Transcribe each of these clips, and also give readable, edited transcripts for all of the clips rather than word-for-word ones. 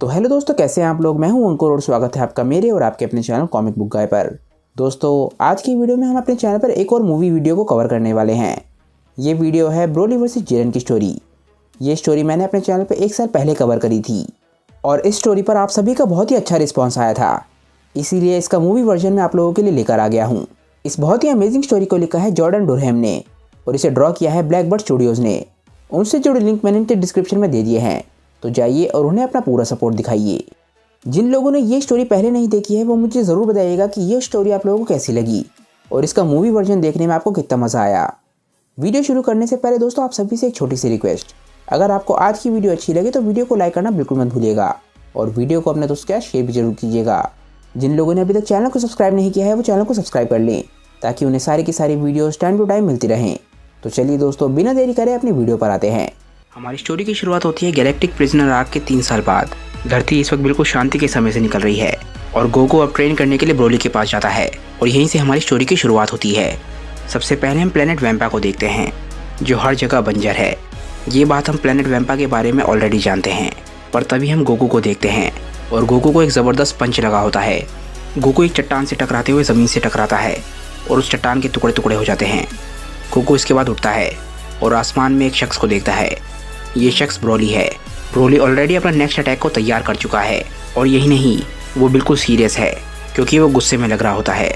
तो हेलो दोस्तों, कैसे हैं आप लोग। मैं हूं अंकुर और स्वागत है आपका मेरे और आपके अपने चैनल कॉमिक बुक गाय पर। दोस्तों, आज की वीडियो में हम अपने चैनल पर एक और मूवी वीडियो को कवर करने वाले हैं। ये वीडियो है ब्रोली वर्सेस जिरेन की स्टोरी। ये स्टोरी मैंने अपने चैनल पर 1 साल पहले कवर करी थी और इस स्टोरी पर आप सभी का बहुत ही अच्छा रिस्पॉन्स आया था, इसीलिए इसका मूवी वर्जन में आप लोगों के लिए लेकर आ गया हूँ। इस बहुत ही अमेजिंग स्टोरी को लिखा है जॉर्डन डुरहैम ने और इसे ड्रॉ किया है ब्लैकबर्ड स्टूडियोज़ ने। उनसे जुड़े लिंक मैंने नीचे डिस्क्रिप्शन में दे दिए हैं, तो जाइए और उन्हें अपना पूरा सपोर्ट दिखाइए। जिन लोगों ने ये स्टोरी पहले नहीं देखी है वो मुझे ज़रूर बताइएगा कि ये स्टोरी आप लोगों को कैसी लगी और इसका मूवी वर्जन देखने में आपको कितना मज़ा आया। वीडियो शुरू करने से पहले दोस्तों, आप सभी से एक छोटी सी रिक्वेस्ट, अगर आपको आज की वीडियो अच्छी लगे तो वीडियो को लाइक करना बिल्कुल मत भूलिएगा और वीडियो को अपने दोस्तों के साथ शेयर भी जरूर कीजिएगा। जिन लोगों ने अभी तक चैनल को सब्सक्राइब नहीं किया है वो चैनल को सब्सक्राइब कर लें ताकि उन्हें सारी की सारी वीडियोस टाइम टू टाइम मिलती रहें। तो चलिए दोस्तों, बिना देरी करे अपनी वीडियो पर आते हैं। हमारी स्टोरी की शुरुआत होती है गैलेक्टिक प्रिजनर आर्क के 3 साल बाद। धरती इस वक्त बिल्कुल शांति के समय से निकल रही है और गोकू अब ट्रेन करने के लिए ब्रोली के पास जाता है और यहीं से हमारी स्टोरी की शुरुआत होती है। सबसे पहले हम प्लेनेट वैम्पा को देखते हैं जो हर जगह बंजर है। ये बात हम प्लेनेट वैम्पा के बारे में ऑलरेडी जानते हैं, पर तभी हम गोकू को देखते हैं और गोकू को एक ज़बरदस्त पंच लगा होता है। गोकू एक चट्टान से टकराते हुए ज़मीन से टकराता है और उस चट्टान के टुकड़े टुकड़े हो जाते हैं। गोकू इसके बाद उठता है और आसमान में एक शख्स को देखता है। ये शख्स ब्रोली है। ब्रोली ऑलरेडी अपना नेक्स्ट अटैक को तैयार कर चुका है और यही नहीं, वो बिल्कुल सीरियस है क्योंकि वो गुस्से में लग रहा होता है।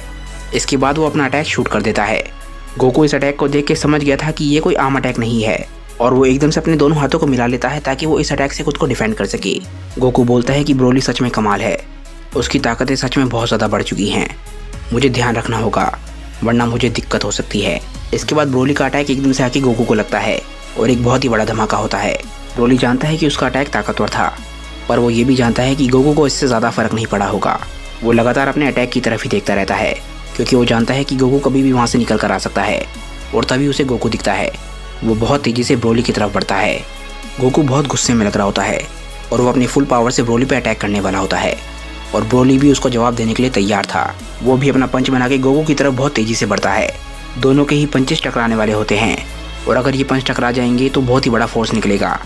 इसके बाद वो अपना अटैक शूट कर देता है। गोकू इस अटैक को देख के समझ गया था कि ये कोई आम अटैक नहीं है और वो एकदम से अपने दोनों हाथों को मिला लेता है ताकि वो इस अटैक से खुद को डिफेंड कर सके। गोकू बोलता है कि ब्रोली सच में कमाल है, उसकी ताकतें सच में बहुत ज़्यादा बढ़ चुकी हैं, मुझे ध्यान रखना होगा वरना मुझे दिक्कत हो सकती है। इसके बाद ब्रोली का अटैक एकदम से आके गोकू को लगता है और एक बहुत ही बड़ा धमाका होता है। ब्रोली जानता है कि उसका अटैक ताकतवर था, पर वो ये भी जानता है कि गोकू को इससे ज़्यादा फर्क नहीं पड़ा होगा। वो लगातार अपने अटैक की तरफ ही देखता रहता है क्योंकि वो जानता है कि गोकू कभी भी वहाँ से निकल कर आ सकता है। और तभी उसे गोकू दिखता है। वो बहुत तेज़ी से ब्रोली की तरफ बढ़ता है। गोकू बहुत गुस्से में लग रहा होता है और वो अपनी फुल पावर से ब्रोली पर अटैक करने वाला होता है और ब्रोली भी उसको जवाब देने के लिए तैयार था। वो भी अपना पंच बना के गोकू की तरफ बहुत तेज़ी से बढ़ता है। दोनों के ही पंचेस टकराने वाले होते हैं और अगर ये पंच टकरा जाएंगे तो बहुत ही बड़ा फोर्स निकलेगा।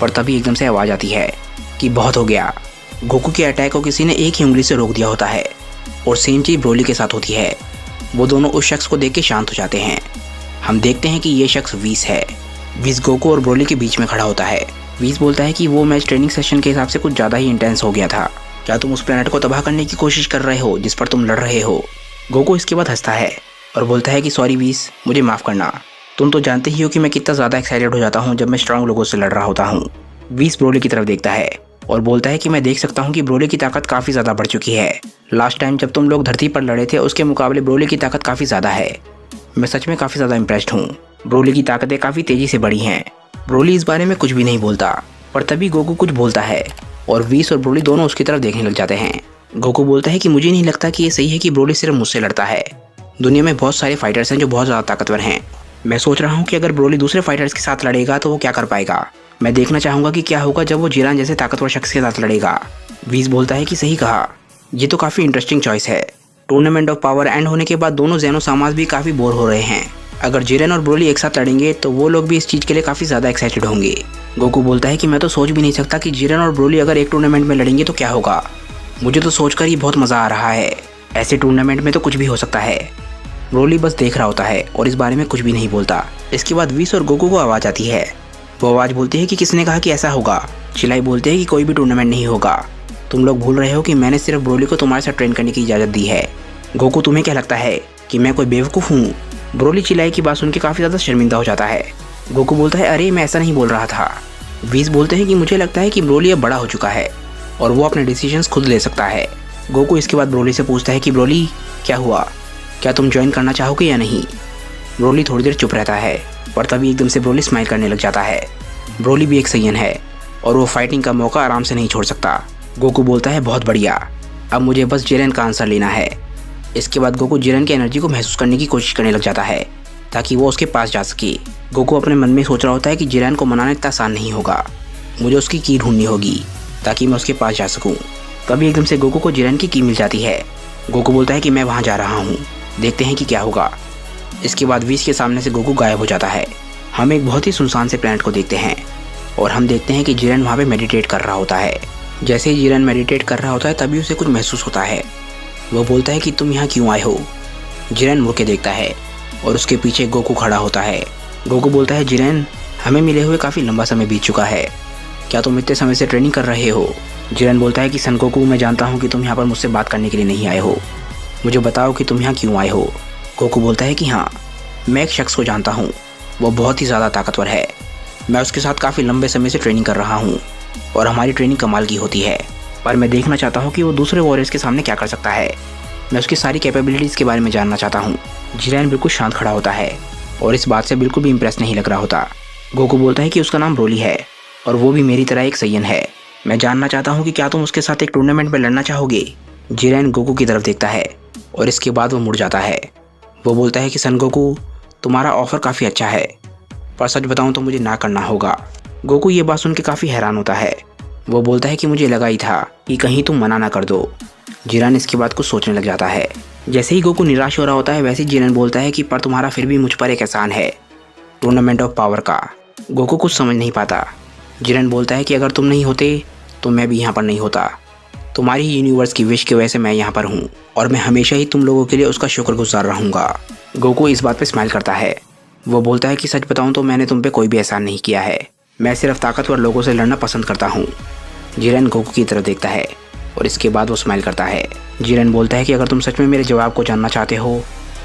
पर तभी एकदम से आवाज़ आती है कि बहुत हो गया। गोकू के अटैक को किसी ने एक ही उंगली से रोक दिया होता है और सेम चीज़ ब्रोली के साथ होती है। वो दोनों उस शख्स को देख के शांत हो जाते हैं। हम देखते हैं कि ये शख्स वीस है। वीस गोकू और ब्रोली के बीच में खड़ा होता है। वीस बोलता है कि वो मैच ट्रेनिंग सेशन के हिसाब से कुछ ज़्यादा ही इंटेंस हो गया था। क्या तुम उस प्लेनेट को तबाह करने की कोशिश कर रहे हो जिस पर तुम लड़ रहे हो? गोकू इसके बाद हंसता है और बोलता है कि सॉरी वीस, मुझे माफ़ करना। तुम तो जानते ही हो कि मैं कितना ज़्यादा एक्साइटेड हो जाता हूँ जब मैं स्ट्रांग लोगों से लड़ रहा होता हूँ। वीस ब्रोली की तरफ देखता है और बोलता है कि मैं देख सकता हूँ कि ब्रोली की ताकत काफ़ी ज़्यादा बढ़ चुकी है। लास्ट टाइम जब तुम लोग धरती पर लड़े थे उसके मुकाबले ब्रोली की ताकत काफ़ी ज़्यादा है। मैं सच में काफ़ी ज़्यादा इम्प्रेस्ड हूँ। ब्रोली की ताकतें काफ़ी तेज़ी से बढ़ी हैं। ब्रोली इस बारे में कुछ भी नहीं बोलता, पर तभी गोकू कुछ बोलता है और वीस और ब्रोली दोनों उसकी तरफ देखने लग जाते हैं। गोकू बोलता है कि मुझे नहीं लगता कि ये सही है कि ब्रोली सिर्फ मुझसे लड़ता है। दुनिया में बहुत सारे फाइटर्स हैं जो बहुत ज़्यादा ताकतवर हैं। मैं सोच रहा हूँ कि अगर ब्रोली दूसरे फाइटर्स के साथ लड़ेगा तो वो क्या कर पाएगा। मैं देखना चाहूँगा कि क्या होगा जब वो जिरान जैसे ताकतवर शख्स के साथ लड़ेगा। वीस बोलता है कि सही कहा, ये तो काफ़ी इंटरेस्टिंग चॉइस है। टूर्नामेंट ऑफ पावर एंड होने के बाद दोनों ज़ेनो सामाज भी काफ़ी बोर हो रहे हैं। अगर जिरेन और ब्रोली एक साथ लड़ेंगे तो वो लोग भी इस चीज़ के लिए काफ़ी ज़्यादा एक्साइटेड होंगे। गोकू बोलता है कि मैं तो सोच भी नहीं सकता कि जिरेन और ब्रोली अगर एक टूर्नामेंट में लड़ेंगे तो क्या होगा। मुझे तो सोचकर ही बहुत मज़ा आ रहा है। ऐसे टूर्नामेंट में तो कुछ भी हो सकता है। ब्रोली बस देख रहा होता है और इस बारे में कुछ भी नहीं बोलता। इसके बाद वीस और गोकू को आवाज़ आती है। वो आवाज़ बोलती है कि किसने कहा कि ऐसा होगा। चिलाई बोलते हैं कि कोई भी टूर्नामेंट नहीं होगा। तुम लोग भूल रहे हो कि मैंने सिर्फ ब्रोली को तुम्हारे साथ ट्रेन करने की इजाज़त दी है। गोकू, तुम्हें क्या लगता है कि मैं कोई बेवकूफ़ हूँ? ब्रोली चिलाई की बात सुन के काफ़ी ज़्यादा शर्मिंदा हो जाता है। गोकू बोलता है अरे मैं ऐसा नहीं बोल रहा था। वीस बोलते हैं कि मुझे लगता है कि ब्रोली अब बड़ा हो चुका है और वो अपने डिसीजंस खुद ले सकता है। गोकू इसके बाद ब्रोली से पूछता है कि ब्रोली क्या हुआ, क्या तुम ज्वाइन करना चाहोगे या नहीं? ब्रोली थोड़ी देर चुप रहता है पर तभी एकदम से ब्रोली स्माइल करने लग जाता है। ब्रोली भी एक सैयन है और वो फाइटिंग का मौका आराम से नहीं छोड़ सकता। गोकू बोलता है बहुत बढ़िया, अब मुझे बस जिरेन का आंसर लेना है। इसके बाद गोकू जिरेन की एनर्जी को महसूस करने की कोशिश करने लग जाता है ताकि वो उसके पास जा सके। गोकू अपने मन में सोच रहा होता है कि जिरेन को मनाना इतना आसान नहीं होगा, मुझे उसकी की ढूंढनी होगी ताकि मैं उसके पास जा सकूं। तभी एकदम से गोकू को जिरेन की की मिल जाती है। गोकू बोलता है कि मैं वहाँ जा रहा हूँ, देखते हैं कि क्या होगा। इसके बाद वीस के सामने से गोकू गायब हो जाता है। हम एक बहुत ही सुनसान से प्लैनेट को देखते हैं और हम देखते हैं कि जिरेन वहाँ पे मेडिटेट कर रहा होता है। जैसे ही जिरेन मेडिटेट कर रहा होता है तभी उसे कुछ महसूस होता है। वो बोलता है कि तुम यहाँ क्यों आए हो। जिरेन मुड़ के देखता है और उसके पीछे गोकू खड़ा होता है। गोकू बोलता है, जिरेन हमें मिले हुए काफ़ी लंबा समय बीत चुका है, क्या तुम इतने समय से ट्रेनिंग कर रहे हो। जिरेन बोलता है कि सन गोकू, मैं जानता हूँ कि तुम यहाँ पर मुझसे बात करने के लिए नहीं आए हो, मुझे बताओ कि तुम यहाँ क्यों आए हो। गोकू बोलता है कि हाँ, मैं एक शख्स को जानता हूँ, वो बहुत ही ज़्यादा ताकतवर है, मैं उसके साथ काफ़ी लंबे समय से ट्रेनिंग कर रहा हूँ और हमारी ट्रेनिंग कमाल की होती है, पर मैं देखना चाहता हूँ कि वो दूसरे वॉरियर्स के सामने क्या कर सकता है, मैं उसकी सारी कैपेबिलिटीज़ के बारे में जानना चाहता हूँ। जिरेन बिल्कुल शांत खड़ा होता है और इस बात से बिल्कुल भी इम्प्रेस नहीं लग रहा होता। गोकू बोलता है कि उसका नाम ब्रोली है और वो भी मेरी तरह एक सैयन है, मैं जानना चाहता हूँ कि क्या तुम उसके साथ एक टूर्नामेंट में लड़ना चाहोगे। जिरेन गोकू की तरफ देखता है और इसके बाद वो मुड़ जाता है। वो बोलता है कि सन गोकू, तुम्हारा ऑफ़र काफ़ी अच्छा है, पर सच बताऊँ तो मुझे ना करना होगा। गोकू ये बात सुन के काफ़ी हैरान होता है। वो बोलता है कि मुझे लगा ही था कि कहीं तुम मना ना कर दो। जिरेन इसके बाद कुछ सोचने लग जाता है। जैसे ही गोकू निराश हो रहा होता है वैसे ही जिरेन बोलता है कि पर तुम्हारा फिर भी मुझ पर एक एहसान है, टूर्नामेंट ऑफ पावर का। गोकू कुछ समझ नहीं पाता। जिरेन बोलता है कि अगर तुम नहीं होते तो मैं भी यहाँ पर नहीं होता, तुम्हारी ही यूनिवर्स की विश की वजह से मैं यहाँ पर हूँ और मैं हमेशा ही तुम लोगों के लिए उसका शुक्रगुजार रहूँगा। गोकू इस बात पे स्माइल करता है। वो बोलता है कि सच बताऊँ तो मैंने तुम पे कोई भी एहसान नहीं किया है, मैं सिर्फ ताकतवर लोगों से लड़ना पसंद करता हूँ। जिरेन गोकू की तरफ देखता है और इसके बाद वो स्माइल करता है। जिरेन बोलता है कि अगर तुम सच में मेरे जवाब को जानना चाहते हो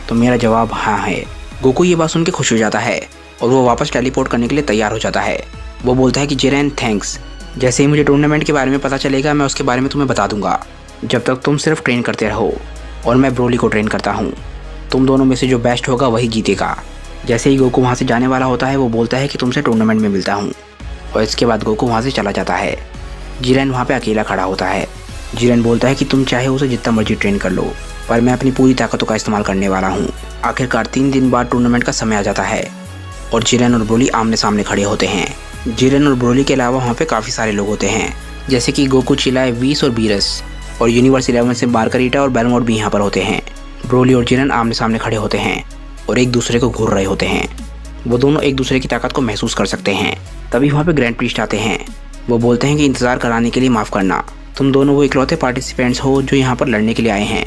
तो मेरा जवाब हाँ है। गोकू ये बात सुन के खुश हो जाता है और वो वापस टेलीपोर्ट करने के लिए तैयार हो जाता है। वो बोलता है कि जिरेन थैंक्स, जैसे ही मुझे टूर्नामेंट के बारे में पता चलेगा मैं उसके बारे में तुम्हें बता दूंगा, जब तक तुम सिर्फ ट्रेन करते रहो और मैं ब्रोली को ट्रेन करता हूँ, तुम दोनों में से जो बेस्ट होगा वही जीतेगा। जैसे ही गोकू वहाँ से जाने वाला होता है वो बोलता है कि तुमसे टूर्नामेंट में मिलता हूँ और इसके बाद गोकू वहाँ से चला जाता है। जिरेन वहाँ पे अकेला खड़ा होता है। जिरेन बोलता है कि तुम चाहे उसे जितना मर्जी ट्रेन कर लो, पर मैं अपनी पूरी ताकतों का इस्तेमाल करने वाला हूँ। आखिरकार 3 दिन बाद टूर्नामेंट का समय आ जाता है और जिरेन और ब्रोली आमने सामने खड़े होते हैं। जिरेन और ब्रोली के अलावा वहाँ पे काफ़ी सारे लोग होते हैं, जैसे कि गोकू, चिलाए, वीस और बीरस और यूनिवर्स 11 से मार्गरीटा और बेलमोट भी यहाँ पर होते हैं। ब्रोली और जिरेन आमने सामने खड़े होते हैं और एक दूसरे को घूर रहे होते हैं। वो दोनों एक दूसरे की ताकत को महसूस कर सकते हैं। तभी वहाँ पे ग्रैंड प्रीस्ट आते हैं। वो बोलते हैं कि इंतज़ार कराने के लिए माफ़ करना, तुम दोनों वो इकलौते पार्टिसिपेंट्स हो जो यहाँ पर लड़ने के लिए आए हैं।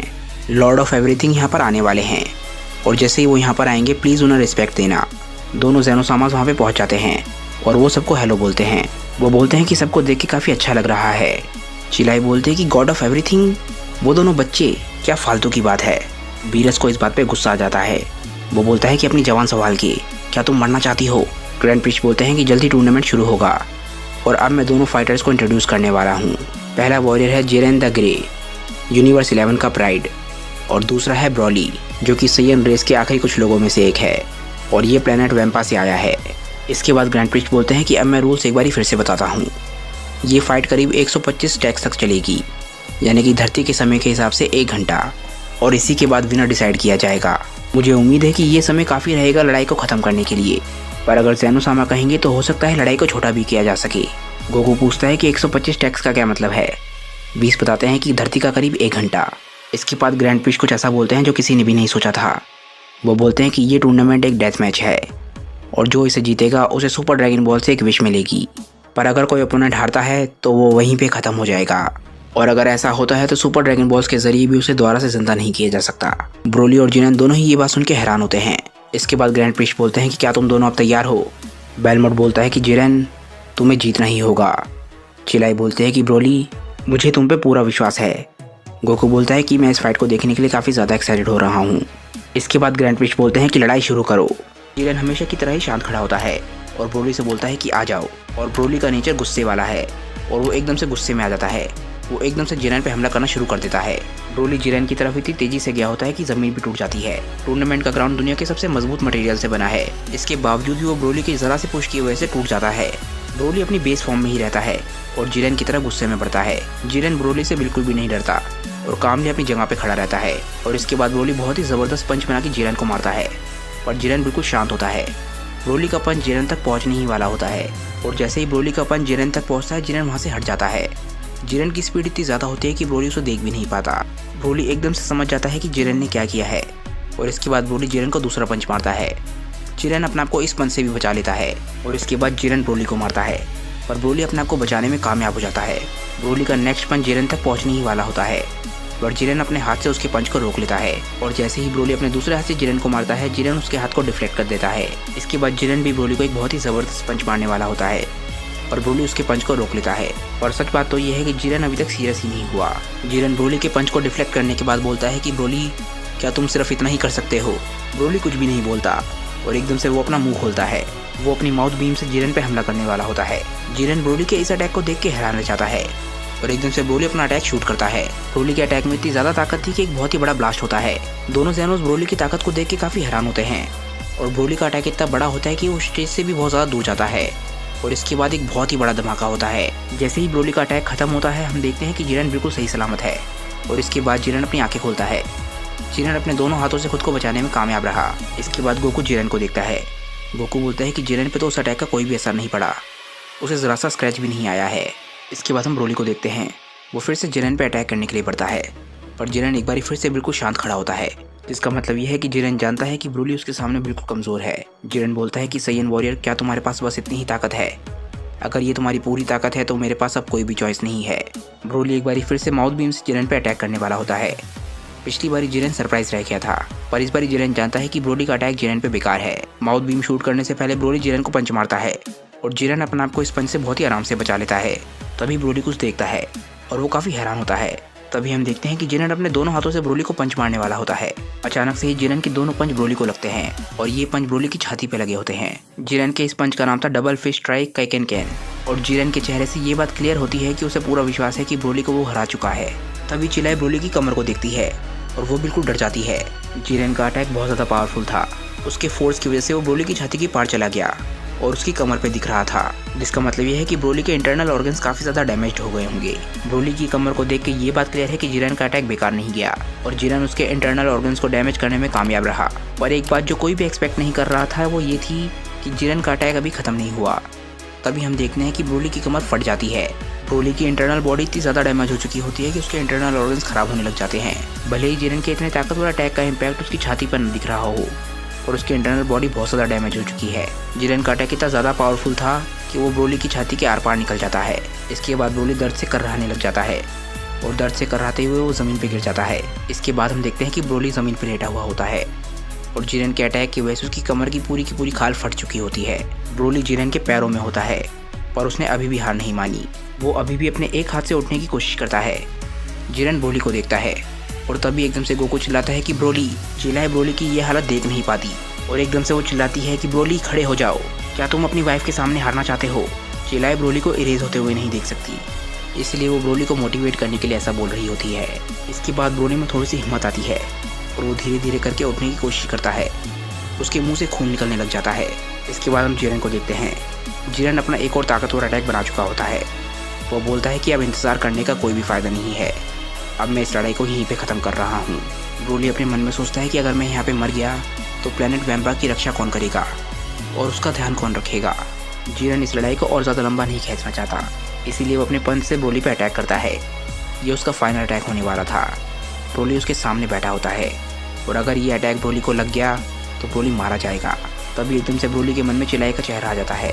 लॉर्ड ऑफ एवरीथिंग यहाँ पर आने वाले हैं और जैसे ही वो यहाँ पर आएंगे प्लीज़ उन्हें रिस्पेक्ट देना। दोनों ज़ेनोसामास वहाँ पे पहुँच जाते हैं और वो सबको हेलो बोलते हैं। वो बोलते हैं कि सबको देख के काफ़ी अच्छा लग रहा है। चिलाई बोलते हैं कि गॉड ऑफ एवरीथिंग, वो दोनों बच्चे, क्या फालतू की बात है। बीरस को इस बात पे गुस्सा आ जाता है। वो बोलता है कि अपनी जवान संभाल के, क्या तुम मरना चाहती हो। ग्रैंड प्रीस्ट बोलते हैं कि जल्दी टूर्नामेंट शुरू होगा और अब मैं दोनों फाइटर्स को इंट्रोड्यूस करने वाला हूँ। पहला वॉरियर है जिरेन द ग्रे, यूनिवर्स 11 का प्राइड, और दूसरा है ब्रोली जो कि सैयन रेस के आखिरी कुछ लोगों में से एक है और ये प्लेनेट वैम्पा से आया है। इसके बाद ग्रैंड प्रीस्ट बोलते हैं कि अब मैं रूल्स एक बार फिर से बताता हूँ। ये फाइट करीब 125 टैक्स तक चलेगी, यानी कि धरती के समय के हिसाब से 1 घंटा, और इसी के बाद विनर डिसाइड किया जाएगा। मुझे उम्मीद है कि ये समय काफ़ी रहेगा लड़ाई को ख़त्म करने के लिए, पर अगर ज़ेनोसामा कहेंगे तो हो सकता है लड़ाई को छोटा भी किया जा सके। गोकू पूछता है कि 125 टैक्स का क्या मतलब है। 20 बताते हैं कि धरती का करीब 1 घंटा। इसके बाद ग्रैंड प्रीस्ट कुछ ऐसा बोलते हैं जो किसी ने भी नहीं सोचा था। वो बोलते हैं कि ये टूर्नामेंट एक डेथ मैच है और जो इसे जीतेगा उसे सुपर ड्रैगन बॉल से एक विश मिलेगी, पर अगर कोई ओपोनेंट हारता है तो वो वहीं पे ख़त्म हो जाएगा, और अगर ऐसा होता है तो सुपर ड्रैगन बॉल्स के ज़रिए भी उसे दोबारा से जिंदा नहीं किया जा सकता। ब्रोली और जिरेन दोनों ही ये बात सुन के हैरान होते हैं। इसके बाद ग्रैंड प्रीस्ट बोलते हैं कि क्या तुम दोनों अब तैयार हो। बेलमोट बोलता है कि जिरेन, तुम्हें जीतना ही होगा। चिलाई बोलते हैं कि ब्रोली, मुझे तुम पे पूरा विश्वास है। गोकू बोलता है कि मैं इस फाइट को देखने के लिए काफ़ी ज़्यादा एक्साइटेड हो रहा हूँ। इसके बाद ग्रैंड प्रीस्ट बोलते हैं कि लड़ाई शुरू करो। जिरेन हमेशा की तरह ही शांत खड़ा होता है और ब्रोली से बोलता है कि आ जाओ, और ब्रोली का नेचर गुस्से वाला है और वो एकदम से गुस्से में आ जाता है। वो एकदम से जिरेन पे हमला करना शुरू कर देता है। ब्रोली जिरेन की तरफ इतनी तेजी से गया होता है कि ज़मीन भी टूट जाती है। टूर्नामेंट का ग्राउंड दुनिया के सबसे मजबूत मटेरियल से बना है, इसके बावजूद भी वो ब्रोली की ज़रा से पुश की वजह से टूट जाता है। ब्रोली अपनी बेस फॉर्म में ही रहता है और जिरेन की तरफ गुस्से में बढ़ता है। जिरेन ब्रोली से बिल्कुल भी नहीं डरता और कामली अपनी जगह पे खड़ा रहता है, और इसके बाद ब्रोली बहुत ही ज़बरदस्त पंच बना के जिरेन को मारता है, पर जिरेन बिल्कुल शांत होता है। ब्रोली का पंच जिरेन तक पहुंचने ही वाला होता है और जैसे ही ब्रोली का पंच जिरेन तक पहुंचता है जिरेन वहां से हट जाता है। जिरेन की स्पीड इतनी ज़्यादा होती है कि ब्रोली उसे देख भी नहीं पाता। ब्रोली एकदम से समझ जाता है कि जिरेन ने क्या किया है और इसके बाद ब्रोली जिरेन को दूसरा पंच मारता है। जिरेन अपने आप को इस पंच से भी बचा लेता है और इसके बाद जिरेन ब्रोली को मारता है। पर ब्रोली अपने आप को बचाने में कामयाब हो जाता है। ब्रोली का नेक्स्ट पंच जिरेन तक पहुंचने ही वाला होता है, पर जिरेन अपने हाथ से उसके पंच को रोक लेता है और जैसे ही ब्रोली अपने दूसरे हाथ से जिरेन को मारता है, जिरेन उसके हाथ को डिफ्लेक्ट कर देता है। इसके बाद जिरेन भी ब्रोली को एक बहुत ही जबरदस्त पंच मारने वाला होता है, पर ब्रोली उसके पंच को रोक लेता है। और सच बात तो यह है कि जिरेन अभी तक सीरियस ही नहीं हुआ। जिरेन ब्रोली के पंच को डिफ्लेक्ट करने के बाद बोलता है कि ब्रोली, क्या तुम सिर्फ इतना ही कर सकते हो? ब्रोली कुछ भी नहीं बोलता और एकदम से वो अपना मुंह खोलता है। वो अपनी माउथ बीम से जिरेन पे हमला करने वाला होता है। जिरेन ब्रोली के इस अटैक को देख के हैरान रह जाता है और एकदम से ब्रोली अपना अटैक शूट करता है। ब्रोली के अटैक में इतनी ज्यादा ताकत थी कि एक बहुत ही बड़ा ब्लास्ट होता है। दोनों ज़ेनोस ब्रोली की ताकत को देख के काफी हैरान होते हैं और ब्रोली का अटैक इतना बड़ा होता है कि वो स्टेज से भी बहुत ज्यादा दूर जाता है और इसके बाद एक बहुत ही बड़ा धमाका होता है। जैसे ही ब्रोली का अटैक खत्म होता है, हम देखते हैं कि जिरेन बिल्कुल सही सलामत है और इसके बाद जिरेन अपनी आंखें खोलता है। जिरेन अपने दोनों हाथों से खुद को बचाने में कामयाब रहा। इसके बाद गोकू जिरेन को देखता है। गोकू बोलता है कि जिरेन पे तो उस अटैक का कोई भी असर नहीं पड़ा, उसे ज़रा सा स्क्रैच भी नहीं आया है। इसके बाद हम ब्रोली को देखते हैं। वो फिर से जिरेन पे अटैक करने के लिए बढ़ता है, पर जिरेन एक बार फिर से बिल्कुल शांत खड़ा होता है, जिसका मतलब यह है कि जिरेन जानता है कि ब्रोली उसके सामने बिल्कुल कमज़ोर है। जिरेन बोलता है कि सैयन वॉरियर, क्या तुम्हारे पास बस इतनी ही ताकत है? अगर ये तुम्हारी पूरी ताकत है तो मेरे पास अब कोई भी चॉइस नहीं है। ब्रोली एक बार फिर से माउथ बीम से जिरेन पे अटैक करने वाला होता है। पिछली बारी जिरेन सरप्राइज रह गया था, पर इस बारी जिरेन जानता है कि ब्रोली का अटैक जिरेन पे बेकार है। माउथ बीम शूट करने से पहले ब्रोली जिरेन को पंच मारता है और जिरेन अपने आप को इस पंच से बहुत ही आराम से बचा लेता है। तभी ब्रोली कुछ देखता है और वो काफ़ी हैरान होता है। तभी हम देखते हैं कि जिरेन अपने दोनों हाथों से ब्रोली को पंच मारने वाला होता है। अचानक से ही जिरेन के दोनों पंच ब्रोली को लगते हैं और ये पंच ब्रोली की छाती पे लगे होते हैं। जिरेन के इस पंच का नाम था डबल फिश स्ट्राइक कैकेन कैन और जिरेन के चेहरे से ये बात क्लियर होती है कि उसे पूरा विश्वास है कि ब्रोली को वो हरा चुका है। तभी चिल्लाए ब्रोली की कमर को देखती है और वो बिल्कुल डर जाती है। जिरेन का अटैक बहुत ज़्यादा पावरफुल था, उसके फोर्स की वजह से वो ब्रोली की छाती के पार चला गया और उसकी कमर पे दिख रहा था, जिसका मतलब ये है कि ब्रोली के इंटरनल ऑर्गन्स काफ़ी ज़्यादा डैमेज्ड हो गए होंगे। ब्रोली की कमर को देख के ये बात क्लियर है कि जिरेन का अटैक बेकार नहीं गया और जिरेन उसके इंटरनल ऑर्गन्स को डैमेज करने में कामयाब रहा। पर एक बात जो कोई भी एक्सपेक्ट नहीं कर रहा था वो ये थी कि जिरेन का अटैक अभी ख़त्म नहीं हुआ। तभी हम देखते हैं कि ब्रोली की कमर फट जाती है। ब्रोली की इंटरनल बॉडी इतनी ज़्यादा डैमेज हो चुकी होती है कि उसके इंटरनल ऑर्गन्स खराब होने लग जाते हैं। भले ही जिरेन के इतने ताकतवर अटैक का इम्पैक्ट उसकी छाती पर न दिख रहा हो और उसकी इंटरनल बॉडी बहुत ज़्यादा डैमेज हो चुकी है। जिरेन का अटैक इतना ज़्यादा पावरफुल था कि वो ब्रोली की छाती के आर पार निकल जाता है। इसके बाद ब्रोली दर्द से कर्राने लग जाता है और दर्द से कर्राते हुए वो ज़मीन पर गिर जाता है। इसके बाद हम देखते हैं कि ब्रोली ज़मीन पर लेटा हुआ होता है और जिरेन के अटैक की वजह से उसकी कमर की पूरी खाल फट चुकी होती है। ब्रोली जिरेन के पैरों में होता है, पर उसने अभी भी हार नहीं मानी। वो अभी भी अपने एक हाथ से उठने की कोशिश करता है। जिरेन ब्रोली को देखता है और तभी एकदम से गोकू चिल्लाता है कि ब्रोली। चिल्लाए ब्रोली की ये हालत देख नहीं पाती और एकदम से वो चिल्लाती है कि ब्रोली खड़े हो जाओ, क्या तुम अपनी वाइफ के सामने हारना चाहते हो? चिल्लाए ब्रोली को इरेज होते हुए नहीं देख सकती, इसलिए वो ब्रोली को मोटिवेट करने के लिए ऐसा बोल रही होती है। इसके बाद ब्रोली में थोड़ी सी हिम्मत आती है और वो धीरे धीरे करके उठने की कोशिश करता है। उसके मुंह से खून निकलने लग जाता है। इसके बाद हम जिरेन को देखते हैं। जिरेन अपना एक और ताकतवर अटैक बना चुका होता है। वो बोलता है कि अब इंतज़ार करने का कोई भी फ़ायदा नहीं है, अब मैं इस लड़ाई को यहीं पे ख़त्म कर रहा हूँ। ब्रोली अपने मन में सोचता है कि अगर मैं यहाँ पे मर गया तो प्लेनेट वैम्पा की रक्षा कौन करेगा और उसका ध्यान कौन रखेगा। जिरेन इस लड़ाई को और ज़्यादा लंबा नहीं खींचना चाहता, इसीलिए वो अपने पंच से ब्रोली पे अटैक करता है। ये उसका फाइनल अटैक होने वाला था। ब्रोली उसके सामने बैठा होता है और अगर ये अटैक ब्रोली को लग गया तो ब्रोली मारा जाएगा। तभी एकदम से ब्रोली के मन में चिल्लाई का चेहरा आ जाता है।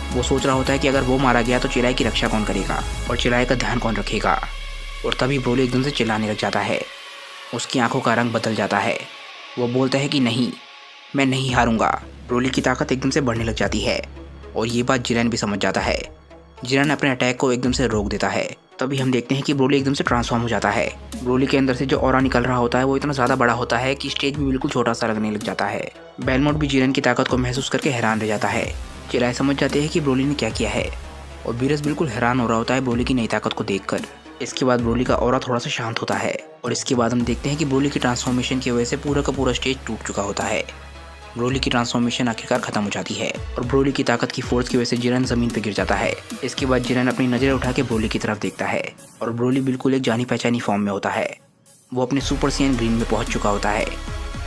वो सोच रहा होता है कि अगर वो मारा गया तो चिल्लाई की रक्षा कौन करेगा और चिल्लाई का ध्यान कौन रखेगा। और तभी ब्रोली एकदम से चिल्लाने लग जाता है। उसकी आंखों का रंग बदल जाता है। वो बोलता है कि नहीं, मैं नहीं हारूंगा। ब्रोली की ताकत एकदम से बढ़ने लग जाती है और ये बात जिरेन भी समझ जाता है। जिरेन अपने अटैक को एकदम से रोक देता है। तभी हम देखते हैं कि ब्रोली एकदम से ट्रांसफॉर्म हो जाता है। ब्रोली के अंदर से जो ऑरा निकल रहा होता है वो इतना ज़्यादा बड़ा होता है कि स्टेज में बिल्कुल छोटा सा लगने लग जाता है। बेलमोट भी जिरेन की ताकत को महसूस करके हैरान रह जाता है। चिल्लाए समझ जाते हैं कि ब्रोली ने क्या किया है और बीरस बिल्कुल हैरान हो रहा होता है ब्रोली की नई ताकत को देखकर। इसके बाद ब्रोली का ऑरा थोड़ा सा शांत होता है और इसके बाद हम देखते हैं कि ब्रोली की ट्रांसफॉर्मेशन की वजह से पूरा का पूरा स्टेज टूट चुका होता है। ब्रोली की ट्रांसफॉर्मेशन आखिरकार खत्म हो जाती है और ब्रोली की ताकत की फोर्स की वजह से जिरेन जमीन पर गिर जाता है। इसके बाद जिरेन अपनी नज़रें उठा के ब्रोली की तरफ देखता है और ब्रोली बिल्कुल एक जानी पहचानी फॉर्म में होता है। वो अपने सुपर साइयन ग्रीन में पहुंच चुका होता है,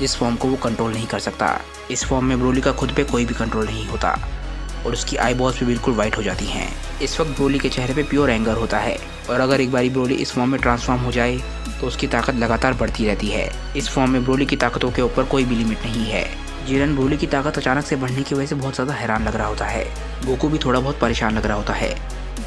जिस फॉर्म को वो कंट्रोल नहीं कर सकता। इस फॉर्म में ब्रोली का खुद पे कोई भी कंट्रोल नहीं होता और उसकी आई बॉल्स भी बिल्कुल वाइट हो जाती हैं। इस वक्त ब्रोली के चेहरे पे प्योर एंगर होता है और अगर एक बारी ब्रोली इस फॉर्म में ट्रांसफॉर्म हो जाए तो उसकी ताकत लगातार बढ़ती रहती है। इस फॉर्म में ब्रोली की ताकतों के ऊपर कोई भी लिमिट नहीं है। जिरेन ब्रोली की ताकत अचानक से बढ़ने की वजह से बहुत ज़्यादा हैरान लग रहा होता है। गोकू भी थोड़ा बहुत परेशान लग रहा होता है।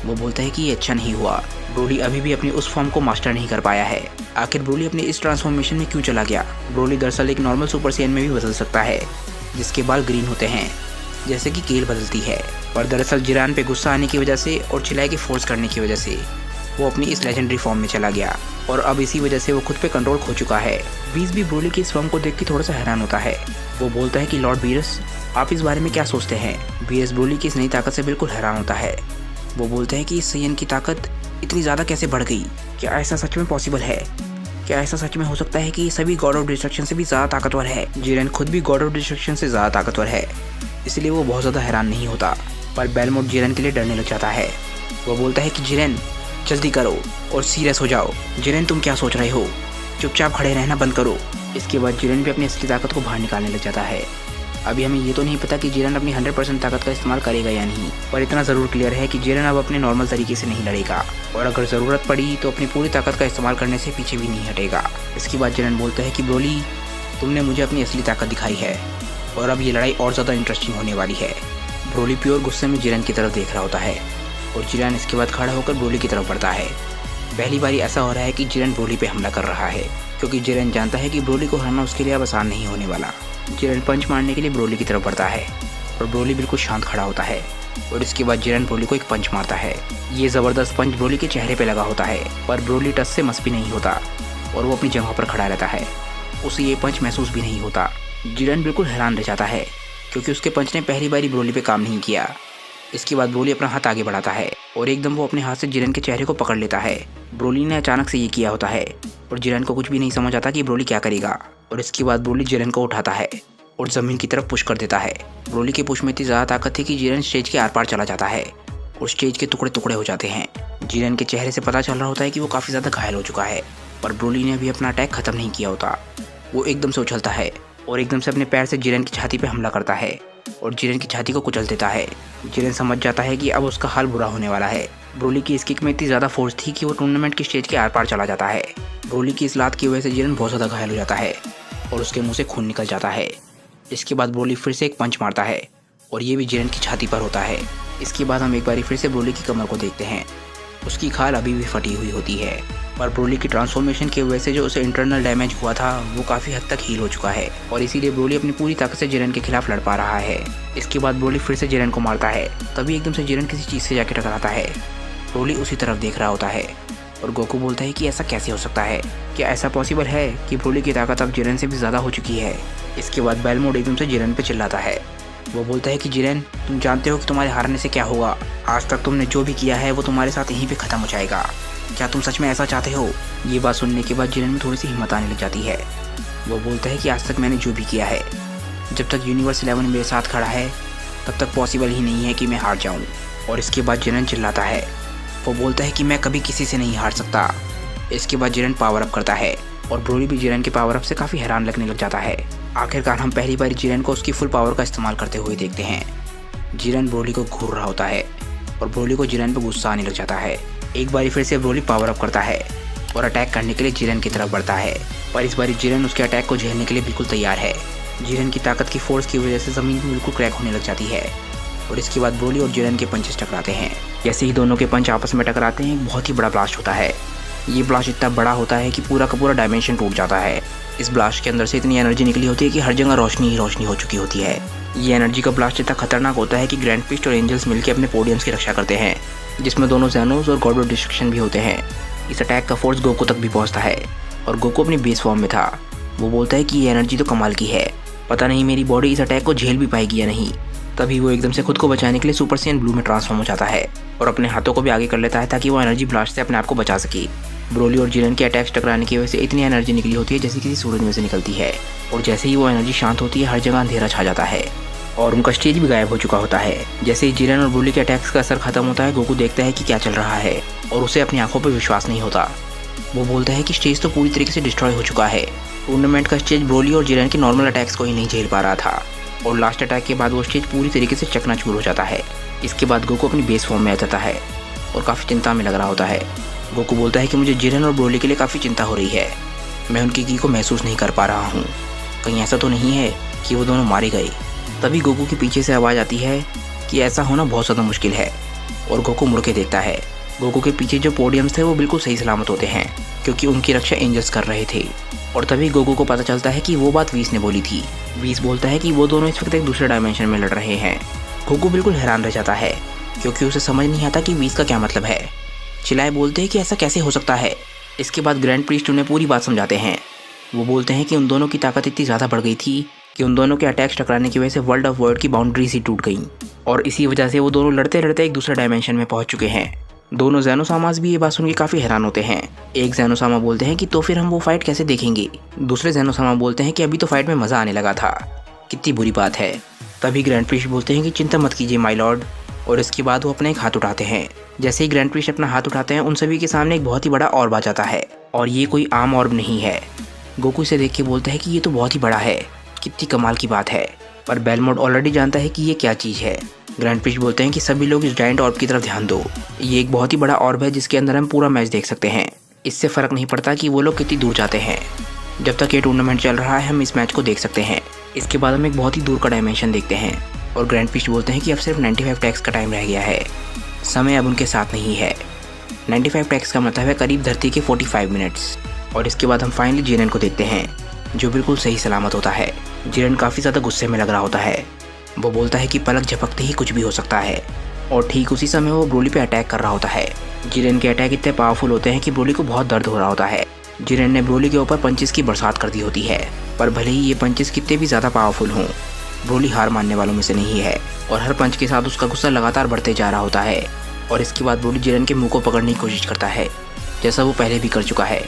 वो बोलता है कि ये अच्छा नहीं हुआ, ब्रोली अभी भी अपनी उस फॉर्म को मास्टर नहीं कर पाया है। आखिर ब्रोली अपने इस ट्रांसफॉर्मेशन में क्यों चला गया? ब्रोली दरअसल एक नॉर्मल सुपर सैयन में भी बदल सकता है, जिसके बाल ग्रीन होते हैं जैसे कि केल बदलती है। पर दरअसल जिरान पे गुस्सा आने की वजह से और चिल्लाए की फोर्स करने की वजह से वो अपनी इस लेजेंडरी फॉर्म में चला गया और अब इसी वजह से वो खुद पे कंट्रोल खो चुका है। बीस भी ब्रोली की इस फॉर्म को देख के थोड़ा सा हैरान होता है। वो बोलता है कि लॉर्ड बीरस, आप इस बारे में क्या सोचते हैं? बीरस ब्रोली की इस नई ताकत से बिल्कुल हैरान होता है। वो बोलता है कि इस सैयन की ताकत इतनी ज़्यादा कैसे बढ़ गई? क्या ऐसा सच में पॉसिबल है? क्या ऐसा सच में हो सकता है कि सभी गॉड ऑफ डिस्ट्रक्शन से भी ज़्यादा ताकतवर है? जिरेन खुद भी गॉड ऑफ डिस्ट्रक्शन से ज़्यादा ताकतवर है, इसलिए वो बहुत ज़्यादा हैरान नहीं होता। पर बेलमोट जिरेन के लिए डरने लग जाता है। वो बोलता है कि जिरेन जल्दी करो और सीरियस हो जाओ। जिरेन तुम क्या सोच रहे हो? चुपचाप खड़े रहना बंद करो। इसके बाद जिरेन भी अपनी असली ताकत को बाहर निकालने लग जाता है। अभी हमें ये तो नहीं पता कि जिरेन अपनी 100% ताकत का इस्तेमाल करेगा या नहीं, पर इतना ज़रूर क्लियर है कि जिरेन अब अपने नॉर्मल तरीके से नहीं लड़ेगा और अगर ज़रूरत पड़ी तो अपनी पूरी ताकत का इस्तेमाल करने से पीछे भी नहीं हटेगा। इसके बाद जिरेन बोलता है कि ब्रोली, तुमने मुझे अपनी असली ताकत दिखाई है और अब ये लड़ाई और ज़्यादा इंटरेस्टिंग होने वाली है। ब्रोली प्योर गुस्से में जिरेन की तरफ देख रहा होता है और जिरेन इसके बाद खड़ा होकर ब्रोली की तरफ बढ़ता है। पहली बारी ऐसा हो रहा है कि जिरेन ब्रोली पे हमला कर रहा है, क्योंकि जिरेन जानता है कि ब्रोली को हराना उसके लिए अब आसान नहीं होने वाला। जिरेन पंच मारने के लिए ब्रोली की तरफ बढ़ता है और ब्रोली बिल्कुल शांत खड़ा होता है और इसके बाद जिरेन ब्रोली को एक पंच मारता है। ये ज़बरदस्त पंच ब्रोली के चेहरे पे लगा होता है, पर ब्रोली टच से मस भी नहीं होता और वो अपनी जगह पर खड़ा रहता है। उसे ये पंच महसूस भी नहीं होता। जिरेन बिल्कुल हैरान रह जाता है, क्योंकि उसके पंच ने पहली बारी ब्रोली पे काम नहीं किया। इसके बाद ब्रोली अपना हाथ आगे बढ़ाता है और एकदम वो अपने हाथ से जिरेन के चेहरे को पकड़ लेता है। ब्रोली ने अचानक से ये किया होता है और जिरेन को कुछ भी नहीं समझ आता कि ब्रोली क्या करेगा। और इसके बाद ब्रोली जिरेन को उठाता है और ज़मीन की तरफ पुश कर देता है। ब्रोली के पुश में इतनी ज़्यादा ताकत थी कि जिरेन स्टेज के आर पार चला जाता है और स्टेज के टुकड़े टुकड़े हो जाते हैं। जिरेन के चेहरे से पता चल रहा होता है कि वो काफ़ी ज़्यादा घायल हो चुका है, पर ब्रोली ने अभी अपना अटैक ख़त्म नहीं किया होता। वो एकदम से उछलता है और एकदम से अपने पैर से जिरेन की छाती पर हमला करता है और जिरेन की छाती को कुचल देता है। जिरेन समझ जाता है कि अब उसका हाल बुरा होने वाला है। ब्रोली की इस किक में इतनी ज़्यादा फोर्स थी कि वो टूर्नामेंट की स्टेज के आर पार चला जाता है। ब्रोली की इस लात की वजह से जिरेन बहुत ज़्यादा घायल हो जाता है और उसके मुंह से खून निकल जाता है। इसके बाद ब्रोली फिर से एक पंच मारता है और ये भी जिरेन की छाती पर होता है। इसके बाद हम एक बार फिर से ब्रोली की कमर को देखते हैं। उसकी खाल अभी भी फटी हुई होती है, पर ब्रोली की ट्रांसफॉर्मेशन की वजह से जो उसे इंटरनल डैमेज हुआ था वो काफ़ी हद तक हील हो चुका है और इसीलिए ब्रोली अपनी पूरी ताकत से जिरेन के खिलाफ लड़ पा रहा है। इसके बाद ब्रोली फिर से जिरेन को मारता है, तभी एकदम से जिरेन किसी चीज़ से जाके टकराता है। ब्रोली उसी तरफ देख रहा होता है और गोकू बोलता है कि ऐसा कैसे हो सकता है? क्या ऐसा पॉसिबल है कि ब्रोली की ताकत अब जिरेन से भी ज़्यादा हो चुकी है? इसके बाद बेलमोट एकदम से जिरेन पे चिल्लाता है। वो बोलता है कि जिरेन, तुम जानते हो कि तुम्हारे हारने से क्या होगा? आज तक तुमने जो भी किया है वो तुम्हारे साथ यहीं पे ख़त्म हो जाएगा। क्या तुम सच में ऐसा चाहते हो? ये बात सुनने के बाद जिरेन में थोड़ी सी हिम्मत आने लग जाती है। वो बोलता है कि आज तक मैंने जो भी किया है, जब तक यूनिवर्स 11 मेरे साथ खड़ा है तब तक पॉसिबल ही नहीं है कि मैं हार जाऊँ। और इसके बाद जिरेन चिल्लाता है। वो बोलता है कि मैं कभी किसी से नहीं हार सकता। इसके बाद जिरेन पावर अप करता है और ब्रोली भी जिरेन के पावर अप से काफ़ी हैरान लगने लग जाता है। आखिरकार हम पहली बार जिरेन को उसकी फुल पावर का इस्तेमाल करते हुए देखते हैं। जिरेन ब्रोली को घूर रहा होता है और ब्रोली को जिरेन पर गुस्सा आने लग जाता है। एक बार फिर से ब्रोली पावर अप करता है और अटैक करने के लिए जिरेन की तरफ बढ़ता है, पर इस बार जिरेन उसके अटैक को झेलने के लिए बिल्कुल तैयार है। जिरेन की ताकत की फोर्स की वजह से ज़मीन बिल्कुल क्रैक होने लग जाती है और इसके बाद ब्रोली और जिरेन के पंचेस टकराते हैं। जैसे ही दोनों के पंच आपस में टकराते हैं, एक बहुत ही बड़ा ब्लास्ट होता है। ये ब्लास्ट इतना बड़ा होता है कि पूरा का पूरा डायमेंशन टूट जाता है। इस ब्लास्ट के अंदर से इतनी एनर्जी निकली होती है कि हर जगह रोशनी ही रोशनी हो चुकी होती है। ये एनर्जी का ब्लास्ट इतना खतरनाक होता है कि ग्रैंड फिस्ट और एंजल्स मिलकर अपने पोडियम्स की रक्षा करते हैं, जिसमें दोनों ज़ैनोस और गॉड ऑफ डिस्ट्रक्शन भी होते हैं। इस अटैक का फोर्स गोकू तक भी पहुंचता है और गोकू अपनी बेस फॉर्म में था। वो बोलता है कि ये एनर्जी तो कमाल की है, पता नहीं मेरी बॉडी इस अटैक को झेल भी पाएगी या नहीं। तभी वो एकदम से खुद को बचाने के लिए सुपर सैयन ब्लू में ट्रांसफॉर्म हो जाता है और अपने हाथों को भी आगे कर लेता है ताकि वो एनर्जी ब्लास्ट से अपने आप को बचा सके। ब्रोली और जिरेन के अटैक्स टकराने की वजह से इतनी एनर्जी निकली होती है जैसे किसी सूरज में से निकलती है और जैसे ही वो एनर्जी शांत होती है, हर जगह अंधेरा छा जाता है और उनका स्टेज भी गायब हो चुका होता है। जैसे ही जिरेन और ब्रोली के अटैक्स का असर खत्म होता है, गोकू देखता है कि क्या चल रहा है और उसे अपनी आंखों पर विश्वास नहीं होता। वो बोलता है कि स्टेज तो पूरी तरीके से डिस्ट्रॉय हो चुका है। टूर्नामेंट का स्टेज ब्रोली और जिरेन के नॉर्मल अटैक्स को ही नहीं झेल पा रहा था और लास्ट अटैक के बाद वो स्टेज पूरी तरीके से चकनाचूर हो जाता है। इसके बाद गोकू अपनी बेस फॉर्म में आ जाता है और काफ़ी चिंता में लग रहा होता है। गोकू बोलता है कि मुझे जिरेन और ब्रोली के लिए काफ़ी चिंता हो रही है, मैं उनकी की को महसूस नहीं कर पा रहा हूँ। कहीं ऐसा तो नहीं है कि वो दोनों मारे गए। तभी गोकू के पीछे से आवाज़ आती है कि ऐसा होना बहुत ज़्यादा मुश्किल है, और गोकू मुड़ के देखता है। गोकू के पीछे जो पोडियम्स थे वो बिल्कुल सही सलामत होते हैं, क्योंकि उनकी रक्षा एंजल्स कर रहे थे। और तभी गोकू को पता चलता है कि वो बात व्हीस ने बोली थी। व्हीस बोलता है कि वो दोनों इस वक्त एक दूसरे डायमेंशन में लड़ रहे हैं। गोकू बिल्कुल हैरान रह जाता है, क्योंकि उसे समझ नहीं आता कि व्हीस का क्या मतलब है। चिल्लाए बोलते हैं कि ऐसा कैसे हो सकता है। इसके बाद ग्रैंड प्रीस्ट उन्हें पूरी बात समझाते हैं। वो बोलते हैं कि उन दोनों की ताकत इतनी ज़्यादा बढ़ गई थी कि उन दोनों के अटैक्स टकराने की वजह से वर्ल्ड ऑफ वर्ड की बाउंड्रीज ही टूट गई, और इसी वजह से वो दोनों लड़ते लड़ते एक दूसरे डायमेंशन में पहुंच चुके हैं। दोनों ज़ैनोसामास भी ये बात सुन के काफ़ी हैरान होते हैं। एक ज़ैनोसामा बोलते हैं कि तो फिर हम वो फाइट कैसे देखेंगे। दूसरे ज़ैनोसामा बोलते हैं कि अभी तो फाइट में मज़ा आने लगा था, कितनी बुरी बात है। तभी ग्रैंड प्रीस्ट बोलते हैं कि चिंता मत कीजिए माय लॉर्ड, और इसके बाद वो अपना एक हाथ उठाते हैं। जैसे ही ग्रैंड प्रीस्ट अपना हाथ उठाते हैं, उन सभी के सामने एक बहुत ही बड़ा ऑर्ब आ जाता है, और ये कोई आम ऑर्ब नहीं है। गोकू इसे देख के बोलता है कि ये तो बहुत ही बड़ा है, कितनी कमाल की बात है। पर बेलमोड ऑलरेडी जानता है कि ये क्या चीज़ है। ग्रैंड प्रीस्ट बोलते हैं कि सभी लोग इस जायंट ऑर्ब की तरफ ध्यान दो। ये एक बहुत ही बड़ा ऑर्ब है जिसके अंदर हम पूरा मैच देख सकते हैं। इससे फ़र्क नहीं पड़ता कि वो लोग कितनी दूर जाते हैं। जब तक ये टूर्नामेंट चल रहा है हम इस मैच को देख सकते हैं। इसके बाद हम एक बहुत ही दूर का डायमेंशन देखते हैं, और ग्रैंड प्रीस्ट बोलते हैं कि अब सिर्फ 95 टैक्स का टाइम रह गया है, समय अब उनके साथ नहीं है। 95 टैक्स का मतलब है करीब धरती के 45 मिनट्स। और इसके बाद हम फाइनली जिरेन को देखते हैं, जो बिल्कुल सही सलामत होता है। जिरेन काफ़ी ज़्यादा गुस्से में लग रहा होता है। वो बोलता है कि पलक झपकते ही कुछ भी हो सकता है, और ठीक उसी समय वो ब्रोली पे अटैक कर रहा होता है। जिरेन के अटैक इतने पावरफुल होते हैं कि ब्रोली को बहुत दर्द हो रहा होता है। जिरेन ने ब्रोली के ऊपर पंचेस की बरसात कर दी होती है, पर भले ही ये पंचेस कितने भी ज़्यादा पावरफुल हों, ब्रोली हार मानने वालों में से नहीं है, और हर पंच के साथ उसका गुस्सा लगातार बढ़ते जा रहा होता है। और इसके बाद ब्रोली जिरेन के मुंह को पकड़ने की कोशिश करता है, जैसा वो पहले भी कर चुका है।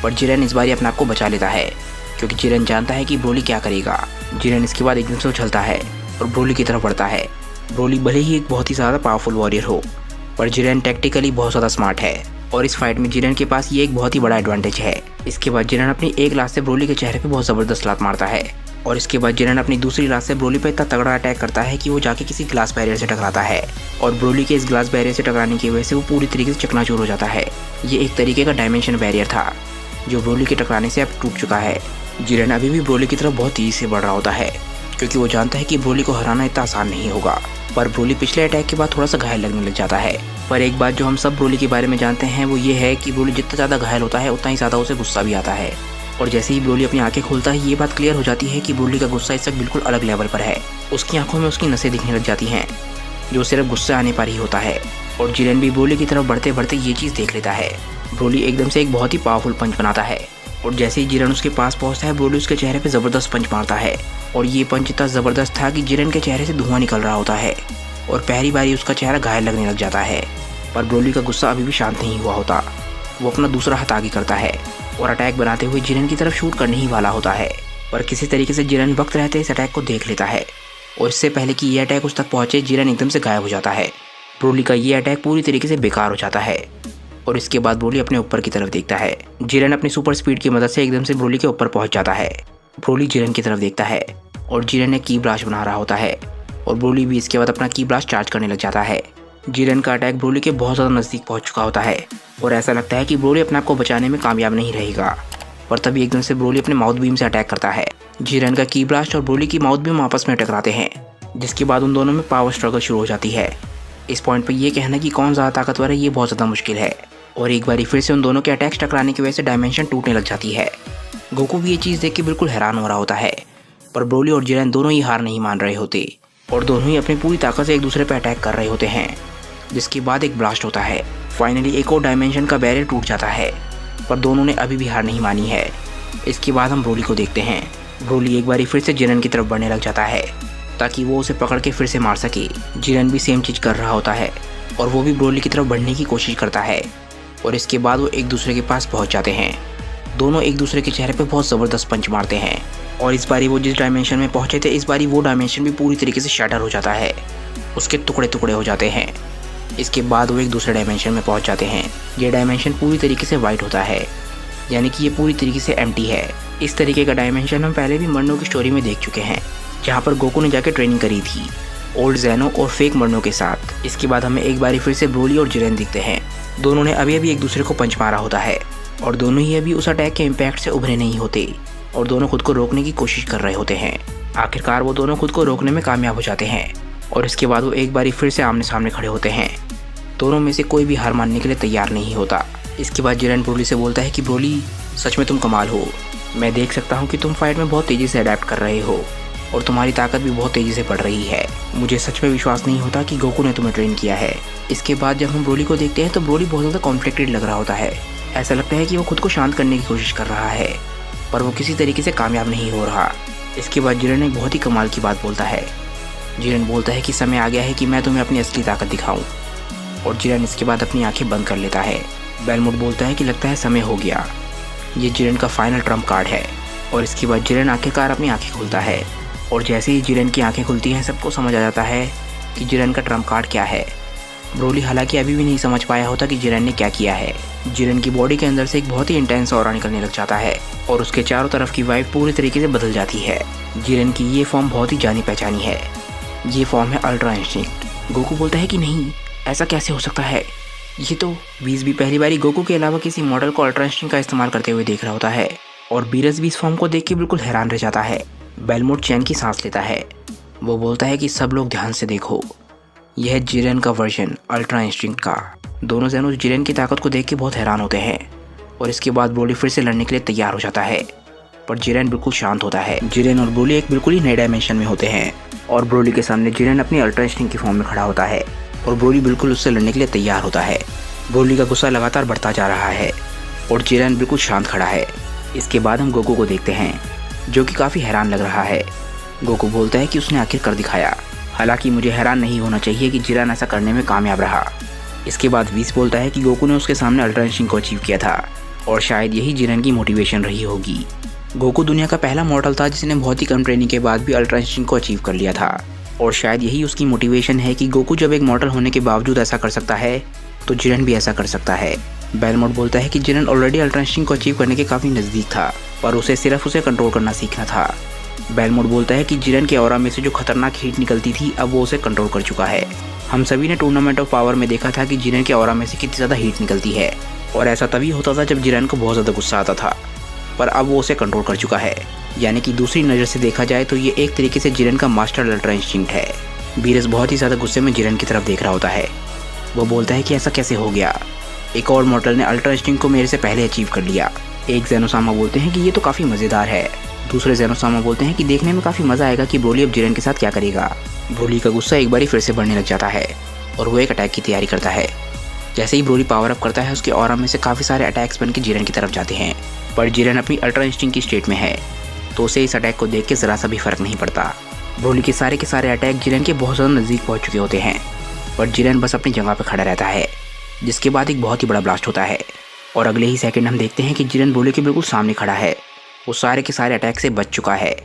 पर जिरेन इस बार अपने आप को बचा लेता है, क्योंकि जिरेन जानता है कि ब्रोली क्या करेगा। जिरेन इसके बाद एकदम से उछलता है और ब्रोली की तरफ बढ़ता है। ब्रोली भले ही एक बहुत ही ज़्यादा पावरफुल वॉरियर हो, पर जिरेन टैक्टिकली बहुत ज़्यादा स्मार्ट है, और इस फाइट में जिरेन के पास ये एक बहुत ही बड़ा एडवांटेज है। इसके बाद जिरेन अपनी एक लात से ब्रोली के चेहरे पे बहुत ज़बरदस्त लात मारता है, और इसके बाद जिरेन अपनी दूसरी लात से ब्रोली पे इतना तगड़ा अटैक करता है कि वो जाके किसी ग्लास बैरियर से टकराता है, और ब्रोली के इस ग्लास बैरियर से टकराने की वजह से वो पूरी तरीके से चकनाचूर हो जाता है। ये एक तरीके का डायमेंशन बैरियर था, जो ब्रोली के टकराने से अब टूट चुका है। जिरेन अभी भी ब्रोली की तरफ बहुत तेज़ी से बढ़ रहा होता है, क्योंकि वो जानता है कि ब्रोली को हराना इतना आसान नहीं होगा। पर ब्रोली पिछले अटैक के बाद थोड़ा सा घायल लगने लग जाता है। पर एक बात जो हम सब ब्रोली के बारे में जानते हैं वो ये है कि ब्रोली जितना ज़्यादा घायल होता है उतना ही ज़्यादा उसे गुस्सा भी आता है। और जैसे ही ब्रोली अपनी आंखें खोलता है, ये बात क्लियर हो जाती है कि ब्रोली का गुस्सा इस वक्त बिल्कुल अलग लेवल पर है। उसकी आंखों में उसकी नसें दिखने लग जाती हैं, जो सिर्फ गुस्से आने पर ही होता है। और जिरेन भी ब्रोली की तरफ बढ़ते बढ़ते ये चीज़ देख लेता है। ब्रोली एकदम से एक बहुत ही पावरफुल पंच बनाता है, और जैसे ही जिरेन उसके पास पहुंचता है, ब्रोली उसके चेहरे पे ज़बरदस्त पंच मारता है। और ये पंच इतना ज़बरदस्त था कि जिरेन के चेहरे से धुआं निकल रहा होता है, और पहली बारी उसका चेहरा घायल लगने लग जाता है। पर ब्रोली का गुस्सा अभी भी शांत नहीं हुआ होता। वो अपना दूसरा हाथ आगे करता है और अटैक बनाते हुए जिरेन की तरफ शूट करने ही वाला होता है, पर किसी तरीके से जिरेन वक्त रहते इस अटैक को देख लेता है, और इससे पहले कि ये अटैक उस तक पहुँचे, जिरेन एकदम से गायब हो जाता है। ब्रोली का ये अटैक पूरी तरीके से बेकार हो जाता है, और इसके बाद ब्रोली अपने ऊपर की तरफ देखता है। जिरेन अपनी सुपर स्पीड की मदद से एकदम से ब्रोली के ऊपर पहुंच जाता है। ब्रोली जिरेन की तरफ देखता है, और जिरेन एक की ब्लास्ट बना रहा होता है, और ब्रोली भी इसके बाद अपना की ब्लास्ट चार्ज करने लग जाता है। जिरेन का अटैक ब्रोली के बहुत ज़्यादा नज़दीक पहुंच चुका होता है, और ऐसा लगता है कि ब्रोली अपने आप को बचाने में कामयाब नहीं रहेगा। पर तभी एकदम से ब्रोली अपने माउथ बीम से अटैक करता है। जिरेन का की ब्लास्ट और ब्रोली की माउथ बीम आपस में टकराते हैं, जिसके बाद उन दोनों में पावर स्ट्रगल शुरू हो जाती है। इस पॉइंट पर यह कहना कि कौन ज़्यादा ताकतवर है ये बहुत ज़्यादा मुश्किल है, और एक बार फिर से उन दोनों के अटैक्स टकराने की वजह से डायमेंशन टूटने लग जाती है। गोकू भी ये चीज़ देख के बिल्कुल हैरान हो रहा होता है, पर ब्रोली और जिरेन दोनों ही हार नहीं मान रहे होते, और दोनों ही अपनी पूरी ताकत से एक दूसरे पर अटैक कर रहे होते हैं। जिसके बाद एक ब्लास्ट होता है। फाइनली एक और डायमेंशन का बैरियर टूट जाता है, पर दोनों ने अभी भी हार नहीं मानी है। इसके बाद हम ब्रोली को देखते हैं। ब्रोली एक बार फिर से जिरेन की तरफ बढ़ने लग जाता है, ताकि वो उसे पकड़ के फिर से मार सके। जिरेन भी सेम चीज़ कर रहा होता है, और वो भी ब्रोली की तरफ बढ़ने की कोशिश करता है, और इसके बाद वो एक दूसरे के पास पहुंच जाते हैं। दोनों एक दूसरे के चेहरे पे बहुत ज़बरदस्त पंच मारते हैं, और इस बारी वो जिस डायमेंशन में पहुंचे थे, इस बारी वो डायमेंशन भी पूरी तरीके से शैटर हो जाता है, उसके टुकड़े टुकड़े हो जाते हैं। इसके बाद वो एक दूसरे डायमेंशन में पहुंच जाते हैं। ये डायमेंशन पूरी तरीके से वाइट होता है, यानी कि ये पूरी तरीके से एम्प्टी है। इस तरीके का डायमेंशन हम पहले भी मर्नो की स्टोरी में देख चुके हैं, जहाँ पर गोकू ने जाके ट्रेनिंग करी थी ओल्ड ज़ैनो और फेक मर्नो के साथ। इसके बाद हमें एक बारी फिर से ब्रोली और जिरेन दिखते हैं। दोनों ने अभी अभी एक दूसरे को पंच मारा होता है, और दोनों ही अभी उस अटैक के इम्पैक्ट से उभरे नहीं होते, और दोनों खुद को रोकने की कोशिश कर रहे होते हैं। आखिरकार वो दोनों खुद को रोकने में कामयाब हो जाते हैं और इसके बाद वो एक बारी फिर से आमने सामने खड़े होते हैं। दोनों में से कोई भी हार मानने के लिए तैयार नहीं होता। इसके बाद जिरेन ब्रोली से बोलता है कि ब्रोली, सच में तुम कमाल हो। मैं देख सकता हूँ कि तुम फाइट में बहुत तेज़ी से अडेप्ट कर रहे हो और तुम्हारी ताकत भी बहुत तेज़ी से बढ़ रही है। मुझे सच में विश्वास नहीं होता कि गोकू ने तुम्हें ट्रेन किया है। इसके बाद जब हम ब्रोली को देखते हैं तो ब्रोली बहुत ज़्यादा कॉन्फ्लिक्टेड लग रहा होता है। ऐसा लगता है कि वो खुद को शांत करने की कोशिश कर रहा है पर वो किसी तरीके से कामयाब नहीं हो रहा। इसके बाद जिरेन एक बहुत ही कमाल की बात बोलता है। जिरेन बोलता है कि समय आ गया है कि मैं तुम्हें अपनी असली ताकत दिखाऊं और जिरेन इसके बाद अपनी आंखें बंद कर लेता है। बेलमोट बोलता है कि लगता है समय हो गया। ये जिरेन का फाइनल ट्रम्प कार्ड है और इसके बाद जिरेन आखिरकार अपनी आंखें खुलता है और जैसे ही जिरेन की आंखें खुलती हैं सबको समझ आ जाता है कि जिरेन का ट्रम्प कार्ड क्या है। ब्रोली हालांकि अभी भी नहीं समझ पाया होता कि जिरेन ने क्या किया है। जिरेन की बॉडी के अंदर से एक बहुत ही इंटेंस ऑरा निकलने लग जाता है और उसके चारों तरफ की वाइब पूरी तरीके से बदल जाती है। जिरेन की ये फॉर्म बहुत ही जानी पहचानी है। ये फॉर्म है अल्ट्रा इंस्टिंक्ट। गोकू बोलता है कि नहीं, ऐसा कैसे हो सकता है। ये तो बीस भी पहली बारी गोकू के अलावा किसी मॉडल को अल्ट्रा इंस्टिंक्ट का इस्तेमाल करते हुए देख रहा होता है और बीरस भी इस फॉर्म को देख के बिल्कुल हैरान रह जाता है। बेलमोट चैन की सांस लेता है। वो बोलता है कि सब लोग ध्यान से देखो, यह जिरेन का वर्जन अल्ट्रा इंस्टिंक्ट का। दोनों ज़ेनोस जिरेन की ताकत को देख के बहुत हैरान होते हैं और इसके बाद ब्रोली फिर से लड़ने के लिए तैयार हो जाता है पर जिरेन बिल्कुल शांत होता है। जिरेन और ब्रोली एक बिल्कुल ही नए डायमेंशन में होते हैं और ब्रोली के सामने जिरेन अपनी अल्ट्रा इंस्टिंक्ट की फॉर्म में खड़ा होता है और ब्रोली बिल्कुल उससे लड़ने के लिए तैयार होता है। ब्रोली का गुस्सा लगातार बढ़ता जा रहा है और जिरेन बिल्कुल शांत खड़ा है। इसके बाद हम गोकू को देखते हैं जो कि काफ़ी हैरान लग रहा है। गोकू बोलता है कि उसने आखिर कर दिखाया। हालांकि मुझे हैरान नहीं होना चाहिए कि जिरेन ऐसा करने में कामयाब रहा। इसके बाद वीस बोलता है कि गोकू ने उसके सामने अल्ट्रा इंस्टिंक्ट को अचीव किया था और शायद यही जिरेन की मोटिवेशन रही होगी। गोकू दुनिया का पहला मॉडल था जिसने बहुत ही कम ट्रेनिंग के बाद भी अल्ट्रा इंस्टिंक्ट को अचीव कर लिया था और शायद यही उसकी मोटिवेशन है कि गोकू जब एक मॉडल होने के बावजूद ऐसा कर सकता है तो जिरेन भी ऐसा कर सकता है। बेलमोट बोलता है कि जिरेन ऑलरेडी अल्ट्रा इंस्टिंक्ट को अचीव करने के काफ़ी नज़दीक था पर उसे सिर्फ उसे कंट्रोल करना सीखना था। बेलमोट बोलता है कि जिरेन के ऑरा में से जो खतरनाक हीट निकलती थी अब वो उसे कंट्रोल कर चुका है। हम सभी ने टूर्नामेंट ऑफ पावर में देखा था कि जिरेन के ऑरा में से कितनी ज़्यादा हीट निकलती है और ऐसा तभी होता था जब जिरेन को बहुत ज़्यादा गुस्सा आता था पर अब वो उसे कंट्रोल कर चुका है। यानी कि दूसरी नज़र से देखा जाए तो ये एक तरीके से जिरेन का मास्टर अल्ट्रा इंस्टिंक्ट है। बीरस बहुत ही ज़्यादा गुस्से में जिरेन की तरफ देख रहा होता है। वो बोलता है कि ऐसा कैसे हो गया, एक और मॉडल ने अल्ट्रा इंस्टिंक्ट को मेरे से पहले अचीव कर लिया। एक ज़ेनोसामा बोलते हैं कि ये तो काफ़ी मज़ेदार है। दूसरे ज़ेनोसामा बोलते हैं कि देखने में काफ़ी मज़ा आएगा कि ब्रोली अब जिरेन के साथ क्या करेगा। ब्रोली का गुस्सा एक बारी फिर से बढ़ने लग जाता है और वो एक अटैक की तैयारी करता है। जैसे ही ब्रोली पावर अप करता है उसके ऑरा में से काफ़ी सारे अटैक्स बन के जिरेन की तरफ जाते हैं पर जिरेन अपनी अल्ट्रा इंस्टिंक्ट की स्टेट में है तो उसे इस अटैक को देख के ज़रा सा भी फ़र्क नहीं पड़ता। ब्रोली के सारे अटैक जिरेन के बहुत ज़्यादा नज़दीक पहुँच चुके होते हैं पर जिरेन बस अपनी जगह पर खड़ा रहता है। जिसके बाद एक बहुत ही बड़ा ब्लास्ट होता है और अगले ही सेकंड हम देखते हैं कि जिरेन ब्रोली के बिल्कुल सामने खड़ा है। वो सारे के सारे अटैक से बच चुका है।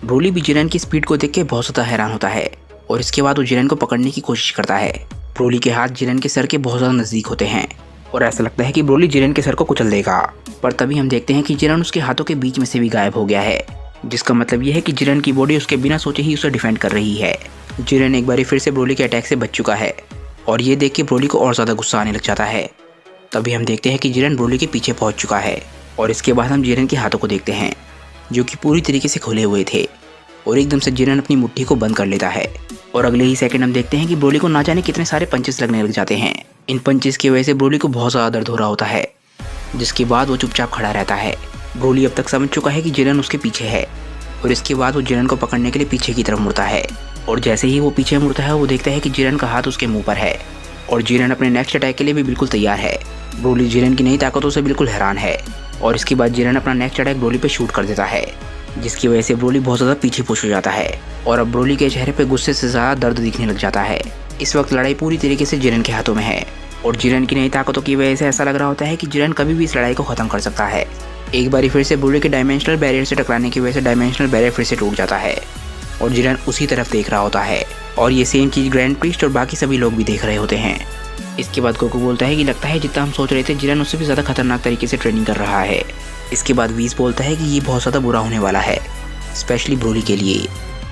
ब्रोली भी जिरेन की स्पीड को देख के बहुत ज़्यादा हैरान होता है और इसके बाद वो जिरेन को पकड़ने की कोशिश करता है। ब्रोली के हाथ जिरेन के सर के बहुत ज़्यादा नज़दीक होते हैं और ऐसा लगता है कि ब्रोली जिरेन के सर को कुचल देगा पर तभी हम देखते हैं कि जिरेन उसके हाथों के बीच में से भी गायब हो गया है जिसका मतलब यह है कि जिरेन की बॉडी उसके बिना सोचे ही उसे डिफेंड कर रही है। जिरेन एक बार फिर से ब्रोली के अटैक से बच चुका है और ये देख के ब्रोली को और ज़्यादा गुस्सा आने लग जाता है। तभी हम देखते हैं कि जिरेन ब्रोली के पीछे पहुंच चुका है और इसके बाद हम जिरेन के हाथों को देखते हैं जो कि पूरी तरीके से खुले हुए थे और एकदम से जिरेन अपनी मुट्ठी को बंद कर लेता है और अगले ही सेकंड हम देखते हैं कि ब्रोली को ना जाने कितने सारे पंचेस लगने लग जाते हैं। इन पंचेस की वजह से ब्रोली को बहुत ज़्यादा दर्द हो रहा होता है जिसके बाद वो चुपचाप खड़ा रहता है। ब्रोली अब तक समझ चुका है कि जिरेन उसके पीछे है और इसके बाद वो जिरेन को पकड़ने के लिए पीछे की तरफ मुड़ता है और जैसे ही वो पीछे मुड़ता है वो देखता है कि जिरेन का हाथ उसके मुंह पर है और जिरेन अपने नेक्स्ट अटैक के लिए भी बिल्कुल तैयार है। ब्रोली जिरेन की नई ताकतों से बिल्कुल हैरान है और इसके बाद जिरेन अपना नेक्स्ट अटैक ब्रोली पे शूट कर देता है जिसकी वजह से ब्रोली बहुत ज़्यादा पीछे पुश हो जाता है और अब ब्रोली के चेहरे पे गुस्से से ज़्यादा दर्द दिखने लग जाता है। इस वक्त लड़ाई पूरी तरीके से जिरेन के हाथों में है और जिरेन की नई ताकतों की वजह से ऐसा लग रहा होता है कि जिरेन कभी भी इस लड़ाई को ख़त्म कर सकता है। एक बारी फिर से ब्रोली के डायमेंशनल बैरियर से टकराने की वजह से डायमेंशनल बैरियर फिर से टूट जाता है और जिरेन उसी तरफ देख रहा होता है और ये सेम चीज़ ग्रैंड प्रीस्ट और बाकी सभी लोग भी देख रहे होते हैं। इसके बाद गोकू बोलता है कि लगता है जितना हम सोच रहे थे जिरेन उससे भी ज़्यादा खतरनाक तरीके से ट्रेनिंग कर रहा है। इसके बाद वीस बोलता है कि ये बहुत ज़्यादा बुरा होने वाला है स्पेशली ब्रोली के लिए।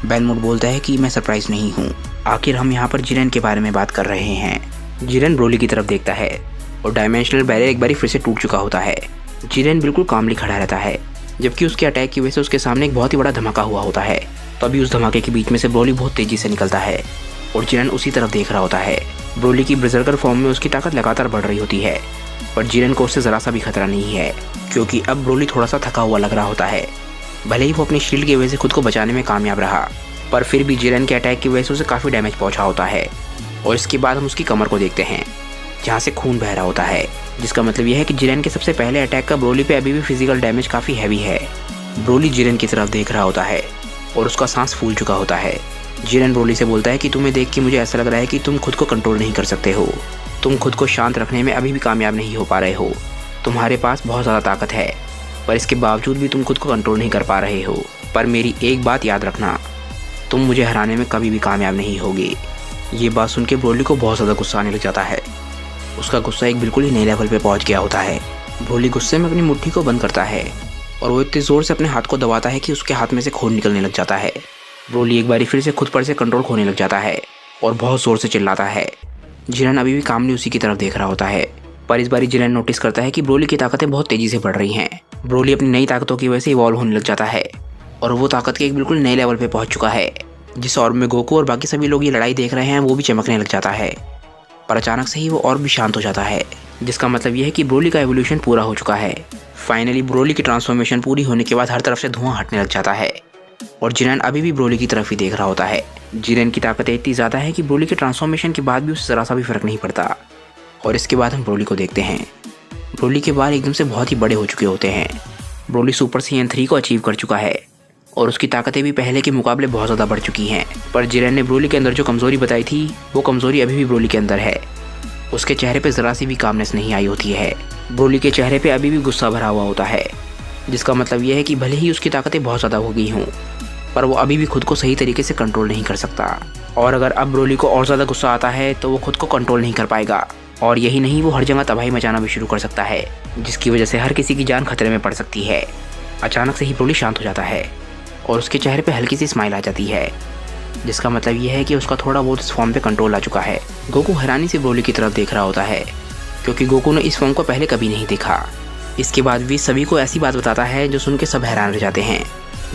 बेलमोट बोलता है कि मैं सरप्राइज नहीं हूँ, आखिर हम यहाँ पर जिरेन के बारे में बात कर रहे हैं। जिरेन ब्रोली की तरफ देखता है और डायमेंशनल बैरियर एक बार फिर से टूट चुका होता है। जिरेन बिल्कुल कामली खड़ा रहता है जबकि उसके अटैक की वजह से उसके सामने एक बहुत ही बड़ा धमाका हुआ होता है तभी उस धमाके के बीच में से ब्रोली बहुत तेजी से निकलता है और जिरेन उसी तरफ देख रहा होता है। ब्रोली की बर्जर्कर फॉर्म में उसकी ताकत लगातार बढ़ रही होती है, पर जिरेन को उससे ज़रा सा भी खतरा नहीं है, क्योंकि अब ब्रोली थोड़ा सा थका हुआ लग रहा होता है। भले ही वो अपनी शील्ड की वजह से खुद को बचाने में कामयाब रहा, पर फिर भी जिरेन के अटैक की वजह से उसे काफ़ी डैमेज पहुंचा होता है। और इसके बाद हम उसकी कमर को देखते हैं, जहाँ से खून बह रहा होता है, जिसका मतलब यह है कि जिरेन के सबसे पहले अटैक का ब्रोली पे अभी भी फिजिकल डैमेज काफ़ी हैवी है। ब्रोली जिरेन की तरफ देख रहा होता है और उसका सांस फूल चुका होता है। जिरेन ब्रोली से बोलता है कि तुम्हें देख के मुझे ऐसा लग रहा है कि तुम खुद को कंट्रोल नहीं कर सकते हो, तुम खुद को शांत रखने में अभी भी कामयाब नहीं हो पा रहे हो। तुम्हारे पास बहुत ज़्यादा ताकत है, पर इसके बावजूद भी तुम खुद को कंट्रोल नहीं कर पा रहे हो। पर मेरी एक बात याद रखना, तुम मुझे हराने में कभी भी कामयाब नहीं होगे। ये बात सुन के ब्रोली को बहुत ज़्यादा गुस्सा आने लग जाता है। उसका गुस्सा एक बिल्कुल ही नए लेवल पे पहुंच गया होता है। ब्रोली गुस्से में अपनी मुट्ठी को बंद करता है और वो इतनी ज़ोर से अपने हाथ को दबाता है कि उसके हाथ में से खून निकलने लग जाता है। ब्रोली एक बारी फिर से खुद पर से कंट्रोल खोने लग जाता है और बहुत ज़ोर से चिल्लाता है। जिरेन अभी भी कामली उसी की तरफ देख रहा होता है, पर इस बारी जिरेन नोटिस करता है कि ब्रोली की ताकतें बहुत तेज़ी से बढ़ रही हैं। ब्रोली अपनी नई ताकतों की वजह से इवॉल्व होने लग जाता है और वो ताकत के एक बिल्कुल नए लेवल पे पहुंच चुका है। जिस ऑर्ब में गोकू और बाकी सभी लोग ये लड़ाई देख रहे हैं वो भी चमकने लग जाता है, पर अचानक से ही वो और भी शांत हो जाता है, जिसका मतलब यह है कि ब्रोली का एवोल्यूशन पूरा हो चुका है। फाइनली ब्रोली की ट्रांसफॉर्मेशन पूरी होने के बाद हर तरफ से धुआं हटने लग जाता है और जिरेन अभी भी ब्रोली की तरफ ही देख रहा होता है। जिरेन की ताकत इतनी ज़्यादा है कि ब्रोली के ट्रांसफॉर्मेशन के बाद भी उसे ज़रा सा भी फर्क नहीं पड़ता। और इसके बाद हम ब्रोली को देखते हैं। ब्रोली के बाल एकदम से बहुत ही बड़े हो चुके होते हैं। ब्रोली सुपर साइयन 3 को अचीव कर चुका है और उसकी ताकतें भी पहले के मुकाबले बहुत ज़्यादा बढ़ चुकी हैं। पर जिरेन ने ब्रोली के अंदर जो कमज़ोरी बताई थी वो कमज़ोरी अभी भी ब्रोली के अंदर है। उसके चेहरे पे ज़रा सी भी कामनेस नहीं आई होती है। ब्रोली के चेहरे पे अभी भी गुस्सा भरा हुआ होता है, जिसका मतलब यह है कि भले ही उसकी ताकतें बहुत ज़्यादा हो गई हों, पर वो अभी भी खुद को सही तरीके से कंट्रोल नहीं कर सकता। और अगर अब ब्रोली को और ज़्यादा गुस्सा आता है तो वो खुद को कंट्रोल नहीं कर पाएगा, और यही नहीं वो हर जगह तबाही मचाना भी शुरू कर सकता है, जिसकी वजह से हर किसी की जान खतरे में पड़ सकती है। अचानक से ही ब्रोली शांत हो जाता है और उसके चेहरे पे हल्की सी स्माइल आ जाती है, जिसका मतलब यह है कि उसका थोड़ा बहुत इस फॉर्म पे कंट्रोल आ चुका है। गोकू हैरानी से ब्रोली की तरफ देख रहा होता है, क्योंकि गोकू ने इस फॉर्म को पहले कभी नहीं देखा। इसके बाद वीस सभी को ऐसी बात बताता है जो सुन के सब हैरान रह जाते हैं।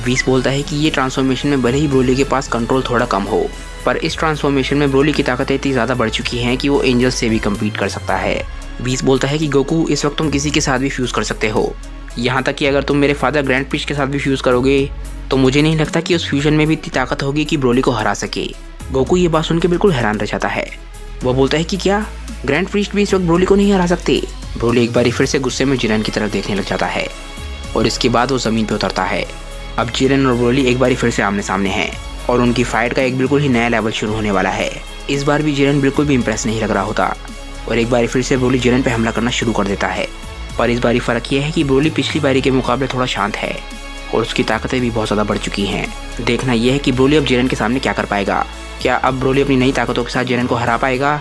वीस बोलता है कि ये ट्रांसफॉर्मेशन में भले ही ब्रोली के पास कंट्रोल थोड़ा कम हो, पर इस ट्रांसफॉर्मेशन में ब्रोली की ताकतें इतनी ज़्यादा बढ़ चुकी हैं कि वो एंजल्स से भी कम्पीट कर सकता है। वीस बोलता है कि गोकू इस वक्त तुम किसी के साथ भी फ्यूज़ कर सकते हो, यहाँ तक कि अगर तुम मेरे फादर ग्रैंड प्रीस्ट के साथ भी फ्यूज़ करोगे तो मुझे नहीं लगता कि उस फ्यूजन में भी इतनी ताकत होगी कि ब्रोली को हरा सके। गोकू ये बात सुन के बिल्कुल हैरान रह जाता है। वो बोलता है कि क्या ग्रैंड प्रीस्ट भी इस वक्त ब्रोली को नहीं हरा सकते? ब्रोली एक बारी फिर से गुस्से में जिरेन की तरफ देखने लग जाता है और इसके बाद वो ज़मीन पर उतरता है। अब जिरेन और ब्रोली एक बारी फिर से आमने सामने हैं और उनकी फाइट का एक बिल्कुल ही नया लेवल शुरू होने वाला है। इस बार भी जिरेन बिल्कुल भी इंप्रेस नहीं लग रहा होता और एक बारी फिर से ब्रोली जिरेन पे हमला करना शुरू कर देता है। पर इस बारी फ़र्क यह है कि ब्रोली पिछली बारी के मुकाबले थोड़ा शांत है और उसकी ताकतें भी बहुत ज़्यादा बढ़ चुकी हैं। देखना यह है कि ब्रोली अब जिरेन के सामने क्या कर पाएगा। क्या अब ब्रोली अपनी नई ताकतों के साथ जिरेन को हरा पाएगा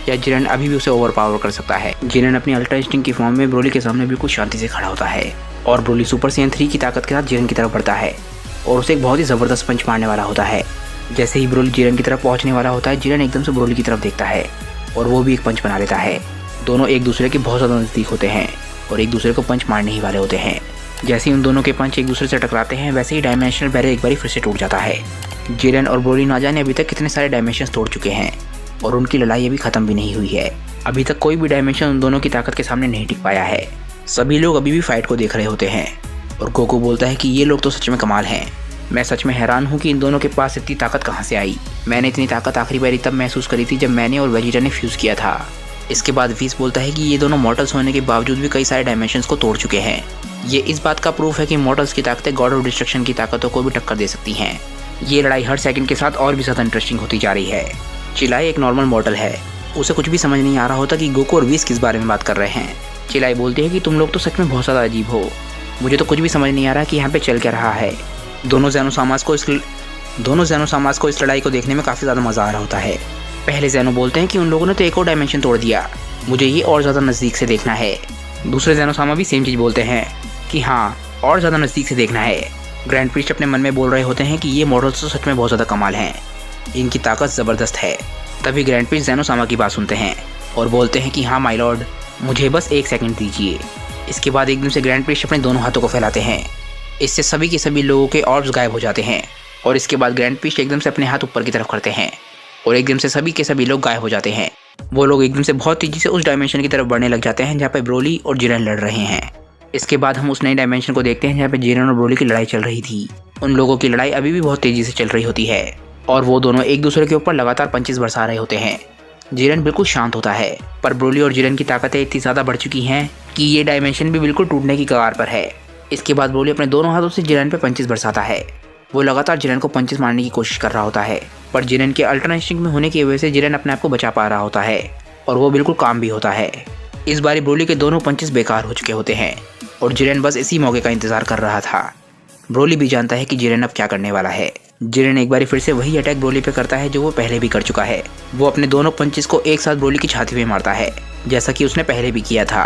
या जिरेन अभी भी उसे ओवरपावर कर सकता है? जिरेन अपनी अल्ट्रा इंस्टिंक्ट की फॉर्म में ब्रोली के सामने बिल्कुल शांति से खड़ा होता है और ब्रोली सुपर साइयन 3 की ताकत के साथ जिरेन की तरफ बढ़ता है और उसे एक बहुत ही ज़बरदस्त पंच मारने वाला होता है। जैसे ही ब्रोली जिरेन की तरफ पहुंचने वाला होता है, जिरेन एकदम से ब्रोली की तरफ देखता है और वो भी एक पंच बना लेता है। दोनों एक दूसरे के बहुत ज़्यादा नज़दीक होते हैं और एक दूसरे को पंच मारने ही वाले होते हैं। जैसे ही उन दोनों के पंच एक दूसरे से टकराते हैं, वैसे ही डायमेंशनल बैरियर एक बार फिर से टूट जाता है। जिरेन और ब्रोली ना जाने अभी तक कितने सारे डायमेंशंस तोड़ चुके हैं और उनकी लड़ाई अभी ख़त्म भी नहीं हुई है। अभी तक कोई भी डायमेंशन उन दोनों की ताकत के सामने नहीं टिक पाया है। सभी लोग अभी भी फाइट को देख रहे होते हैं और गोकू बोलता है कि ये लोग तो सच में कमाल हैं। मैं सच में हैरान हूँ कि इन दोनों के पास इतनी ताकत कहाँ से आई। मैंने इतनी ताकत आखिरी बारी तब महसूस करी थी जब मैंने और वेजिटा ने फ्यूज़ किया था। इसके बाद वीस बोलता है कि ये दोनों मॉर्टल्स होने के बावजूद भी कई सारे डायमेंशंस को तोड़ चुके हैं। ये इस बात का प्रूफ है कि मॉर्टल्स की ताकतें गॉड ऑफ डिस्ट्रक्शन की ताकतों को भी टक्कर दे सकती हैं। ये लड़ाई हर सेकंड के साथ और भी ज़्यादा इंटरेस्टिंग होती जा रही है। चिलाई एक नॉर्मल मॉर्टल है, उसे कुछ भी समझ नहीं आ रहा होता कि गोकू और वीस किस बारे में बात कर रहे हैं। चिलाई बोलती है कि तुम लोग तो सच में बहुत ज़्यादा अजीब हो, मुझे तो कुछ भी समझ नहीं आ रहा कि यहाँ पे चल क्या रहा है। दोनों ज़ेनोसामास को इस लड़ाई को देखने में काफ़ी ज़्यादा मज़ा आ रहा होता है। पहले ज़ेनो बोलते हैं कि उन लोगों ने तो एक और डायमेंशन तोड़ दिया, मुझे ये और ज़्यादा नज़दीक से देखना है। दूसरे ज़ेनोसामा भी सेम चीज़ बोलते हैं कि हाँ, और ज़्यादा नज़दीक से देखना है। ग्रैंड प्रीस्ट अपने मन में बोल रहे होते हैं कि ये मॉडल्स तो सच में बहुत ज़्यादा कमाल हैं, इनकी ताकत ज़बरदस्त है। तभी ग्रैंड प्रीस्ट ज़ेनोसामा की बात सुनते हैं और बोलते हैं कि हाँ माय लॉर्ड, मुझे बस 1 सेकंड दीजिए। इसके बाद एकदम से ग्रैंड प्रीस्ट अपने दोनों हाथों को फैलाते हैं, इससे सभी के सभी लोगों के ऑर्ब्स गायब हो जाते हैं और इसके बाद ग्रैंड पीस्ट एकदम से अपने हाथ ऊपर की तरफ करते हैं और एकदम से सभी के सभी लोग गायब हो जाते हैं। वो लोग एकदम से बहुत तेजी से उस डायमेंशन की तरफ बढ़ने लग जाते हैं जहाँ पे ब्रोली और जिरेन लड़ रहे हैं। इसके बाद हम उस नई डायमेंशन को देखते हैं जहाँ पे जिरेन और ब्रोली की लड़ाई चल रही थी। उन लोगों की लड़ाई अभी भी बहुत तेजी से चल रही होती है और वो दोनों एक दूसरे के ऊपर लगातार पंचेस बरसा रहे होते हैं। जिरेन बिल्कुल शांत होता है, पर ब्रोली और जिरेन की ताकतें इतनी ज़्यादा बढ़ चुकी हैं कि ये डायमेंशन भी बिल्कुल टूटने की कगार पर है। इसके बाद ब्रोली अपने दोनों हाथों से जिरेन पे पंचेस बरसाता है। वो लगातार जिरेन को पंचेस मारने की कोशिश कर रहा होता है, पर जिरेन के अल्ट्रा इंस्टिंक्ट में होने की वजह से जिरेन अपने आप को बचा पा रहा होता है और वो बिल्कुल काम भी होता है। इस बारी ब्रोली के दोनों पंचेस बेकार हो चुके होते हैं और जिरेन बस इसी मौके का इंतजार कर रहा था। ब्रोली भी जानता है कि जिरेन अब क्या करने वाला है। जिरेन एक बार फिर से वही अटैक ब्रोली पे करता है जो वो पहले भी कर चुका है। वो अपने दोनों पंचेस को एक साथ ब्रोली की छाती पे मारता है, जैसा कि उसने पहले भी किया था,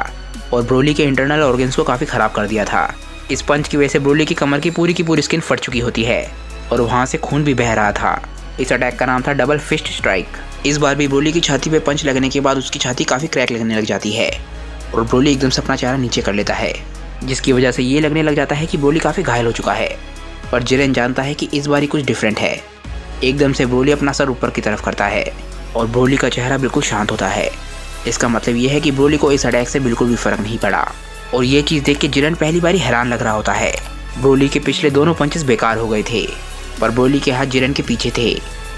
और ब्रोली के इंटरनल ऑर्गन्स को काफ़ी ख़राब कर दिया था। इस पंच की वजह से ब्रोली की कमर की पूरी स्किन फट चुकी होती है और वहाँ से खून भी बह रहा था। इस अटैक का नाम था डबल फिस्ट स्ट्राइक। इस बार भी ब्रोली की छाती पे पंच लगने के बाद उसकी छाती काफ़ी क्रैक लगने लग जाती है और ब्रोली एकदम से अपना चेहरा नीचे कर लेता है, जिसकी वजह से ये लगने लग जाता है कि ब्रोली काफ़ी घायल हो चुका है। पर जिरेन जानता है कि इस बारी कुछ डिफरेंट है। एकदम से ब्रोली अपना सर ऊपर की तरफ करता है और ब्रोली का चेहरा बिल्कुल शांत होता है। इसका मतलब ये है कि ब्रोली को इस अटैक से बिल्कुल भी फर्क नहीं पड़ा और ये चीज़ देख के जिरेन पहली बारी हैरान लग रहा होता है। ब्रोली के पिछले दोनों पंचेस बेकार हो गए थे, पर ब्रोली के हाथ जिरेन के पीछे थे।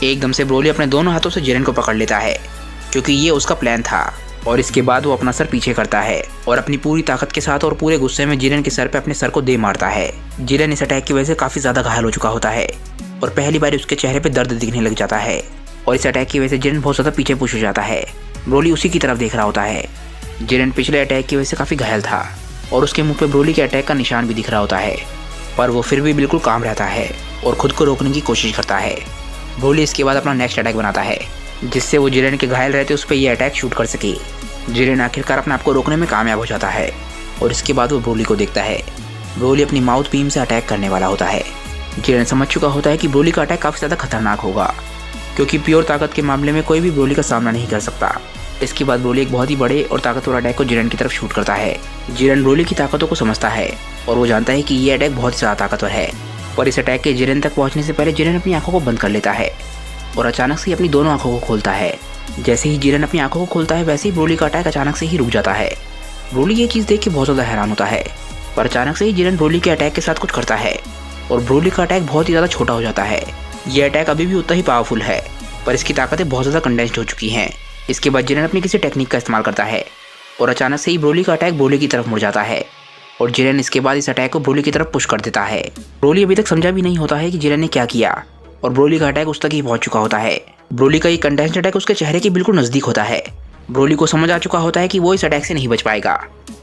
एकदम से ब्रोली अपने दोनों हाथों से जिरेन को पकड़ लेता है, क्योंकि ये उसका प्लान था। और इसके बाद वो अपना सर पीछे करता है और अपनी पूरी ताकत के साथ और पूरे गुस्से में जिरेन के सर पे अपने सर को दे मारता है। जिरेन इस अटैक की वजह से काफ़ी ज़्यादा घायल हो चुका होता है और पहली बार उसके चेहरे पे दर्द दिखने लग जाता है और इस अटैक की वजह से जिरेन बहुत ज़्यादा पीछे पुश हो जाता है। ब्रोली उसी की तरफ देख रहा होता है। जिरेन पिछले अटैक की वजह से काफ़ी घायल था और उसके मुंह पे ब्रोली के अटैक का निशान भी दिख रहा होता है, पर वो फिर भी बिल्कुल काम रहता है और खुद को रोकने की कोशिश करता है। ब्रोली इसके बाद अपना नेक्स्ट अटैक बनाता है, जिससे वो जिरेन के घायल रहते उस पर ये अटैक शूट कर सके। जिरेन आखिरकार अपने आप को रोकने में कामयाब हो जाता है और इसके बाद वो ब्रोली को देखता है। ब्रोली अपनी माउथ बीम से अटैक करने वाला होता है। जिरेन समझ चुका होता है कि ब्रोली का अटैक काफ़ी ज़्यादा खतरनाक होगा, क्योंकि प्योर ताकत के मामले में कोई भी ब्रोली का सामना नहीं कर सकता। इसके बाद ब्रोली एक बहुत ही बड़े और ताकतवर अटैक को जिरेन की तरफ शूट करता है। जिरेन ब्रोली की ताकतों को समझता है और वो जानता है कि ये अटैक बहुत ही ज़्यादा ताकतवर है, पर इस अटैक के जिरेन तक पहुँचने से पहले जिरेन अपनी आंखों को बंद कर लेता है और अचानक से अपनी दोनों आंखों को खोलता है। जैसे ही जिरेन अपनी आंखों को खोलता है, वैसे ही ब्रोली का अटैक अचानक से ही रुक जाता है। ब्रोली ये चीज़ देख के बहुत ज़्यादा हैरान होता है, पर अचानक से ही जिरेन ब्रोली के अटैक के साथ कुछ करता है और ब्रोली का अटैक बहुत ही ज़्यादा छोटा हो जाता है। ये अटैक अभी भी उतना ही पावरफुल है, पर इसकी ताकतें बहुत ज़्यादा कंडेंस्ड हो चुकी हैं। इसके बाद जिरेन अपनी किसी टेक्निक का इस्तेमाल करता है और अचानक से ही ब्रोली का अटैक ब्रोली की तरफ मुड़ जाता है और जिरेन इसके बाद इस अटैक को ब्रोली की तरफ पुश कर देता है। ब्रोली अभी तक समझा भी नहीं होता है कि जिरेन ने क्या किया और ब्रोली का अटैक उस तक ही पहुंच चुका होता है। ब्रोली का ये कंडेंस्ड अटैक उसके चेहरे के बिल्कुल नज़दीक होता है। ब्रोली को समझ आ चुका होता है कि वो इस अटैक से नहीं बच पाएगा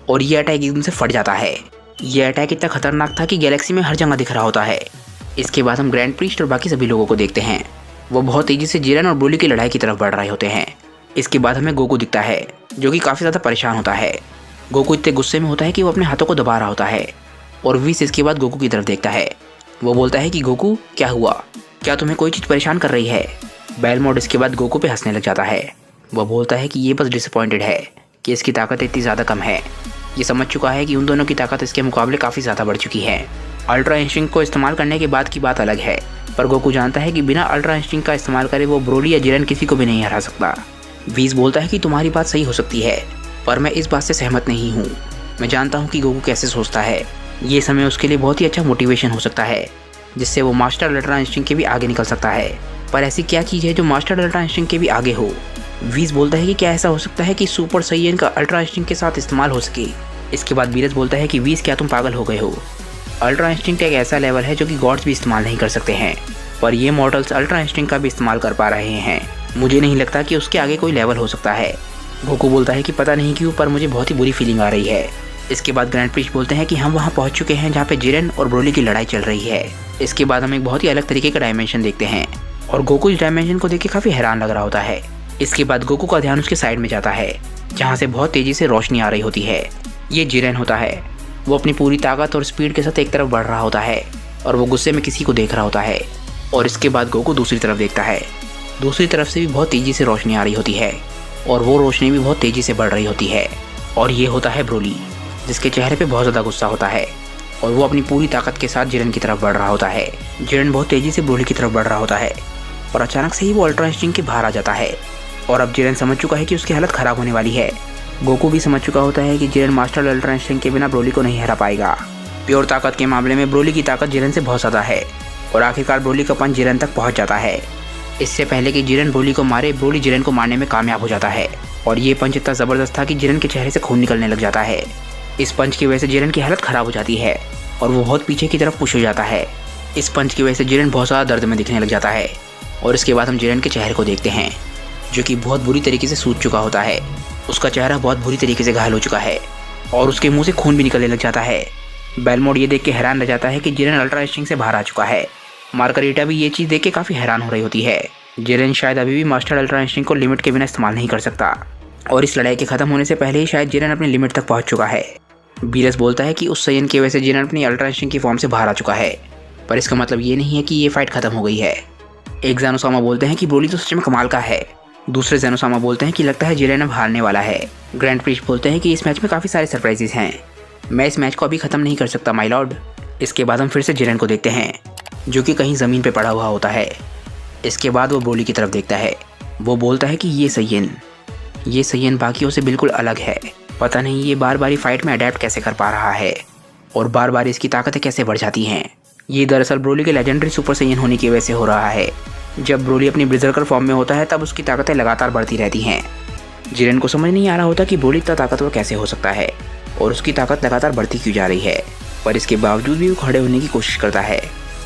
और ये अटैक एकदम से फट जाता है। ये अटैक इतना खतरनाक था कि गैलेक्सी में हर जगह दिख रहा होता है। इसके बाद हम ग्रैंड प्रीस्ट और बाकी सभी लोगों को देखते हैं। वो बहुत तेज़ी से जिरेन और ब्रोली की लड़ाई की तरफ बढ़ रहे होते हैं। इसके बाद हमें गोकू दिखता है, जो कि काफ़ी ज़्यादा परेशान होता है। गोकू इतने गुस्से में होता है कि वो अपने हाथों को दबा रहा होता है और विस इसके बाद गोकू की तरफ देखता है। वो बोलता है कि गोकू क्या हुआ, क्या तुम्हें कोई चीज़ परेशान कर रही है। बेलमोड इसके बाद गोकू पे हंसने लग जाता है। वह बोलता है कि ये बस डिसअपॉइंटेड है कि इसकी ताकत इतनी ज़्यादा कम है। ये समझ चुका है कि उन दोनों की ताकत इसके मुकाबले काफ़ी ज़्यादा बढ़ चुकी है। अल्ट्रा इंस्टिंक्ट को इस्तेमाल करने के बाद की बात अलग है, पर गोकू जानता है कि बिना अल्ट्रा इंस्टिंक्ट का इस्तेमाल करे वो ब्रोली या जिरेन किसी को भी नहीं हरा सकता। वीज़ बोलता है कि तुम्हारी बात सही हो सकती है, पर मैं इस बात से सहमत नहीं हूँ। मैं जानता हूँ कि गोकू कैसे सोचता है। ये समय उसके लिए बहुत ही अच्छा मोटिवेशन हो सकता है, जिससे वो मास्टर अल्ट्रा इंस्टिंक्ट के भी आगे निकल सकता है। पर ऐसी क्या चीज़ है जो मास्टर अल्ट्रा इंस्टिंक्ट के भी आगे हो। वीज़ बोलता है कि क्या ऐसा हो सकता है कि सुपर सैयन का अल्ट्रा इंस्टिंक्ट के साथ इस्तेमाल हो सके। इसके बाद बीरज बोलता है कि वीज़ क्या तुम पागल हो गए हो। अल्ट्रा इंस्टिंक्ट एक ऐसा लेवल है जो कि गॉड्स भी इस्तेमाल नहीं कर सकते हैं, पर ये मॉडल्स अल्ट्रा इंस्टिंक्ट का भी इस्तेमाल कर पा रहे हैं। मुझे नहीं लगता कि उसके आगे कोई लेवल हो सकता है। गोकू बोलता है कि पता नहीं क्यों, पर मुझे बहुत ही बुरी फीलिंग आ रही है। इसके बाद ग्रैंड प्रीस्ट बोलते हैं कि हम वहाँ पहुँच चुके हैं जहाँ पे जिरेन और ब्रोली की लड़ाई चल रही है। इसके बाद हम एक बहुत ही अलग तरीके का डायमेंशन देखते हैं और गोकू इस डायमेंशन को देख के काफ़ी हैरान लग रहा होता है। इसके बाद गोकू का ध्यान उसके साइड में जाता है, जहाँ से बहुत तेज़ी से रोशनी आ रही होती है। ये जिरेन होता है। वो अपनी पूरी ताकत और स्पीड के साथ एक तरफ बढ़ रहा होता है और वो गुस्से में किसी को देख रहा होता है। और इसके बाद गोकू दूसरी तरफ देखता है। दूसरी तरफ से भी बहुत तेज़ी से रोशनी आ रही होती है और वो रोशनी भी बहुत तेज़ी से बढ़ रही होती है। और ये होता है ब्रोली, जिसके चेहरे पे बहुत ज़्यादा गुस्सा होता है। और वो अपनी पूरी ताकत के साथ जिरेन की तरफ बढ़ रहा होता है। जिरेन बहुत तेजी से ब्रोली की तरफ बढ़ रहा होता है और अचानक से ही वो अल्ट्रा इंस्टिंक्ट के बाहर आ जाता है। और अब जिरेन समझ चुका है कि उसकी हालत खराब होने वाली है। गोकू भी समझ चुका होता है कि जिरेन मास्टर अल्ट्रा इंस्टिंक्ट के बिना ब्रोली को नहीं हरा पाएगा। प्योर ताकत के मामले में ब्रोली की ताकत जिरेन से बहुत ज़्यादा है और आखिरकार ब्रोली का पंच जिरेन तक पहुंच जाता है। इससे पहले कि जिरेन ब्रोली को मारे, ब्रोली जिरेन को मारने में कामयाब हो जाता है और ये पंच इतना ज़बरदस्त था कि जिरेन के चेहरे से खून निकलने लग जाता है। इस पंच की वजह से जिरेन की हालत ख़राब हो जाती है और वो बहुत पीछे की तरफ पुश हो जाता है। इस पंच की वजह से जिरेन बहुत ज़्यादा दर्द में दिखने लग जाता है और इसके बाद हम जिरेन के चेहरे को देखते हैं, जो कि बहुत बुरी तरीके से सूज चुका होता है। उसका चेहरा बहुत बुरी तरीके से घायल हो चुका है और उसके मुंह से खून भी निकलने लग जाता है। बेलमोड ये देख के हैरान रह जाता है कि जिरेन अल्ट्रा इंस्टिंक्ट से बाहर आ चुका है। मार्गरीटा भी ये चीज़ देख के काफ़ी हैरान हो रही होती है। जिरेन शायद अभी भी मास्टर अल्ट्रा इंस्टिंक्ट को लिमिट के बिना इस्तेमाल नहीं कर सकता और इस लड़ाई के ख़त्म होने से पहले ही शायद जिरेन अपनी लिमिट तक पहुंच चुका है। बीरस बोलता है कि उस सायन की वजह से जिरेन अपनी अल्ट्रा इंस्टिंक्ट की फॉर्म से बाहर आ चुका है, पर इसका मतलब ये नहीं है कि ये फाइट खत्म हो गई है। एक ज़ेनोसामा बोलते हैं कि ब्रोली तो सच में कमाल का है। दूसरे ज़ेनोसामा बोलते हैं कि लगता है जिरेन अब हारने वाला है। ग्रैंड प्रीस्ट बोलते हैं कि इस मैच में काफ़ी सारे सरप्राइजेस हैं, मैं इस मैच को अभी ख़त्म नहीं कर सकता माय लॉर्ड। इसके बाद हम फिर से जिरेन को देखते हैं, जो कि कहीं ज़मीन पे पड़ा हुआ होता है। इसके बाद वो ब्रोली की तरफ देखता है। वो बोलता है कि ये सायन बाकियों से बिल्कुल अलग है। पता नहीं ये बार बार फाइट में अडेप्ट कैसे कर पा रहा है और बार बार इसकी ताकतें कैसे बढ़ जाती हैं। ये दरअसल ब्रोली के लेजेंडरी सुपर सायन होने की वजह से हो रहा है। जब ब्रोली अपनी ब्रिजर्कर फॉर्म में होता है तब उसकी ताकतें लगातार बढ़ती रहती हैं। जिरेन को समझ नहीं आ रहा होता कि ब्रोली इतना ताकतवर कैसे हो सकता है और उसकी ताकत लगातार बढ़ती क्यों जा रही है, पर इसके बावजूद भी वो खड़े होने की कोशिश करता है।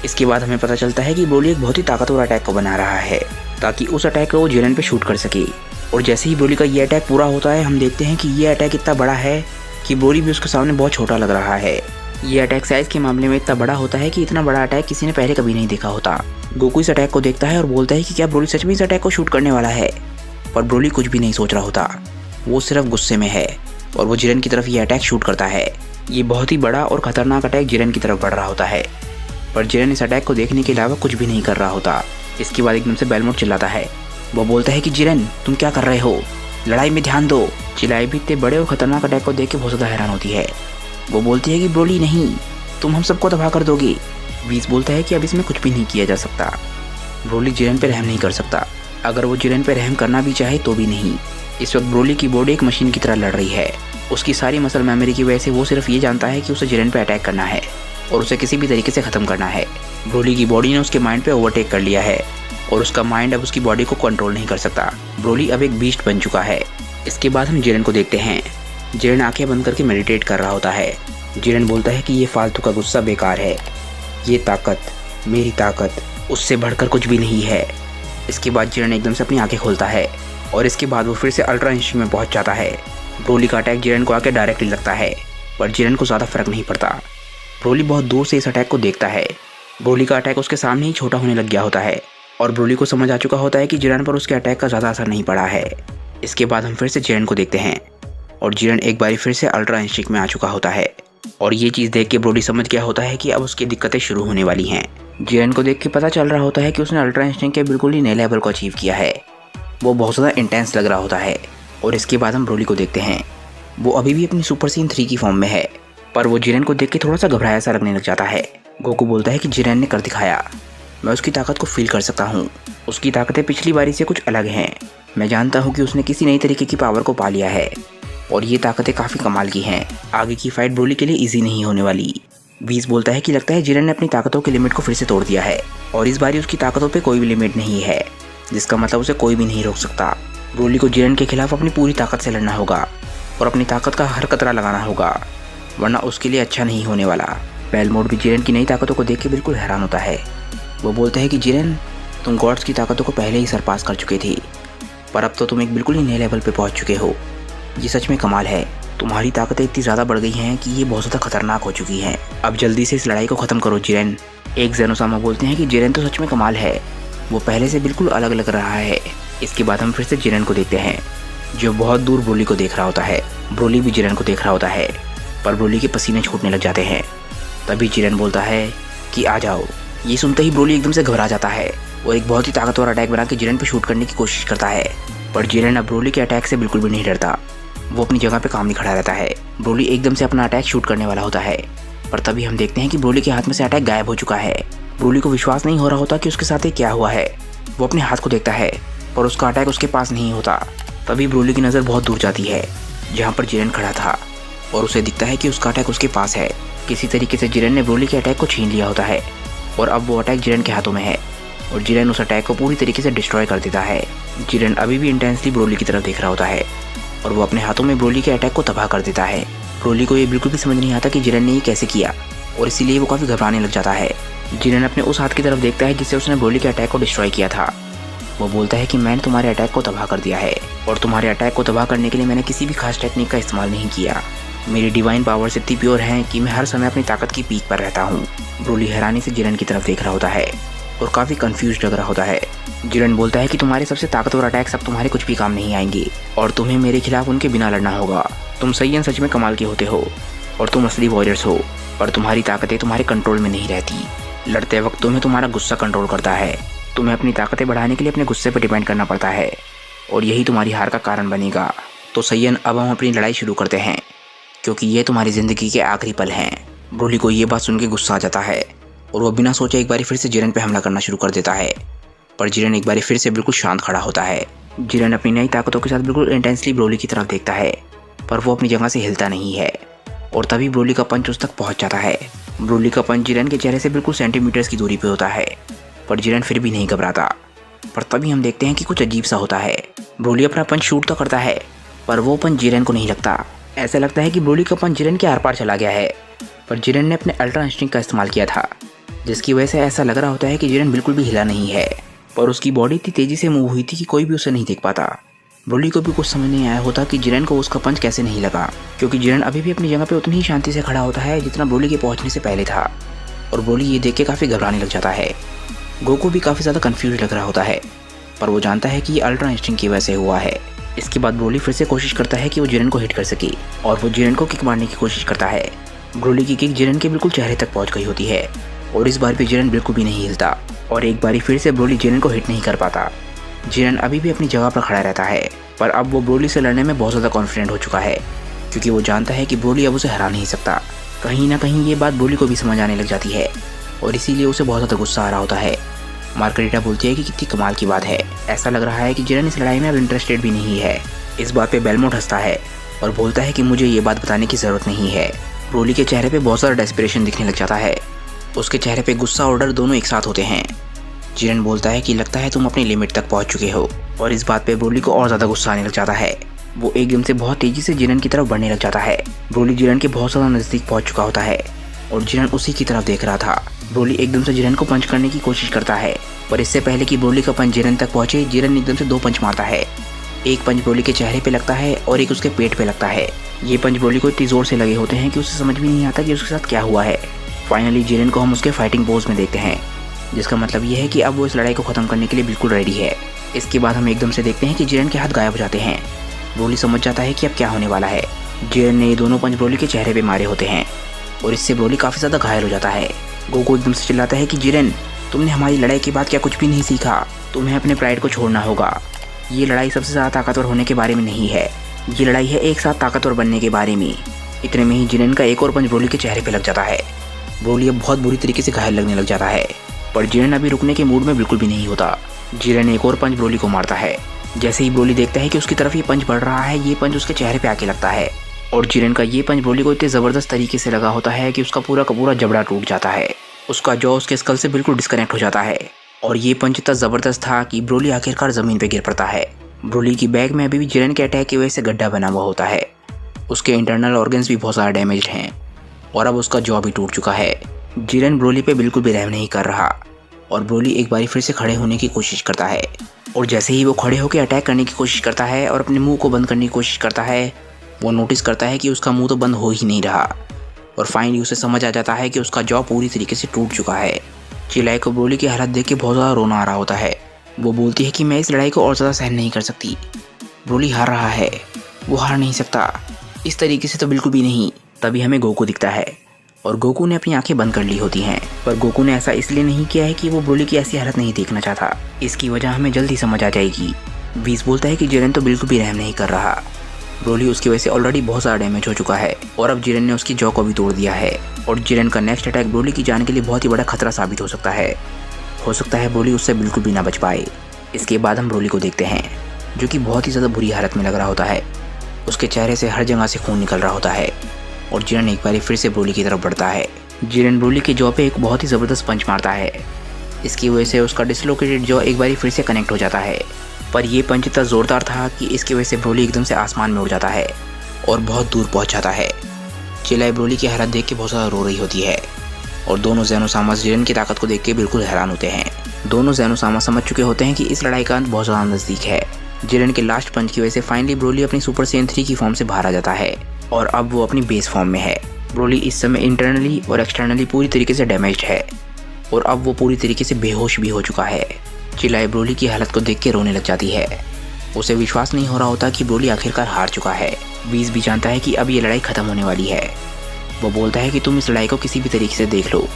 इसके बाद हमें पता चलता है कि ब्रोली एक बहुत ही ताकतवर अटैक को बना रहा है ताकि उस अटैक को वो जिरेन पे शूट कर सके। और जैसे ही ब्रोली का ये अटैक पूरा होता है, हम देखते हैं कि ये अटैक इतना बड़ा है कि ब्रोली भी उसके सामने बहुत छोटा लग रहा है। ये अटैक साइज के मामले में इतना बड़ा होता है कि इतना बड़ा अटैक किसी ने पहले कभी नहीं देखा होता। गोकू इस अटैक को देखता है और बोलता है कि क्या ब्रोली सच में इस अटैक को शूट करने वाला है, पर ब्रोली कुछ भी नहीं सोच रहा होता। वो सिर्फ गुस्से में है और वो जिरेन की तरफ ये अटैक शूट करता है। ये बहुत ही बड़ा और खतरनाक अटैक जिरेन की तरफ बढ़ रहा होता है, पर जिरेन इस अटैक को देखने के अलावा कुछ भी नहीं कर रहा होता। इसके बाद एकदम से बेलमोड चिल्लाता है। वो बोलता है कि जिरेन तुम क्या कर रहे हो, लड़ाई में ध्यान दो। चिल्लाई भी इतने बड़े और खतरनाक अटैक को देख के बहुत ज़्यादा हैरान होती है। वो बोलती है कि ब्रोली नहीं, तुम हम सबको तबाह कर दोगे। बीस बोलता है कि अब इसमें कुछ भी नहीं किया जा सकता। ब्रोली जिरेन पे रहम नहीं कर सकता, अगर वो जिरेन पे रहम करना भी चाहे तो भी नहीं। इस वक्त ब्रोली की बॉडी एक मशीन की तरह लड़ रही है। उसकी सारी मसल मेमोरी की वजह से वो सिर्फ ये जानता है कि उसे जिरेन पे अटैक करना है और उसे किसी भी तरीके से ख़त्म करना है। ब्रोली की बॉडी ने उसके माइंड पे ओवरटेक कर लिया है और उसका माइंड अब उसकी बॉडी को कंट्रोल नहीं कर सकता। ब्रोली अब एक बीस्ट बन चुका है। इसके बाद हम जिरेन को देखते हैं। जिरेन आंखें बंद करके मेडिटेट कर रहा होता है। जिरेन बोलता है कि ये फालतू का गुस्सा बेकार है, ये ताकत, मेरी ताकत उससे बढ़कर कुछ भी नहीं है। इसके बाद जिरेन एकदम से अपनी आंखें खोलता है और इसके बाद वो फिर से अल्ट्रा इंस्टिंक्ट में पहुंच जाता है। ब्रोली का अटैक जिरेन को आके डायरेक्टली लगता है, पर जिरेन को ज़्यादा फर्क नहीं पड़ता। ब्रोली बहुत दूर से इस अटैक को देखता है। ब्रोली का अटैक उसके सामने ही छोटा होने लग गया होता है और ब्रोली को समझ आ चुका होता है कि जिरेन पर उसके अटैक का ज़्यादा असर नहीं पड़ा है। इसके बाद हम फिर से जिरेन को देखते हैं और जिरेन एक बार फिर से अल्ट्रा इंस्टिंक्ट में आ चुका होता है और ये चीज़ देख के ब्रोली समझ गया होता है कि अब उसकी दिक्कतें शुरू होने वाली हैं। जिरेन को देख के पता चल रहा होता है कि उसने अल्ट्रा इंस्टिंक्ट के बिल्कुल ही नए लेवल को अचीव किया है। वो बहुत ज़्यादा इंटेंस लग रहा होता है और इसके बाद हम ब्रोली को देखते हैं। वो अभी भी अपनी सुपर सायन 3 की फॉर्म में है, पर वो जिरेन को देख के थोड़ा सा घबराया सा लगने लग जाता है। गोकू बोलता है कि जिरेन ने कर दिखाया, मैं उसकी ताकत को फील कर सकता हूँ। उसकी ताकतें पिछली बारी से कुछ अलग हैं। मैं जानता हूँ कि उसने किसी नई तरीके की पावर को पा लिया है और ये ताकतें काफ़ी कमाल की हैं। आगे की फाइट ब्रोली के लिए ईजी नहीं होने वाली। बीस बोलता है कि लगता है जिरेन ने अपनी ताकतों की लिमिट को फिर से तोड़ दिया है और इस बारी उसकी ताकतों पे कोई भी लिमिट नहीं है, जिसका मतलब उसे कोई भी नहीं रोक सकता। ब्रोली को जिरेन के खिलाफ अपनी पूरी ताकत से लड़ना होगा और अपनी ताकत का हर कतरा लगाना होगा, वरना उसके लिए अच्छा नहीं होने वाला। बेलमोड भी जिरेन की नई ताकतों को देख के बिल्कुल हैरान होता है। वो बोलते हैं कि जिरेन, तुम गॉड्स की ताकतों को पहले ही सरपास कर चुके थे, पर अब तो तुम एक बिल्कुल ही नए लेवल पे पहुंच चुके हो। ये सच में कमाल है। तुम्हारी ताकतें इतनी ज़्यादा बढ़ गई हैं कि ये बहुत ज़्यादा खतरनाक हो चुकी हैं। अब जल्दी से इस लड़ाई को ख़त्म करो जिरेन। एक ज़ेनोसामा बोलते हैं कि जिरेन तो सच में कमाल है, वो पहले से बिल्कुल अलग लग रहा है। इसके बाद हम फिर से जिरेन को देखते हैं, जो बहुत दूर ब्रोली को देख रहा होता है। ब्रोली भी जिरेन को देख रहा होता है, पर ब्रोली के पसीने छूटने लग जाते हैं। तभी जिरेन बोलता है कि आ जाओ। ये सुनते ही ब्रोली एकदम से घबरा जाता है। वो एक बहुत ही ताकतवर अटैक बना के जिरेन पर शूट करने की कोशिश करता है, पर जिरेन अब ब्रोली के अटैक से बिल्कुल भी नहीं डरता। वो अपनी जगह पे काम नहीं खड़ा रहता है। ब्रोली एकदम से अपना अटैक शूट करने वाला होता है, पर तभी हम देखते हैं कि ब्रोली के हाथ में से अटैक गायब हो चुका है। ब्रोली को विश्वास नहीं हो रहा होता कि उसके साथ ये क्या हुआ है। वो अपने हाथ को देखता है पर उसका अटैक उसके पास नहीं होता। तभी ब्रोली की नज़र बहुत दूर जाती है जहाँ पर जिरेन खड़ा था और उसे दिखता है कि उसका अटैक उसके पास है। किसी तरीके से जिरेन ने ब्रोली के अटैक को छीन लिया होता है और अब वो अटैक जिरेन के हाथों में है और जिरेन उस अटैक को पूरी तरीके से डिस्ट्रॉय कर देता है। जिरेन अभी भी इंटेंसली ब्रोली की तरफ देख रहा होता है और वो अपने हाथों में ब्रोली के अटैक को तबाह कर देता है। ब्रोली को ये बिल्कुल भी समझ नहीं आता कि जिरेन ने ये कैसे किया और इसीलिए वो काफ़ी घबराने लग जाता है। जिरेन अपने उस हाथ की तरफ देखता है जिससे उसने ब्रोली के अटैक को डिस्ट्रॉय किया था। वो बोलता है कि मैंने तुम्हारे अटैक को तबाह कर दिया है और तुम्हारे अटैक को तबाह करने के लिए मैंने किसी भी खास टेक्निक का इस्तेमाल नहीं किया। मेरी डिवाइन पावर्स इतनी प्योर हैं कि मैं हर समय अपनी ताकत की पीक पर रहता हूँ। ब्रोली हैरानी से जिरेन की तरफ देख रहा होता है और काफ़ी कंफ्यूज लग रहा होता है। जिरेन बोलता है कि तुम्हारे सबसे ताकतवर अटैक सब तुम्हारे कुछ भी काम नहीं आएंगे और तुम्हें मेरे खिलाफ उनके बिना लड़ना होगा। तुम सही सच में कमाल के होते हो और तुम असली वॉरियर्स हो, पर तुम्हारी ताकतें तुम्हारे कंट्रोल में नहीं रहती। लड़ते वक्त तुम्हें तुम्हारा गुस्सा कंट्रोल करता है। तुम्हें अपनी ताकतें बढ़ाने के लिए अपने गुस्से पर डिपेंड करना पड़ता है और यही तुम्हारी हार का कारण बनेगा। तो सैयन, अब हम अपनी लड़ाई शुरू करते हैं क्योंकि ये तुम्हारी ज़िंदगी के आखिरी पल हैं। ब्रोली को ये बात सुन के गुस्सा आ जाता है और वो बिना सोचे एक बार फिर से जिरेन पे हमला करना शुरू कर देता है। पर जिरेन एक बार फिर से बिल्कुल शांत खड़ा होता है। जिरेन अपनी नई ताकतों के साथ बिल्कुल इंटेंसली ब्रोली की तरफ देखता है पर वो अपनी जगह से हिलता नहीं है और तभी ब्रोली का पंच उस तक पहुंच जाता है। ब्रोली का पंच जिरेन के चेहरे से बिल्कुल सेंटीमीटर्स की दूरी पे होता है पर जिरेन फिर भी नहीं घबराता। पर तभी हम देखते हैं कि कुछ अजीब सा होता है। ब्रोली अपना पंच शूट तो करता है पर वो पंच जिरेन को नहीं लगता। ऐसा लगता है कि ब्रोली का पंच जिरेन के आर पार चला गया है, पर जिरेन ने अपने अल्ट्रा इंस्टिंक्ट का इस्तेमाल किया था जिसकी वजह से ऐसा लग रहा होता है कि जिरेन बिल्कुल भी हिला नहीं है। पर उसकी बॉडी इतनी तेज़ी से मूव हुई थी कि कोई भी उसे नहीं देख पाता। ब्रोली को भी कुछ समझ नहीं आया होता कि जिरेन को उसका पंच कैसे नहीं लगा, क्योंकि जिरेन अभी भी अपनी जगह पे उतनी ही शांति से खड़ा होता है जितना ब्रोली के पहुंचने से पहले था और ब्रोली ये देख के काफ़ी घबराने लग जाता है। गोकू भी काफ़ी ज़्यादा कंफ्यूज लग रहा होता है पर वो जानता है कि ये अल्ट्रा इंस्टिंक्ट की वजह से हुआ है। इसके बाद ब्रोली फिर से कोशिश करता है कि वो जिरेन को हिट कर सके और वो जिरेन को किक मारने की कोशिश करता है। ब्रोली की किक जिरेन के बिल्कुल चेहरे तक पहुंच गई होती है और इस बार भी जिरेन बिल्कुल भी नहीं हिलता और एक बारी फिर से ब्रोली जिरेन को हिट नहीं कर पाता। जिरेन अभी भी अपनी जगह पर खड़ा रहता है पर अब वो ब्रोली से लड़ने में बहुत ज़्यादा कॉन्फिडेंट हो चुका है क्योंकि वो जानता है कि ब्रोली अब उसे हरा नहीं सकता। कहीं ना कहीं ये बात ब्रोली को भी समझ आने लग जाती है और इसीलिए उसे बहुत ज़्यादा गुस्सा आ रहा होता है। मार्गरेटा बोलती है कि कितनी कमाल की बात है, ऐसा लग रहा है कि जिरेन इस लड़ाई में अब इंटरेस्टेड भी नहीं है। इस बात पे बेलमोट हंसता है और बोलता है कि मुझे ये बात बताने की ज़रूरत नहीं है। ब्रोली के चेहरे पे बहुत सारा डेस्परेशन दिखने लग जाता है। उसके चेहरे पे गुस्सा और डर दोनों एक साथ होते हैं। जिरेन बोलता है कि लगता है तुम अपनी लिमिट तक पहुंच चुके हो और इस बात पे ब्रोली को और ज़्यादा गुस्सा आने लग जाता है। वो एकदम से बहुत तेज़ी से जिरेन की तरफ बढ़ने लग जाता है। ब्रोली जिरेन के बहुत ज़्यादा नज़दीक पहुँच चुका होता है और जिरेन उसी की तरफ देख रहा था। ब्रोली एकदम से जिरेन को पंच करने की कोशिश करता है पर इससे पहले कि ब्रोली का पंच जिरेन तक पहुंचे, जिरेन एकदम से 2 पंच मारता है। एक पंच ब्रोली के चेहरे पे लगता है और एक उसके पेट पे लगता है। ये पंच ब्रोली को इतनी ज़ोर से लगे होते हैं कि उसे समझ भी नहीं आता कि उसके साथ क्या हुआ है। फाइनली जिरेन को हम उसके फाइटिंग पोज में देखते हैं जिसका मतलब ये है कि अब वो इस लड़ाई को ख़त्म करने के लिए बिल्कुल रेडी है। इसके बाद हम एकदम से देखते हैं कि जिरेन के हाथ गायब हो जाते हैं। ब्रोली समझ जाता है कि अब क्या होने वाला है। जिरेन ने ये दोनों पंच ब्रोली के चेहरे पे मारे होते हैं और इससे ब्रोली काफ़ी ज़्यादा घायल हो जाता है। गोकू एकदम से चिल्लाता है कि जिरेन, तुमने हमारी लड़ाई के बाद क्या कुछ भी नहीं सीखा? तुम्हें अपने प्राइड को छोड़ना होगा। ये लड़ाई सबसे ज़्यादा ताकतवर होने के बारे में नहीं है, ये लड़ाई है एक साथ ताकतवर बनने के बारे में। इतने में ही जिरेन का एक और पंच ब्रोली के चेहरे पे लग जाता है। ब्रोली अब बहुत बुरी तरीके से घायल लगने लग जाता है पर जिरेन अभी रुकने के मूड में बिल्कुल भी नहीं होता। जिरेन एक और पंच ब्रोली को मारता है। जैसे ही ब्रोली देखता है कि उसकी तरफ ये पंच बढ़ रहा है, ये पंच उसके चेहरे पे आके लगता है और जिरेन का ये पंच ब्रोली को इतने ज़बरदस्त तरीके से लगा होता है कि उसका पूरा का पूरा जबड़ा टूट जाता है। उसका जॉ उसके स्कल से बिल्कुल डिस्कनेक्ट हो जाता है और ये पंच इतना ज़बरदस्त था कि ब्रोली आखिरकार ज़मीन पे गिर पड़ता है। ब्रोली की बैग में अभी भी जिरेन के अटैक की वजह से गड्ढा बना हुआ होता है। उसके इंटरनल ऑर्गन्स भी बहुत ज़्यादा डैमेज्ड हैं और अब उसका जॉ भी टूट चुका है। जिरेन ब्रोली पे बिल्कुल भी रहम नहीं कर रहा और ब्रोली एक बार फिर से खड़े होने की कोशिश करता है और जैसे ही वो खड़े होकर अटैक करने की कोशिश करता है और अपने मुंह को बंद करने की कोशिश करता है, वो नोटिस करता है कि उसका मुंह तो बंद हो ही नहीं रहा और फाइनली उसे समझ आ जाता है कि उसका जॉ पूरी तरीके से टूट चुका है। चिलाई को ब्रोली की हालत देख के बहुत ज़्यादा रोना आ रहा होता है। वो बोलती है कि मैं इस लड़ाई को और ज़्यादा सहन नहीं कर सकती। ब्रोली हार रहा है, वो हार नहीं सकता, इस तरीके से तो बिल्कुल भी नहीं। तभी हमें गोकू दिखता है और गोकू ने अपनी आंखें बंद कर ली होती हैं, पर गोकू ने ऐसा इसलिए नहीं किया है कि वो ब्रोली की ऐसी हालत नहीं देखना चाहता। इसकी वजह हमें जल्द ही समझ आ जाएगी। बीस बोलता है कि जिरेन तो बिल्कुल भी रहम नहीं कर रहा ब्रोली उसकी वजह से ऑलरेडी बहुत ज़्यादा डैमेज हो चुका है और अब जिरेन ने उसकी जॉ को भी तोड़ दिया है और जिरेन का नेक्स्ट अटैक ब्रोली की जान के लिए बहुत ही बड़ा खतरा साबित हो सकता है। ब्रोली उससे बिल्कुल भी ना बच पाए। इसके बाद हम ब्रोली को देखते हैं जो कि बहुत ही ज़्यादा बुरी हालत में लग रहा होता है। उसके चेहरे से हर जगह से खून निकल रहा होता है और जिरेन एक बार फिर से ब्रोली की तरफ बढ़ता है। जिरेन ब्रोली की जॉ पे एक बहुत ही ज़बरदस्त पंच मारता है। इसकी वजह से उसका डिसलोकेटेड जॉ एक बार फिर से कनेक्ट हो जाता है, पर यह पंच इतना ज़ोरदार था कि इसकी वजह से ब्रोली एकदम से आसमान में उड़ जाता है और बहुत दूर पहुंच जाता है। चिलाई ब्रोली की हालत देख के बहुत ज़्यादा रो रही होती है और दोनों ज़ेनोसामास जिरेन की ताकत को देख के बिल्कुल हैरान होते हैं। दोनों ज़ेनोसामास समझ चुके होते हैं कि इस लड़ाई का अंत बहुत ज़्यादा नज़दीक है। जिरेन के लास्ट पंच की वजह से फाइनली ब्रोली अपनी सुपर सेन 3 की फॉर्म से बाहर आ जाता है और अब वो अपनी बेस फॉर्म में है। ब्रोली इस समय इंटरनली और एक्सटर्नली पूरी तरीके से डैमेज्ड है और अब वो पूरी तरीके से बेहोश भी हो चुका है। चिलाई ब्रोली की हालत को देख के रोने लग जाती है। उसे विश्वास नहीं हो रहा होता कि ब्रोली आखिरकार हार चुका है। वीज़ भी जानता है कि अब ये लड़ाई ख़त्म होने वाली है। वो बोलता है कि तुम इस लड़ाई को किसी भी तरीके से देख लो,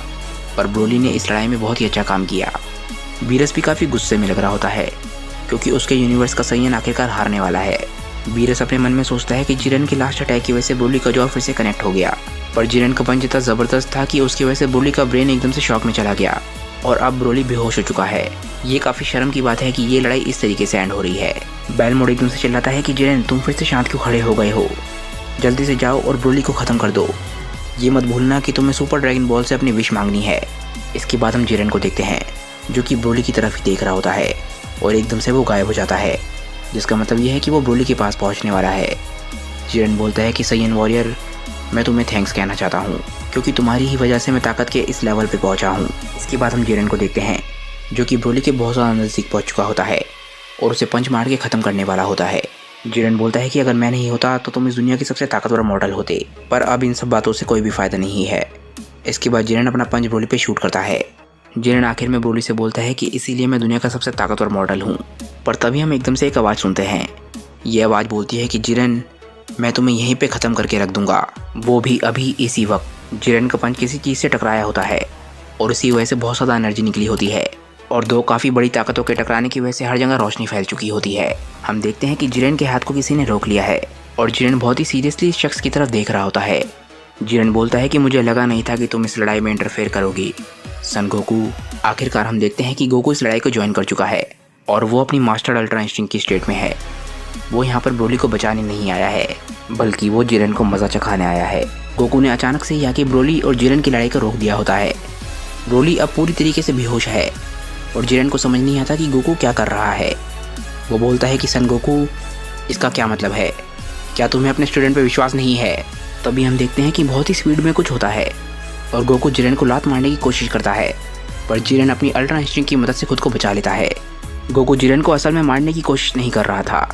पर ब्रोली ने इस लड़ाई में बहुत ही अच्छा काम किया। वीरस भी काफ़ी गुस्से में लग रहा होता है क्योंकि उसके यूनिवर्स का संयन आखिरकार हारने वाला है। वीरस अपने मन में सोचता है कि जिरेन के लास्ट अटैक की वजह से ब्रोली का जॉ फिर से कनेक्ट हो गया, पर जिरेन का पंच इतना ज़बरदस्त था कि उसकी वजह से ब्रोली का ब्रेन एकदम से शॉक में चला गया और अब ब्रोली बेहोश हो चुका है। ये काफ़ी शर्म की बात है कि ये लड़ाई इस तरीके से एंड हो रही है। बेलमोड एकदम से चिल्लाता है कि जिरेन तुम फिर से शांत क्यों खड़े हो गए हो, जल्दी से जाओ और ब्रोली को ख़त्म कर दो। ये मत भूलना कि तुम्हें सुपर ड्रैगन बॉल से अपनी विश मांगनी है। इसके बाद हम जिरेन को देखते हैं जो कि ब्रोली की तरफ ही देख रहा होता है और एकदम से वो गायब हो जाता है, जिसका मतलब ये है कि वो ब्रोली के पास पहुंचने वाला है। जिरेन बोलता है कि सैयन वॉरियर, मैं तुम्हें थैंक्स कहना चाहता हूँ क्योंकि तुम्हारी ही वजह से मैं ताकत के इस लेवल पे पहुँचा हूँ। इसके बाद हम जिरेन को देखते हैं जो कि ब्रोली के बहुत ज़्यादा नज़दीक पहुँच चुका होता है और उसे पंच मार के ख़त्म करने वाला होता है। जिरेन बोलता है कि अगर मैं नहीं होता तो तुम इस दुनिया की सबसे ताकतवर मॉडल होते, पर अब इन सब बातों से कोई भी फ़ायदा नहीं है। इसके बाद जिरेन अपना पंच ब्रोली पे शूट करता है। जिरेन आखिर में ब्रोली से बोलता है कि इसीलिए मैं दुनिया का सबसे ताकतवर मॉडल हूँ, पर तभी हम एकदम से एक आवाज़ सुनते हैं। ये आवाज़ बोलती है कि जिरेन, मैं तुम्हें यहीं पे ख़त्म करके रख दूंगा, वो भी अभी इसी वक्त। जिरेन का पंच किसी चीज़ से टकराया होता है और इसी वजह से बहुत ज़्यादा एनर्जी निकली होती है और दो काफ़ी बड़ी ताकतों के टकराने की वजह से हर जगह रोशनी फैल चुकी होती है। हम देखते हैं कि जिरेन के हाथ को किसी ने रोक लिया है और जिरेन बहुत ही सीरियसली इस शख्स की तरफ देख रहा होता है। जिरेन बोलता है कि मुझे लगा नहीं था कि तुम इस लड़ाई में इंटरफेयर करोगी सन गोकू। आखिरकार हम देखते हैं कि गोकू इस लड़ाई को ज्वाइन कर चुका है और वो अपनी मास्टर अल्ट्रा इंस्टिंक्ट की स्टेट में है। वो यहाँ पर ब्रोली को बचाने नहीं आया है, बल्कि वो जिरेन को मज़ा चखाने आया है। गोकू ने अचानक से ही आके ब्रोली और जिरेन की लड़ाई को रोक दिया होता है। ब्रोली अब पूरी तरीके से बेहोश है और जिरेन को समझ नहीं आता कि गोकू क्या कर रहा है। वो बोलता है कि सन गोकू, इसका क्या मतलब है? क्या तुम्हें अपने स्टूडेंट पे विश्वास नहीं है? तभी हम देखते हैं कि बहुत ही स्पीड में कुछ होता है और गोकू जिरेन को लात मारने की कोशिश करता है, पर जिरेन अपनी अल्ट्रा इंस्टिंक्ट की मदद से खुद को बचा लेता है। गोकू जिरेन को असल में मारने की कोशिश नहीं कर रहा था,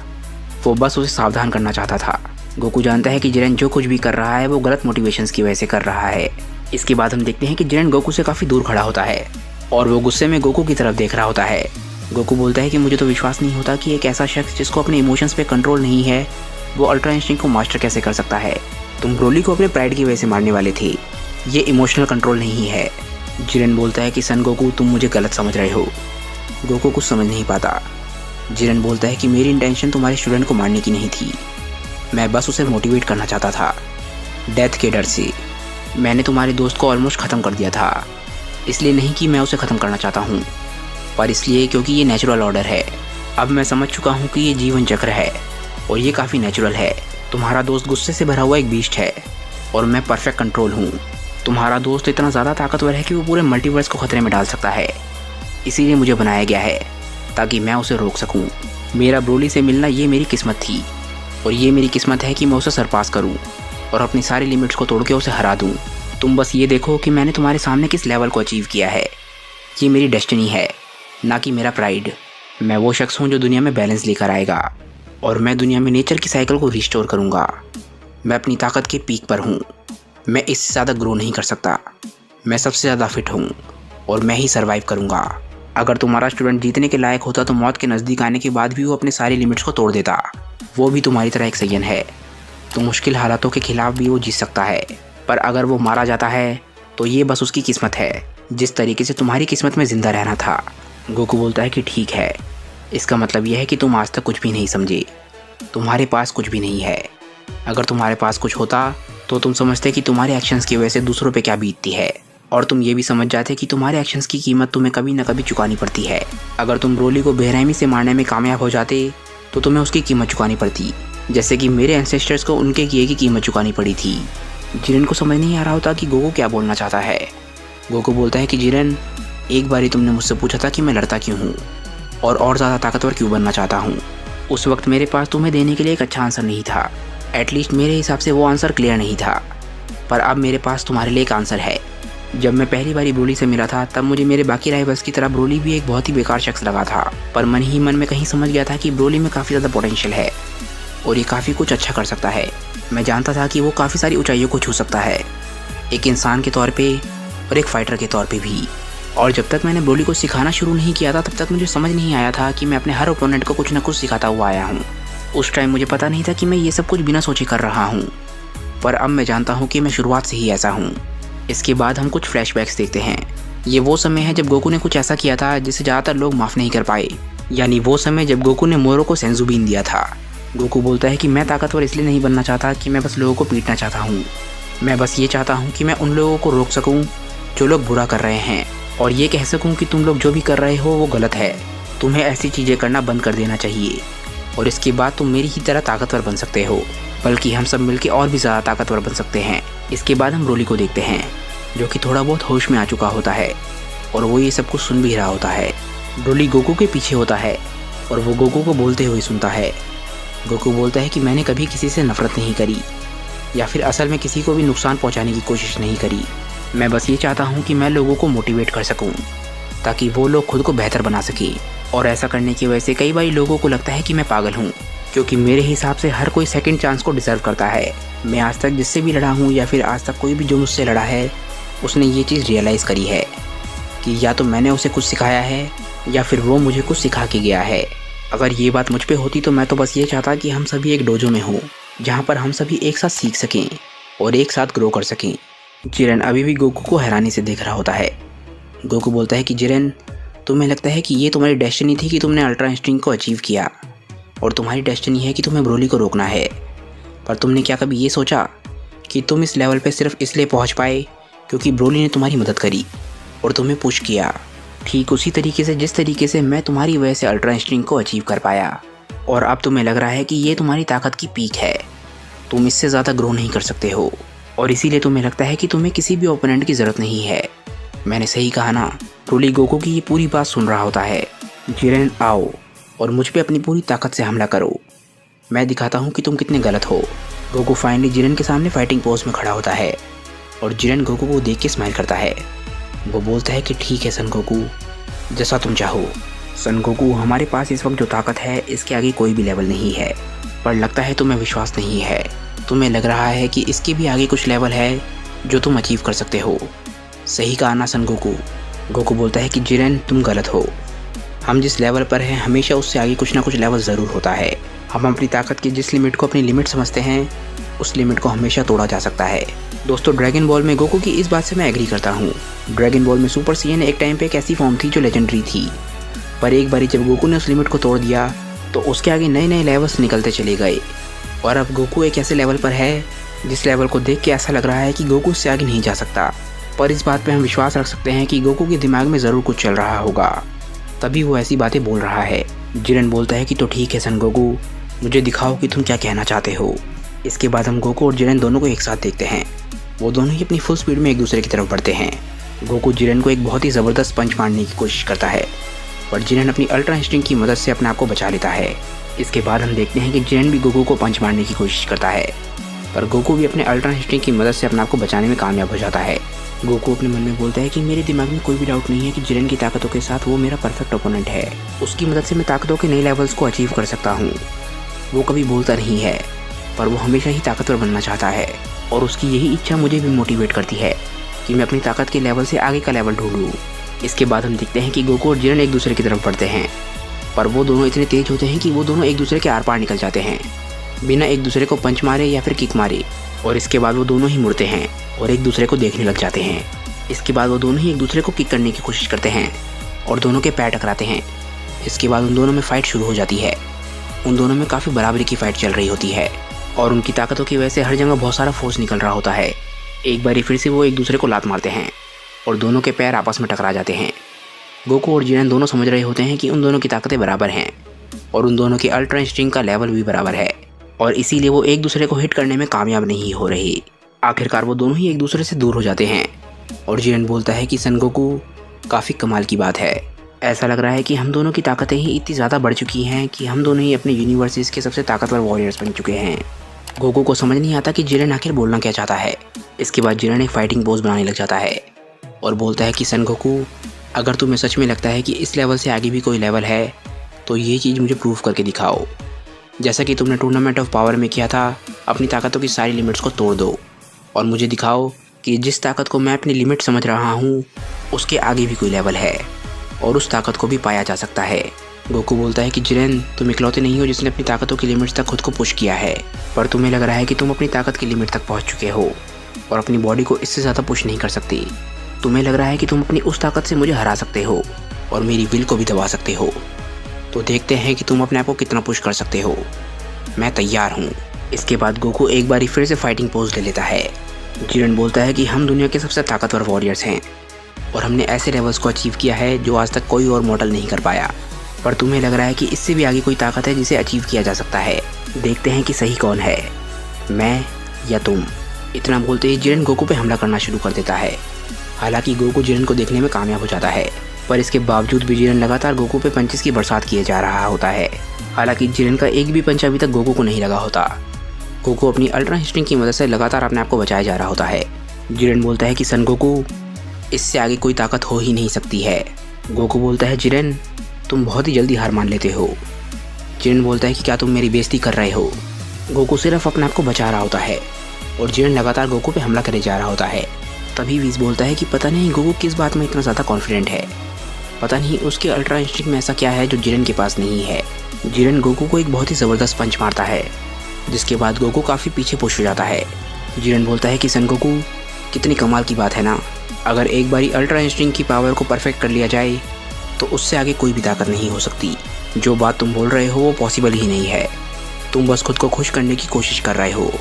वो बस उसे सावधान करना चाहता था। गोकू जानता है कि जिरेन जो कुछ भी कर रहा है वो गलत मोटिवेशंस की वजह से कर रहा है। इसके बाद हम देखते हैं कि जिरेन गोकू से काफ़ी दूर खड़ा होता है और वो गुस्से में गोकू की तरफ देख रहा होता है। गोकू बोलता है कि मुझे तो विश्वास नहीं होता कि एक ऐसा शख्स जिसको अपने इमोशंस पे कंट्रोल नहीं है वो अल्ट्रा इंस्टिंक्ट को मास्टर कैसे कर सकता है। तुम ब्रोली को अपने प्राइड की वजह से मारने वाले थे, ये इमोशनल कंट्रोल नहीं है। जिरेन बोलता है कि सन गोकू, तुम मुझे गलत समझ रहे हो। गोकू कुछ समझ नहीं पाता। जिरेन बोलता है कि मेरी इंटेंशन तुम्हारे स्टूडेंट को मारने की नहीं थी, मैं बस उसे मोटिवेट करना चाहता था। डेथ के डर से मैंने तुम्हारे दोस्त को ऑलमोस्ट ख़त्म कर दिया था, इसलिए नहीं कि मैं उसे ख़त्म करना चाहता हूँ, पर इसलिए क्योंकि ये नेचुरल ऑर्डर है। अब मैं समझ चुका हूँ कि ये जीवन चक्र है और ये काफ़ी नेचुरल है। तुम्हारा दोस्त गुस्से से भरा हुआ एक बीस्ट है और मैं परफेक्ट कंट्रोल हूँ। तुम्हारा दोस्त इतना ज़्यादा ताकतवर है कि वो पूरे मल्टीवर्स को खतरे में डाल सकता है, इसीलिए मुझे बनाया गया है ताकि मैं उसे रोक सकूं। मेरा ब्रोली से मिलना ये मेरी किस्मत थी और ये मेरी किस्मत है कि मैं उसे सरपास करूं और अपनी सारी लिमिट्स को तोड़ के उसे हरा दूं। तुम बस ये देखो कि मैंने तुम्हारे सामने किस लेवल को अचीव किया है। ये मेरी डेस्टिनी है, ना कि मेरा प्राइड। मैं वो शख्स हूँ जो दुनिया में बैलेंस लेकर आएगा और मैं दुनिया में नेचर की साइकिल को रिस्टोर करूँगा। मैं अपनी ताकत के पीक पर हूँ, मैं इससे ज़्यादा ग्रो नहीं कर सकता। मैं सबसे ज़्यादा फिट हूँ और मैं ही सर्वाइव करूँगा। अगर तुम्हारा स्टूडेंट जीतने के लायक होता तो मौत के नज़दीक आने के बाद भी वो अपने सारी लिमिट्स को तोड़ देता। वो भी तुम्हारी तरह एक सैयन है, तो मुश्किल हालातों के खिलाफ भी वो जीत सकता है, पर अगर वो मारा जाता है तो ये बस उसकी किस्मत है, जिस तरीके से तुम्हारी किस्मत में ज़िंदा रहना था। गोकू बोलता है कि ठीक है, इसका मतलब यह है कि तुम आज तक कुछ भी नहीं समझे, तुम्हारे पास कुछ भी नहीं है। अगर तुम्हारे पास कुछ होता तो तुम समझते कि तुम्हारे एक्शंस की वजह से दूसरों पे क्या बीतती है, और तुम ये भी समझ जाते कि तुम्हारे एक्शंस की कीमत तुम्हें कभी न कभी चुकानी पड़ती है। अगर तुम ब्रोली को बेरहमी से मारने में कामयाब हो जाते तो तुम्हें उसकी कीमत चुकानी पड़ती, जैसे कि मेरे एंसेस्टर्स को उनके किए की कीमत चुकानी पड़ी थी। जिरेन को समझ नहीं आ रहा होता कि गोकू क्या बोलना चाहता है। गोकू बोलता है कि जिरेन, एक बारी तुमने मुझसे पूछा था कि मैं लड़ता क्यों हूँ और ज़्यादा ताकतवर क्यों बनना चाहता हूँ। उस वक्त मेरे पास तुम्हें देने के लिए एक अच्छा आंसर नहीं था, एटलीस्ट मेरे हिसाब से वो आंसर क्लियर नहीं था। पर अब मेरे पास तुम्हारे लिए एक आंसर है। जब मैं पहली बारी ब्रोली से मिला था तब मुझे मेरे बाकी राइवल्स की तरह ब्रोली भी एक बहुत ही बेकार शख्स लगा था, पर मन ही मन में कहीं समझ गया था कि ब्रोली में काफ़ी ज़्यादा पोटेंशियल है और ये काफ़ी कुछ अच्छा कर सकता है। मैं जानता था कि वो काफ़ी सारी ऊंचाइयों को छू सकता है, एक इंसान के तौर पे और एक फाइटर के तौर पे भी। और जब तक मैंने ब्रोली को सिखाना शुरू नहीं किया था तब तक मुझे समझ नहीं आया था कि मैं अपने हर ओपोनेंट को कुछ ना कुछ सिखाता हुआ आया हूँ। उस टाइम मुझे पता नहीं था कि मैं ये सब कुछ बिना सोचे कर रहा हूँ, पर अब मैं जानता हूँ कि मैं शुरुआत से ही ऐसा हूँ। इसके बाद हम कुछ फ्लैशबैक्स देखते हैं। ये वो समय है जब गोकू ने कुछ ऐसा किया था जिसे ज़्यादातर लोग माफ़ नहीं कर पाए, यानी वो समय जब गोकू ने मोरो को सेंजू बीन दिया था। गोकू बोलता है कि मैं ताकतवर इसलिए नहीं बनना चाहता कि मैं बस लोगों को पीटना चाहता हूँ, मैं बस ये चाहता हूँ कि मैं उन लोगों को रोक सकूँ जो लोग बुरा कर रहे हैं, और ये कह सकूँ कि तुम लोग जो भी कर रहे हो वो गलत है, तुम्हें ऐसी चीज़ें करना बंद कर देना चाहिए, और इसके बाद तुम मेरी ही तरह ताकतवर बन सकते हो, बल्कि हम सब मिलकर और भी ज़्यादा ताकतवर बन सकते हैं। इसके बाद हम ब्रोली को देखते हैं जो कि थोड़ा बहुत होश में आ चुका होता है और वो ये सब कुछ सुन भी रहा होता है। ब्रोली गोकू के पीछे होता है और वो गोकू को बोलते हुए सुनता है। गोकू बोलता है कि मैंने कभी किसी से नफरत नहीं करी या फिर असल में किसी को भी नुकसान पहुंचाने की कोशिश नहीं करी। मैं बस ये चाहता हूं कि मैं लोगों को मोटिवेट कर सकूं ताकि वो लोग खुद को बेहतर बना सकें, और ऐसा करने की वजह से कई बार लोगों को लगता है कि मैं पागल हूं, क्योंकि मेरे हिसाब से हर कोई सेकंड चांस को डिज़र्व करता है। मैं आज तक जिससे भी लड़ा हूं या फिर आज तक कोई भी जो मुझसे लड़ा है उसने ये चीज़ रियलाइज़ करी है कि या तो मैंने उसे कुछ सिखाया है या फिर वो मुझे कुछ सिखा के गया है। अगर ये बात मुझ पे होती तो मैं तो बस ये चाहता कि हम सभी एक डोजो में हों जहाँ पर हम सभी एक साथ सीख सकें और एक साथ ग्रो कर सकें। जिरेन अभी भी गोकू को हैरानी से देख रहा होता है। गोकू बोलता है कि जिरेन, तुम्हें लगता है कि ये तुम्हारी डेस्टिनी थी कि तुमने अल्ट्रा इंस्टिंक्ट को अचीव किया और तुम्हारी डेस्टिनी है कि तुम्हें ब्रोली को रोकना है, पर तुमने क्या कभी ये सोचा कि तुम इस लेवल पे सिर्फ इसलिए पहुंच पाए क्योंकि ब्रोली ने तुम्हारी मदद करी और तुम्हें पुश किया, ठीक उसी तरीके से जिस तरीके से मैं तुम्हारी वजह से अल्ट्रा इंस्टिंक्ट को अचीव कर पाया, और अब तुम्हें लग रहा है कि ये तुम्हारी ताकत की पीक है, तुम इससे ज़्यादा ग्रो नहीं कर सकते हो, और इसीलिए तुम्हें लगता है कि तुम्हें किसी भी ओपोनेंट की ज़रूरत नहीं है। मैंने सही कहा ना? ब्रोली गोकू की ये पूरी बात सुन रहा होता है। जिरेन, आओ और मुझ पे अपनी पूरी ताकत से हमला करो, मैं दिखाता हूँ कि तुम कितने गलत हो। गोकू फाइनली जिरेन के सामने फाइटिंग पोज में खड़ा होता है और जिरेन गोकू को देख के स्माइल करता है। वो बोलता है कि ठीक है सन गोकू, जैसा तुम चाहो। सन गोकू, हमारे पास इस वक्त जो ताकत है इसके आगे कोई भी लेवल नहीं है, पर लगता है तुम्हें विश्वास नहीं है, तुम्हें लग रहा है कि इसके भी आगे कुछ लेवल है जो तुम अचीव कर सकते हो। सही कहा ना सन गोकू? गोकू बोलता है कि जिरेन, तुम गलत हो, हम जिस लेवल पर हैं हमेशा उससे आगे कुछ ना कुछ लेवल ज़रूर होता है। हम अपनी ताकत की जिस लिमिट को अपनी लिमिट समझते हैं उस लिमिट को हमेशा तोड़ा जा सकता है। दोस्तों, ड्रैगन बॉल में गोकू की इस बात से मैं एग्री करता हूँ। ड्रैगन बॉल में सुपर सैयन एक टाइम पे एक ऐसी फॉर्म थी जो लेजेंडरी थी, पर एक बारी जब गोकू ने उस लिमिट को तोड़ दिया तो उसके आगे नए नए लेवल्स निकलते चले गए, और अब गोकू एक ऐसे लेवल पर है जिस लेवल को देख के ऐसा लग रहा है कि गोकू उससे आगे नहीं जा सकता। पर इस बात पे हम विश्वास रख सकते हैं कि गोकू के दिमाग में ज़रूर कुछ चल रहा होगा, तभी वो ऐसी बातें बोल रहा है। जिरेन बोलता है कि तो ठीक है सन गोकू, मुझे दिखाओ कि तुम क्या कहना चाहते हो। इसके बाद हम गोकू और जिरेन दोनों को एक साथ देखते हैं। वो दोनों ही अपनी फुल स्पीड में एक दूसरे की तरफ बढ़ते हैं। गोकू जिरेन को एक बहुत ही ज़बरदस्त पंच मारने की कोशिश करता है, पर जिरेन अपनी अल्ट्रा इंस्टिंक्ट की मदद से अपने आप को बचा लेता है। इसके बाद हम देखते हैं कि जिरेन भी गोकू को पंच मारने की कोशिश करता है, पर गोकू भी अपने अल्ट्रा इंस्टिंक्ट की मदद से अपने आप को बचाने में कामयाब हो जाता है। गोकू अपने मन में बोलता है कि मेरे दिमाग में कोई भी डाउट नहीं है कि जिरेन की ताकतों के साथ वो मेरा परफेक्ट ओपोनेंट है, उसकी मदद से मैं ताकतों के नए लेवल्स को अचीव कर सकता हूँ। वो कभी बोलता नहीं है, पर वो हमेशा ही ताकतवर बनना चाहता है, और उसकी यही इच्छा मुझे भी मोटिवेट करती है कि मैं अपनी ताकत के लेवल से आगे का लेवल ढूंढूं। इसके बाद हम देखते हैं कि गोकू और जिरेन एक दूसरे की तरफ बढ़ते हैं, पर वो दोनों इतने तेज होते हैं कि वो दोनों एक दूसरे के आर पार निकल जाते हैं बिना एक दूसरे को पंच मारे या फिर किक मारे, और इसके बाद वो दोनों ही मुड़ते हैं और एक दूसरे को देखने लग जाते हैं। इसके बाद वो दोनों ही एक दूसरे को किक करने की कोशिश करते हैं और दोनों के पैर टकराते हैं। इसके बाद उन दोनों में फ़ाइट शुरू हो जाती है। उन दोनों में काफ़ी बराबरी की फ़ाइट चल रही होती है और उनकी ताकतों की वजह से हर जगह बहुत सारा फोर्स निकल रहा होता है। एक बारी फिर से वो एक दूसरे को लात मारते हैं और दोनों के पैर आपस में टकरा जाते हैं। गोकू और जिरेन दोनों समझ रहे होते हैं कि उन दोनों की ताकतें बराबर हैं और उन दोनों की अल्ट्रा इंस्टिंक्ट का लेवल भी बराबर है और इसीलिए वो एक दूसरे को हिट करने में कामयाब नहीं हो रही। आखिरकार वो दोनों ही एक दूसरे से दूर हो जाते हैं और जिरेन बोलता है कि सन गोकू, काफ़ी कमाल की बात है। ऐसा लग रहा है कि हम दोनों की ताकतें ही इतनी ज़्यादा बढ़ चुकी हैं कि हम दोनों ही अपने यूनिवर्सिटीज़ के सबसे ताकतवर वॉरियर्स बन चुके हैं। गोकू को समझ नहीं आता कि जिरेन आखिर बोलना क्या चाहता है। इसके बाद जिरेन एक फाइटिंग पोज बनाने लग जाता है और बोलता है कि सन गोकू, अगर तुम्हें सच में लगता है कि इस लेवल से आगे भी कोई लेवल है तो ये चीज़ मुझे प्रूव करके दिखाओ। जैसा कि तुमने टूर्नामेंट ऑफ पावर में किया था, अपनी ताकतों की सारी लिमिट्स को तोड़ दो और मुझे दिखाओ कि जिस ताकत को मैं अपनी लिमिट समझ रहा हूँ उसके आगे भी कोई लेवल है और उस ताकत को भी पाया जा सकता है। गोकू बोलता है कि जिरेन, तुम इकलौते नहीं हो जिसने अपनी ताकतों की लिमिट्स तक खुद को पुश किया है, पर तुम्हें लग रहा है कि तुम अपनी ताकत की लिमिट तक पहुँच चुके हो और अपनी बॉडी को इससे ज़्यादा पुश नहीं कर सकती। तुम्हें लग रहा है कि तुम अपनी उस ताकत से मुझे हरा सकते हो और मेरी विल को भी दबा सकते हो। तो देखते हैं कि तुम अपने आप को कितना पुश कर सकते हो। मैं तैयार हूँ। इसके बाद गोकू एक बारी फिर से फाइटिंग पोज ले लेता है। जिरेन बोलता है कि हम दुनिया के सबसे ताकतवर वॉरियर्स हैं और हमने ऐसे लेवल्स को अचीव किया है जो आज तक कोई और मॉडल नहीं कर पाया, पर तुम्हें लग रहा है कि इससे भी आगे कोई ताकत है जिसे अचीव किया जा सकता है। देखते हैं कि सही कौन है, मैं या तुम। इतना बोलते ही जिरेन गोकू पे हमला करना शुरू कर देता है। हालांकि गोकू जिरेन को देखने में कामयाब हो जाता है, पर इसके बावजूद भी जिरेन लगातार गोकू पे पंचेस की बरसात किए जा रहा होता है। हालांकि जिरेन का एक भी पंच अभी तक गोकू को नहीं लगा होता। गोकू अपनी अल्ट्रा इंस्टिंक्ट की मदद से लगातार अपने आप को बचाया जा रहा होता है। जिरेन बोलता है कि सन गोकू, इससे आगे कोई ताकत हो ही नहीं सकती है। गोकू बोलता है, जिरेन, तुम बहुत ही जल्दी हार मान लेते हो। जिरेन बोलता है कि क्या तुम मेरी बेइज्जती कर रहे हो। गोकू सिर्फ अपने आप को बचा रहा होता है और जिरेन लगातार गोकू पे हमला करे जा रहा होता है। तभी वीज़ बोलता है कि पता नहीं गोकू किस बात में इतना ज़्यादा कॉन्फिडेंट है, पता नहीं उसके अल्ट्रा इंस्टिंक्ट में ऐसा क्या है जो जिरेन के पास नहीं है। जिरेन गोकू को एक बहुत ही ज़बरदस्त पंच मारता है, जिसके बाद गोकू काफ़ी पीछे पुश हो जाता है। जिरेन बोलता है कि सन गोकू, कितनी कमाल की बात है ना, अगर एक बारी अल्ट्रा इंस्टिंक्ट की पावर को परफेक्ट कर लिया जाए तो उससे आगे कोई भी ताकत नहीं हो सकती। जो बात तुम बोल रहे हो वो पॉसिबल ही नहीं है, तुम बस खुद को खुश करने की कोशिश कर रहे हो।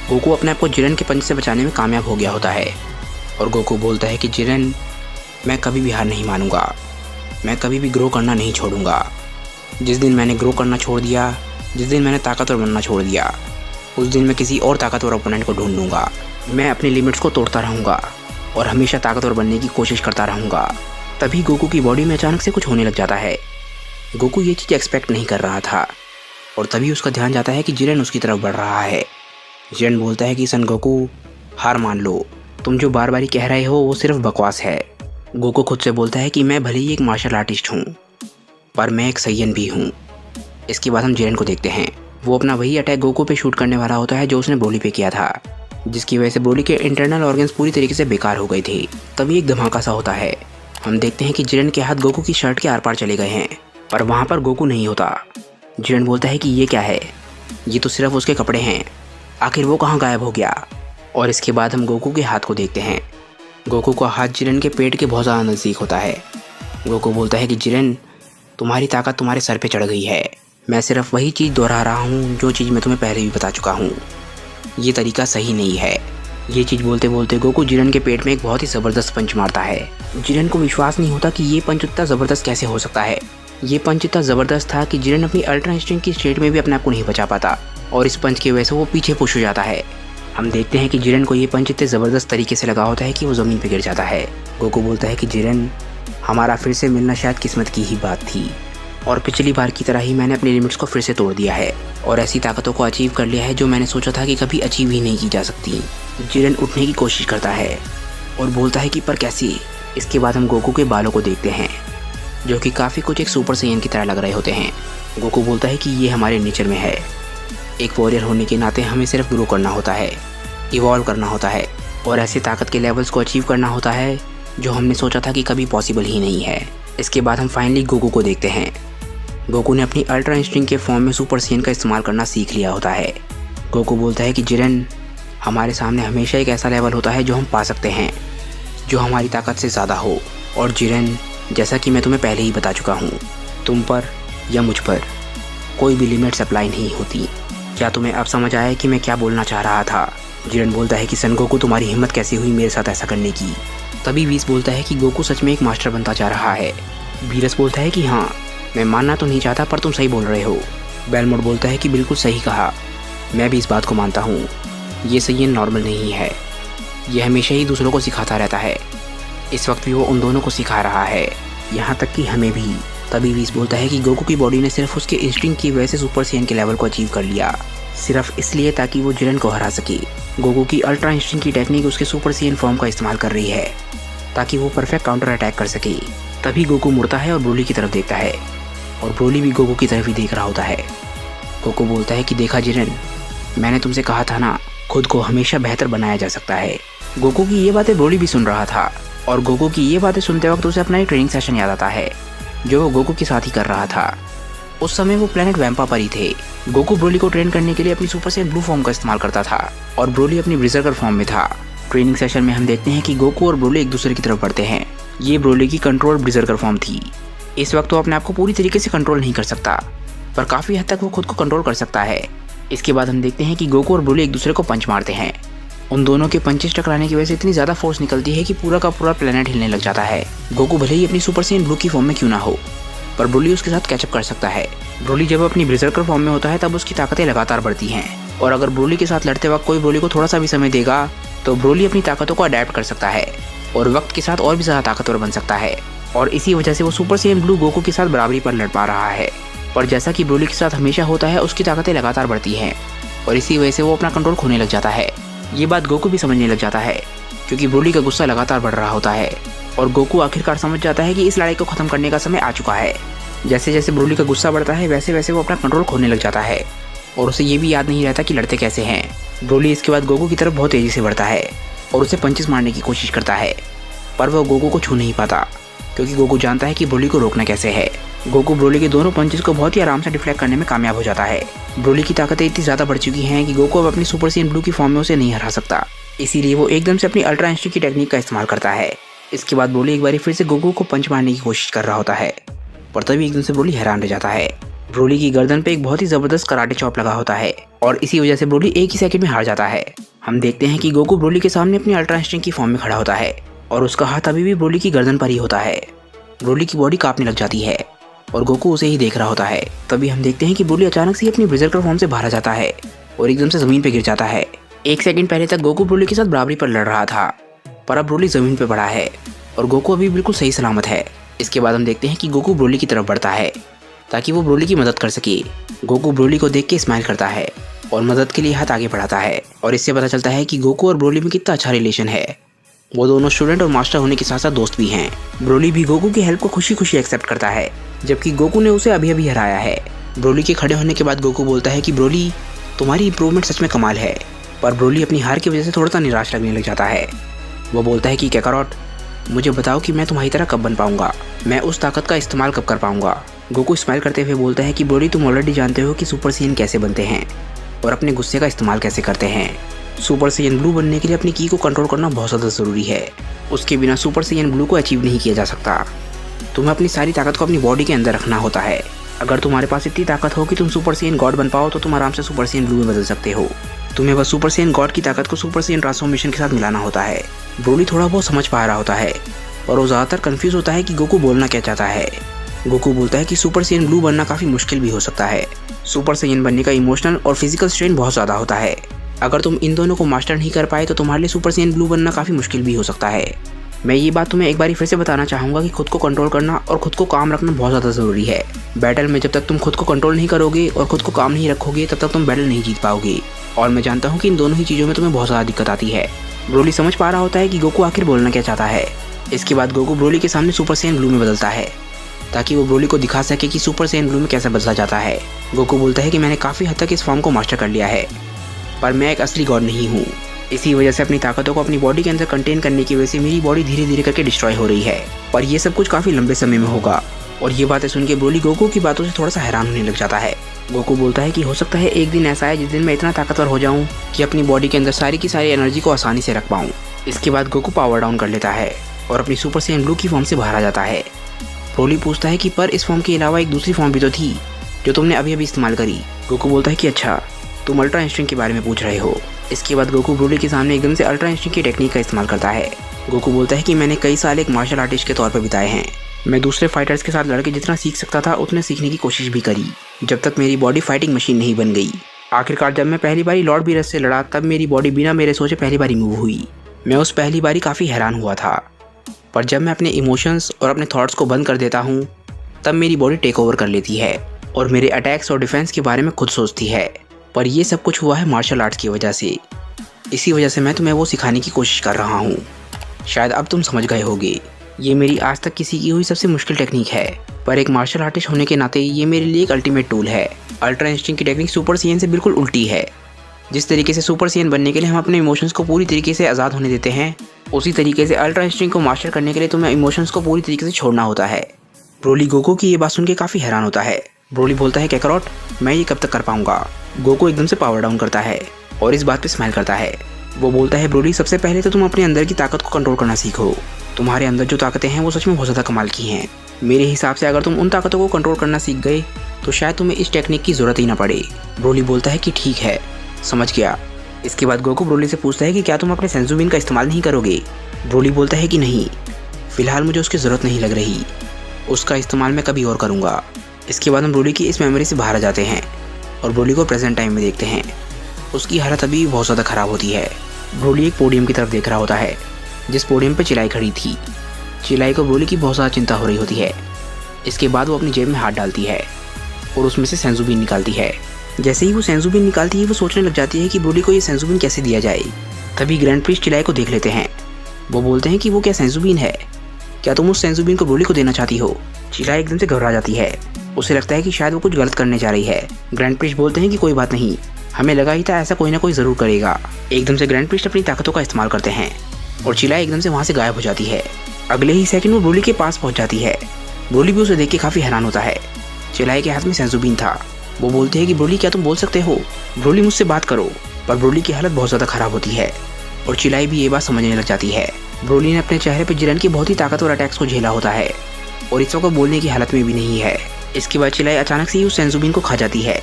गोकू अपने आप को जिरेन के पंच से बचाने में कामयाब हो गया होता है और गोकू बोलता है कि जिरेन, मैं कभी भी हार नहीं मानूंगा, मैं कभी भी ग्रो करना नहीं छोड़ूंगा। जिस दिन मैंने ग्रो करना छोड़ दिया, जिस दिन मैंने ताकतवर बनना छोड़ दिया, उस दिन मैं किसी और ताकतवर ओपोनेंट को ढूंढ लूँगा। मैं अपनी लिमिट्स को तोड़ता रहूँगा और हमेशा ताकतवर बनने की कोशिश करता रहूँगा। तभी गोकू की बॉडी में अचानक से कुछ होने लग जाता है। गोकू ये चीज़ एक्सपेक्ट नहीं कर रहा था और तभी उसका ध्यान जाता है कि जिरेन उसकी तरफ बढ़ रहा है। जिरेन बोलता है कि सन गोकू, हार मान लो, तुम जो बार बार कह रहे हो वो सिर्फ बकवास है। गोकू खुद से बोलता है कि मैं भले ही एक मार्शल आर्टिस्ट हूँ, पर मैं एक सैयन भी हूँ। इसके बाद हम जिरेन को देखते हैं। वो अपना वही अटैक गोकू पे शूट करने वाला होता है जो उसने ब्रोली पे किया था, जिसकी वजह से ब्रोली के इंटरनल ऑर्गन्स पूरी तरीके से बेकार हो गए थे। तभी एक धमाका सा होता है। हम देखते हैं कि जिरेन के हाथ गोकू की शर्ट के आर पार चले गए हैं, पर वहाँ पर गोकू नहीं होता। जिरेन बोलता है कि ये क्या है, ये तो सिर्फ उसके कपड़े हैं, आखिर वो कहाँ गायब हो गया। और इसके बाद हम गोकू के हाथ को देखते हैं। गोकू का हाथ जिरेन के पेट के बहुत ज़्यादा नज़दीक होता है। गोकू बोलता है कि जिरेन, तुम्हारी ताकत तुम्हारे सर पे चढ़ गई है। मैं सिर्फ वही चीज़ दोहरा रहा हूँ जो चीज़ मैं तुम्हें पहले भी बता चुका हूँ। ये तरीका सही नहीं है। ये चीज़ बोलते बोलते गोकू जिरेन के पेट में एक बहुत ही ज़बरदस्त पंच मारता है। जिरेन को विश्वास नहीं होता कि ये पंच इतना ज़बरदस्त कैसे हो सकता है। ये पंच इतना ज़बरदस्त था कि जिरेन अपनी अल्ट्रा इंस्टिंक्ट की स्टेट में भी अपने आप को नहीं बचा पाता और इस पंच की वजह से वो पीछे पुश हो जाता है। हम देखते हैं कि जिरेन को ये पंच इतने ज़बरदस्त तरीके से लगा होता है कि वो ज़मीन पर गिर जाता है। गोकू बोलता है कि जिरेन, हमारा फिर से मिलना शायद किस्मत की ही बात थी और पिछली बार की तरह ही मैंने अपनी लिमिट्स को फिर से तोड़ दिया है और ऐसी ताकतों को अचीव कर लिया है जो मैंने सोचा था कि कभी अचीव ही नहीं की जा सकती। जिरेन उठने की कोशिश करता है और बोलता है कि पर कैसे। इसके बाद हम गोकू के बालों को देखते हैं जो कि काफ़ी कुछ एक सुपर सैयन की तरह लग रहे होते हैं। गोकू बोलता है कि ये हमारे नेचर में है। एक वॉरियर होने के नाते हमें सिर्फ ग्रो करना होता है, इवॉल्व करना होता है और ऐसे ताकत के लेवल्स को अचीव करना होता है जो हमने सोचा था कि कभी पॉसिबल ही नहीं है। इसके बाद हम फाइनली गोकू को देखते हैं। गोकू ने अपनी अल्ट्रा इंस्टिंक्ट के फॉर्म में सुपर सैयन का इस्तेमाल करना सीख लिया होता है। गोकू बोलता है कि जिरेन, हमारे सामने हमेशा एक ऐसा लेवल होता है जो हम पा सकते हैं जो हमारी ताकत से ज़्यादा हो। और जिरेन, जैसा कि मैं तुम्हें पहले ही बता चुका हूँ, तुम पर या मुझ पर कोई भी लिमिट्स अप्लाई नहीं होती। क्या तुम्हें अब समझ आया कि मैं क्या बोलना चाह रहा था? जिरेन बोलता है कि सन गोकू, तुम्हारी हिम्मत कैसे हुई मेरे साथ ऐसा करने की? तभी वीस बोलता है कि गोकू सच में एक मास्टर बनता जा रहा है। वीरस बोलता है कि हाँ, मैं मानना तो नहीं चाहता पर तुम सही बोल रहे हो। बेलमोट बोलता है कि बिल्कुल सही कहा, मैं भी इस बात को मानता हूँ। ये सैयन नॉर्मल नहीं है, यह हमेशा ही दूसरों को सिखाता रहता है। इस वक्त भी वो उन दोनों को सिखा रहा है, यहाँ तक कि हमें भी। तभी वीस बोलता है कि गोकू की बॉडी ने सिर्फ उसके इंस्टिंक्ट की वजह से सुपर सैयन के लेवल को अचीव कर लिया, सिर्फ इसलिए ताकि वो जिरेन को हरा सके। गोकू की अल्ट्रा इंस्टिंक्ट की टेक्निक उसके सुपर सैयन फॉर्म का इस्तेमाल कर रही है ताकि वो परफेक्ट काउंटर अटैक कर सके। तभी गोकू मुड़ता है और ब्रोली की तरफ देखता है और ब्रोली भी गोकू की तरफ ही देख रहा होता है। गोकू बोलता है कि देखा जिरेन, मैंने तुमसे कहा था ना, खुद को हमेशा बेहतर बनाया जा सकता है। गोकू की ये बातें ब्रोली भी सुन रहा था और गोकू की ये बातें सुनते वक्त उसे अपना एक ट्रेनिंग सेशन याद आता है जो वो गोकू के साथ ही कर रहा था। उस समय वो प्लेनेट वैम्पा पर ही थे। गोकू ब्रोली को ट्रेन करने के लिए अपनी सुपर सैयन ब्लू फॉर्म का इस्तेमाल करता था और ब्रोली अपनी ब्रिजर्कर फॉर्म में था। ट्रेनिंग सेशन में हम देखते हैं कि गोकू और ब्रोली एक दूसरे की तरफ बढ़ते हैं। ये ब्रोली की कंट्रोल ब्रिजर्कर फॉर्म थी। इस वक्त वो अपने आप को पूरी तरीके से कंट्रोल नहीं कर सकता, पर काफ़ी हद तक वो खुद को कंट्रोल कर सकता है। इसके बाद हम देखते हैं कि गोकू और ब्रोली एक दूसरे को पंच मारते हैं। उन दोनों के पंचेस टकराने की वजह से इतनी ज़्यादा फोर्स निकलती है कि पूरा का पूरा प्लेनेट हिलने लग जाता है। गोकू भले ही अपनी सुपर सैयन ब्लू की फॉर्म में क्यों ना हो, पर ब्रोली उसके साथ कैचअप कर सकता है। ब्रोली जब अपनी ब्रिजर्कर फॉर्म में होता है तब उसकी ताकतें लगातार बढ़ती हैं और अगर ब्रोली के साथ लड़ते वक्त कोई ब्रोली को थोड़ा सा भी समय देगा तो ब्रोली अपनी ताकतों को अडेप्ट कर सकता है और वक्त के साथ और भी ज़्यादा ताकतवर बन सकता है। और इसी वजह से वो सुपर सैयन ब्लू गोकू के साथ बराबरी पर लड़ पा रहा है। पर जैसा कि ब्रोली के साथ हमेशा होता है, उसकी ताकतें लगातार बढ़ती हैं और इसी वजह से वो अपना कंट्रोल खोने लग जाता है। ये बात गोकू भी समझने लग जाता है क्योंकि ब्रोली का गुस्सा लगातार बढ़ रहा होता है और गोकू आखिरकार समझ जाता है कि इस लड़ाई को ख़त्म करने का समय आ चुका है। जैसे जैसे ब्रोली का गुस्सा बढ़ता है वैसे वैसे वो अपना कंट्रोल खोने लग जाता है और उसे ये भी याद नहीं रहता कि लड़ते कैसे हैं। ब्रोली इसके बाद गोकू की तरफ बहुत तेज़ी से बढ़ता है और उसे पंचेस मारने की कोशिश करता है, पर वह गोकू को छू नहीं पाता क्योंकि गोकू जानता है कि ब्रोली को रोकना कैसे है। गोकू ब्रोली के दोनों पंचेस को बहुत ही आराम से डिफ्लेक्ट करने में कामयाब हो जाता है। ब्रोली की ताकतें इतनी ज़्यादा बढ़ चुकी हैं कि गोकू अब अपनी सुपर सैयन ब्लू की फॉर्म में उसे नहीं हरा सकता, इसीलिए वो एकदम से अपनी अल्ट्रा इंस्टिंक्ट की टेक्निक का इस्तेमाल करता है। इसके बाद ब्रोली एक बार फिर से गोकू को पंच मारने की कोशिश कर रहा होता है, पर तभी एकदम से ब्रोली हैरान रह जाता है। ब्रोली की गर्दन पे एक बहुत ही ज़बरदस्त कराटे चॉप लगा होता है और इसी वजह से ब्रोली एक ही सेकंड में हार जाता है। हम देखते हैं कि गोकू ब्रोली के सामने अपनी अल्ट्रा इंस्टिंक्ट की फॉर्म में खड़ा होता है और उसका हाथ अभी भी ब्रोली की गर्दन पर ही होता है। ब्रोली की बॉडी कांपने लग जाती है और गोकू उसे ही देख रहा होता है। तभी हम देखते हैं कि ब्रोली अचानक से अपनी ब्रिजर्कर फॉर्म से बाहर आ जाता है और एकदम से ज़मीन पर गिर जाता है। एक सेकंड पहले तक गोकू ब्रोली के साथ बराबरी पर लड़ रहा था, पर अब ब्रोली ज़मीन पर पड़ा है और गोकू अभी बिल्कुल सही सलामत है। इसके बाद हम देखते हैं कि गोकू ब्रोली की तरफ बढ़ता है ताकि वो ब्रोली की मदद कर सके। गोकू ब्रोली को देख के स्माइल करता है और मदद के लिए हाथ आगे बढ़ाता है और इससे पता चलता है कि गोकू और ब्रोली में कितना अच्छा रिलेशन है। वो दोनों स्टूडेंट और मास्टर होने के साथ साथ दोस्त भी हैं। ब्रोली भी गोकू की हेल्प को खुशी खुशी एक्सेप्ट करता है, जबकि गोकू ने उसे अभी अभी हराया है। ब्रोली के खड़े होने के बाद गोकू बोलता है कि ब्रोली, तुम्हारी इंप्रूवमेंट सच में कमाल है, पर ब्रोली अपनी हार की वजह से थोड़ा सा निराश लगने लग जाता है। वो बोलता है कि कैकारोट, मुझे बताओ कि मैं तुम्हारी तरह कब बन पाऊंगा, मैं उस ताकत का इस्तेमाल कब कर पाऊंगा। गोकू स्माइल करते हुए बोलता है कि ब्रोली, तुम ऑलरेडी जानते हो कि सुपर सैयन कैसे बनते हैं और अपने गुस्से का इस्तेमाल कैसे करते हैं। सुपर सैयन ब्लू बनने के लिए अपनी की को कंट्रोल करना बहुत ज़्यादा ज़रूरी है, उसके बिना सुपर सैयन ब्लू को अचीव नहीं किया जा सकता। तुम्हें अपनी सारी ताकत को अपनी बॉडी के अंदर रखना होता है। अगर तुम्हारे पास इतनी ताकत हो कि तुम सुपर सैयन गॉड बन पाओ तो तुम आराम से सुपर सैयन ब्लू में बदल सकते हो। तुम्हें बस सुपर सैयन गॉड की ताकत को सुपर सैयन ट्रांसफॉर्मेशन के साथ मिलाना होता है। ब्रोली थोड़ा बहुत समझ पा रहा होता है और वो ज़्यादातर कंफ्यूज होता है कि गोकू बोलना क्या चाहता है। गोकू बोलता है कि सुपर सैयन ब्लू बनना काफ़ी मुश्किल भी हो सकता है। सुपर सैयन बनने का इमोशनल और फिजिकल स्ट्रेन बहुत ज़्यादा होता है। अगर तुम इन दोनों को मास्टर नहीं कर पाए तो तुम्हारे लिए सुपर सैयन ब्लू बनना काफ़ी मुश्किल भी हो सकता है। मैं ये बात तुम्हें एक बार फिर से बताना चाहूँगा कि खुद को कंट्रोल करना और खुद को काम रखना बहुत ज़्यादा ज़रूरी है। बैटल में जब तक तुम खुद को कंट्रोल नहीं करोगे और खुद को काम नहीं रखोगे तब तक तुम बैटल नहीं जीत पाओगे। और मैं जानता हूँ कि इन दोनों ही चीज़ों में तुम्हें बहुत ज़्यादा दिक्कत आती है। ब्रोली समझ पा रहा होता है कि गोकू आखिर बोलना क्या चाहता है। इसके बाद गोकू ब्रोली के सामने सुपर सैयन ब्लू में बदलता है ताकि वो ब्रोली को दिखा सके कि सुपर सैयन ब्लू में कैसे बदला जाता है। गोकू बोलता है कि मैंने काफ़ी हद तक इस फॉर्म को मास्टर कर लिया है, पर मैं एक असली गॉड नहीं हूँ। इसी वजह से अपनी ताकतों को अपनी बॉडी के अंदर कंटेन करने की वजह से मेरी बॉडी धीरे धीरे करके डिस्ट्रॉय हो रही है, पर यह सब कुछ काफ़ी लंबे समय में होगा। और ये बातें सुन के ब्रोली गोकू की बातों से थोड़ा सा हैरान होने लग जाता है। गोकू बोलता है कि हो सकता है एक दिन ऐसा है जिस दिन मैं इतना ताकतवर हो जाऊँ कि अपनी बॉडी के अंदर सारी की सारी एनर्जी को आसानी से रख पाऊँ। इसके बाद गोकू पावर डाउन कर लेता है और अपनी सुपर सैयन ब्लू की फॉर्म से बाहर आ जाता है। ब्रोली पूछता है कि पर इस फॉर्म के अलावा एक दूसरी फॉर्म भी तो थी जो तुमने अभी अभी इस्तेमाल करी। गोकू बोलता है कि अच्छा, तुम अल्ट्रा इंस्टिंक्ट के बारे में पूछ रहे हो। इसके बाद गोकू ब्रोली के सामने एकदम से अल्ट्रा इंस्टिंक्ट की टेक्निक का इस्तेमाल करता है। गोकू बोलता है कि मैंने कई साल एक मार्शल आर्टिस्ट के तौर पर बिताए हैं। मैं दूसरे फाइटर्स के साथ लड़के जितना सीख सकता था उतने सीखने की कोशिश भी करी, जब तक मेरी बॉडी फाइटिंग मशीन नहीं बन गई। आखिरकार जब मैं पहली बारी लॉर्ड बीरस से लड़ा तब मेरी बॉडी बिना मेरे सोचे पहली बारी मूव हुई। मैं उस पहली बारी काफ़ी हैरान हुआ था, पर जब मैं अपने इमोशंस और अपने थॉट्स को बंद कर देता हूँ तब मेरी बॉडी टेक ओवर कर लेती है और मेरे अटैक्स और डिफेंस के बारे में खुद सोचती है। पर यह सब कुछ हुआ है मार्शल आर्ट्स की वजह से। इसी वजह से मैं तुम्हें वो सिखाने की कोशिश कर रहा हूँ। शायद अब तुम समझ गए होगे, ये मेरी आज तक किसी की हुई सबसे मुश्किल टेक्निक है, पर एक मार्शल आर्टिस्ट होने के नाते ये मेरे लिए एक अल्टीमेट टूल है। अल्ट्रा इंस्टिंक्ट की टेक्निक सुपर साइयन से बिल्कुल उल्टी है। जिस तरीके से सुपर साइयन बनने के लिए हम अपने इमोशंस को पूरी तरीके से आज़ाद होने देते हैं, उसी तरीके से अल्ट्रा इंस्टिंक्ट को मास्टर करने के लिए तुम्हें इमोशंस को पूरी तरीके से छोड़ना होता है। ब्रोली गोकू की ये बात सुन के काफ़ी हैरान होता है। ब्रोली बोलता है कैकरॉट, मैं ये कब तक कर पाऊंगा। गोकू एकदम से पावर डाउन करता है और इस बात पे स्माइल करता है। वो बोलता है ब्रोली, सबसे पहले तो तुम अपने अंदर की ताकत को कंट्रोल करना सीखो। तुम्हारे अंदर जो ताकतें हैं वो सच में बहुत ज़्यादा कमाल की हैं। मेरे हिसाब से अगर तुम उन ताकतों को कंट्रोल करना सीख गए तो शायद तुम्हें इस टेक्निक की ज़रूरत ही ना पड़े। ब्रोली बोलता है कि ठीक है, समझ गया। इसके बाद गोकू ब्रोली से पूछता है कि क्या तुम अपने सेंजुबिन का इस्तेमाल नहीं करोगे। ब्रोली बोलता है कि नहीं, फ़िलहाल मुझे उसकी ज़रूरत नहीं लग रही, उसका इस्तेमाल मैं कभी और करूँगा। इसके बाद हम ब्रोली की इस मेमोरी से बाहर आ जाते हैं और ब्रोली को प्रेजेंट टाइम में देखते हैं। उसकी हालत अभी बहुत ज़्यादा ख़राब होती है। ब्रोली एक पोडियम की तरफ देख रहा होता है जिस पोडियम पर चिलाई खड़ी थी। चिलाई को ब्रोली की बहुत ज़्यादा चिंता हो रही होती है। इसके बाद वो अपनी जेब में हाथ डालती है और उसमें से सेंजुबिन निकालती है। जैसे ही वो सेंजुबिन निकालती है वो सोचने लग जाती है कि ब्रोली को ये सेंजुबिन कैसे दिया जाए। तभी ग्रैंड प्रीस्ट चिलाई को देख लेते हैं। वो बोलते हैं कि वो क्या सेंजुबिन है, क्या तुम उस सेंजुबिन को ब्रोली को देना चाहती हो। चिलाई एकदम से घबरा जाती है। उसे लगता है कि शायद वो कुछ गलत करने जा रही है। ग्रैंड प्रीस्ट बोलते हैं कि कोई बात नहीं, हमें लगा ही था ऐसा कोई ना कोई ज़रूर करेगा। एकदम से ग्रैंड प्रीस्ट अपनी ताकतों का इस्तेमाल करते हैं और चिलाई एकदम से वहाँ से गायब हो जाती है। अगले ही सेकंड वो ब्रोली के पास पहुँच जाती है। ब्रोली भी उसे देख के काफ़ी हैरान होता है। चिलाई के हाथ में सेंजुबिन था। वो बोलते हैं कि ब्रोली, क्या तुम बोल सकते हो, ब्रोली मुझसे बात करो। पर ब्रोली की हालत बहुत ज़्यादा ख़राब होती है और चिलाई भी ये बात समझने लग जाती है। ब्रोली ने अपने चेहरे पर जिरन के बहुत ही ताकतवर अटैक्स को झेला होता है और इस वक्त बोलने की हालत में भी नहीं है। इसके बाद चिलाई अचानक से ही उस सेंजुबिन को खा जाती है।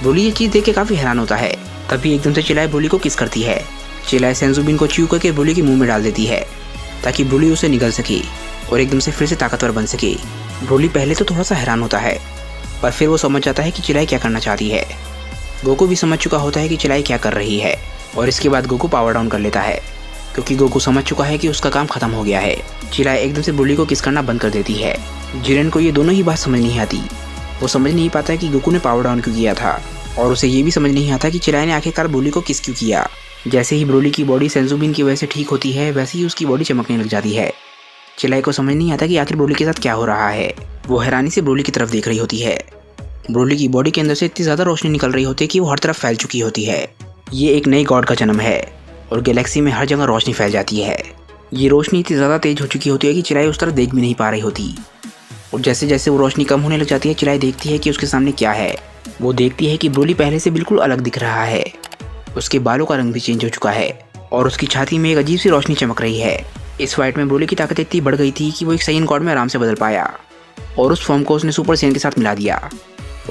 ब्रोली ये चीज़ देख के काफ़ी हैरान होता है। तभी एकदम से चिलाई ब्रोली को किस करती है। चिलाई सेंजुबिन को च्यू करके ब्रोली के मुंह में डाल देती है ताकि ब्रोली उसे निगल सके और एकदम से फिर से ताकतवर बन सके। ब्रोली पहले तो थोड़ा सा हैरान होता है, पर फिर वो समझ जाता है कि चिलाई क्या करना चाहती है। गोकू भी समझ चुका होता है कि चिलाई क्या कर रही है और इसके बाद गोकू पावर डाउन कर लेता है क्योंकि गोकू समझ चुका है कि उसका काम खत्म हो गया है। चिलाई एकदम से ब्रोली को किस करना बंद कर देती है। जिरेन को ये दोनों ही बात समझ नहीं आती। वो समझ नहीं पाता कि गोकू ने पावर डाउन क्यों किया था और उसे ये भी समझ नहीं आता कि चिलाई ने आखिरकार ब्रोली को किस क्यों किया। जैसे ही ब्रोली की बॉडी सेंजुबिन की वजह से ठीक होती है वैसे ही उसकी बॉडी चमकने लग जाती है। चिलाई को समझ नहीं आता कि आखिर ब्रोली के साथ क्या हो रहा है। वो हैरानी से ब्रोली की तरफ देख रही होती है। ब्रोली की बॉडी के अंदर से इतनी ज़्यादा रोशनी निकल रही होती है कि वो हर तरफ फैल चुकी होती है। ये एक नई गॉड का जन्म है और गैलेक्सी में हर जगह रोशनी फैल जाती है। ये रोशनी इतनी ज़्यादा तेज हो चुकी होती है कि चिलाई उस तरफ देख भी नहीं पा रही होती और जैसे जैसे वो रोशनी कम होने लग जाती है चिलाई देखती है कि उसके सामने क्या है। वो देखती है कि ब्रोली पहले से बिल्कुल अलग दिख रहा है। उसके बालों का रंग भी चेंज हो चुका है और उसकी छाती में एक अजीब सी रोशनी चमक रही है। इस फाइट में ब्रोली की ताकत इतनी बढ़ गई थी कि वो एक साइयन गॉड में आराम से बदल पाया और उस फॉर्म को उसने सुपर साइयन के साथ मिला दिया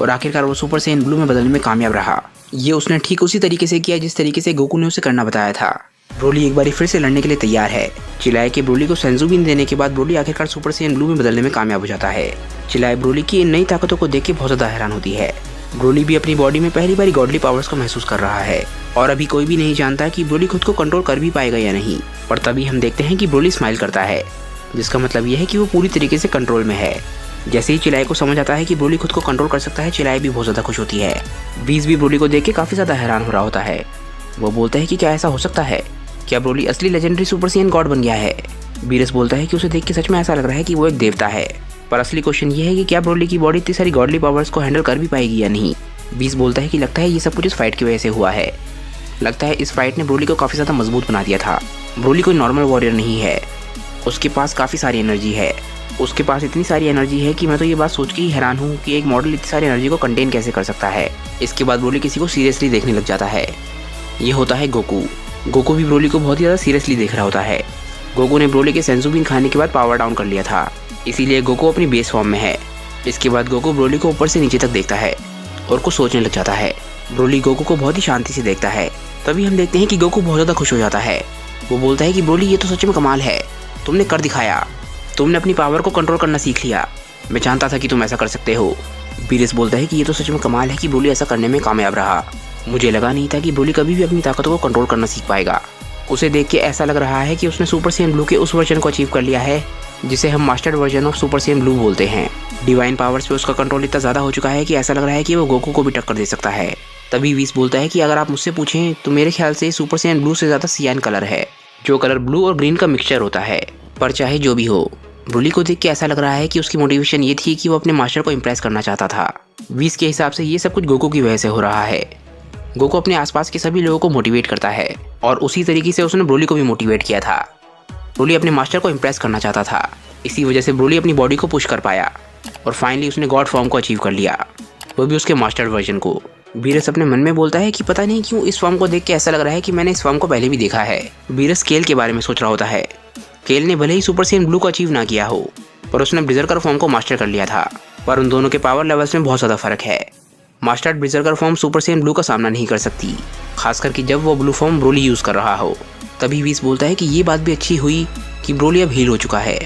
और आखिरकार वो सुपर साइयन ब्लू में बदलने में कामयाब रहा। ये उसने ठीक उसी तरीके से किया जिस तरीके से गोकू ने उसे करना बताया था। ब्रोली एक बार फिर से लड़ने के लिए तैयार है। चिलाई के ब्रोली को सेंजुबिन देने के बाद ब्रोली आखिरकार सुपर साइयन ब्लू में बदलने में कामयाब हो जाता है। चिलाई ब्रोली की इन नई ताकतों को देख के बहुत ज़्यादा हैरान होती है। ब्रोली भी अपनी बॉडी में पहली बार गॉडली पावर्स को महसूस कर रहा है और अभी कोई भी नहीं जानता कि ब्रोली खुद को कंट्रोल कर भी पाएगा या नहीं। पर तभी हम देखते हैं कि ब्रोली स्माइल करता है जिसका मतलब यह है कि वो पूरी तरीके से कंट्रोल में है। जैसे ही चिलाई को समझ आता है कि ब्रोली खुद को कंट्रोल कर सकता है चिलाई भी बहुत ज़्यादा खुश होती है। बीस भी ब्रोली को देख के काफ़ी ज़्यादा हैरान हो रहा होता है। वो बोलता है कि क्या ऐसा हो सकता है, क्या ब्रोली असली लेजेंडरी सुपर साइयन गॉड बन गया है। बीरस बोलता है कि उसे देख के सच में ऐसा लग रहा है कि वो एक देवता है, पर असली क्वेश्चन ये है कि क्या ब्रोली की बॉडी इतनी सारी गॉडली पावर्स को हैंडल कर भी पाएगी या नहीं। बीस बोलता है कि लगता है ये सब कुछ इस फाइट की वजह से हुआ है। लगता है इस फाइट ने ब्रोली को काफ़ी ज़्यादा मजबूत बना दिया था। ब्रोली कोई नॉर्मल वॉरियर नहीं है, उसके पास काफ़ी सारी एनर्जी है। उसके पास इतनी सारी एनर्जी है कि मैं तो ये बात सोच के ही हैरान हूँ कि एक मॉडल इतनी सारी एनर्जी को कंटेन कैसे कर सकता है। इसके बाद ब्रोली किसी को सीरियसली देखने लग जाता है। ये होता है गोकू। गोकू भी ब्रोली को बहुत ही ज़्यादा सीरियसली देख रहा होता है। गोकू ने ब्रोली के सेंजुबिन खाने के बाद पावर डाउन कर लिया था, इसीलिए गोकू अपनी बेस फॉर्म में है। इसके बाद गोकू ब्रोली को ऊपर से नीचे तक देखता है और कुछ सोचने लग जाता है। ब्रोली गोकू को बहुत ही शांति से देखता है। तभी हम देखते हैं कि गोकू बहुत ज़्यादा खुश हो जाता है। वो बोलता है कि ब्रोली ये तो सच में कमाल है, तुमने कर दिखाया, तुमने अपनी पावर को कंट्रोल करना सीख लिया। मैं जानता था कि तुम ऐसा कर सकते हो। बीरेस बोलता है कि ये तो सच में कमाल है कि ब्रोली ऐसा करने में कामयाब रहा। मुझे लगा नहीं था कि ब्रोली कभी भी अपनी ताकत को कंट्रोल करना सीख पाएगा। उसे देख के ऐसा लग रहा है कि उसने सुपर सैयन ब्लू के उस वर्जन को अचीव कर लिया है जिसे हम mastered version of super Saiyan blue बोलते हैं। डिवाइन पावर्स पे उसका कंट्रोल इतना ज़्यादा हो चुका है कि ऐसा लग रहा है कि वो गोकू को भी टक्कर दे सकता है। तभी वीस बोलता है कि अगर आप मुझसे पूछें तो मेरे ख्याल से सुपर सैयन ब्लू से ज़्यादा सियान कलर है, जो कलर ब्लू और ग्रीन का मिक्सचर होता है। पर चाहे जो भी हो, ब्रोली को देख के ऐसा लग रहा है कि उसकी मोटिवेशन ये थी कि वो अपने मास्टर को इम्प्रेस करना चाहता था। वीस के हिसाब से ये सब कुछ गोकू की वजह से हो रहा है। गोकू अपने आसपास के सभी लोगों को मोटिवेट करता है और उसी तरीके से उसने ब्रोली को भी मोटिवेट किया था। ब्रोली अपने मास्टर को इम्प्रेस करना चाहता था, इसी वजह से ब्रोली अपनी बॉडी को पुश कर पाया और फाइनली उसने गॉड फॉर्म को अचीव कर लिया, वो भी उसके मास्टर वर्जन को। बीरस अपने मन में बोलता है कि पता नहीं क्यों इस फॉर्म को देख के ऐसा लग रहा है कि मैंने इस फॉर्म को पहले भी देखा है। बीरस केल के बारे में सोच रहा होता है। केल ने भले ही सुपर सैयन ब्लू को अचीव ना किया हो, पर उसने ब्रिजर्कर फॉर्म को मास्टर कर लिया था। पर उन दोनों के पावर लेवल्स में बहुत ज़्यादा फर्क है। Mastered berserker form super Saiyan blue का सामना नहीं कर सकती, खासकर कि जब वो ब्लू फॉर्म ब्रोली यूज़ कर रहा हो। तभी वीस बोलता है कि ये बात भी अच्छी हुई कि ब्रोली अब हील हो चुका है।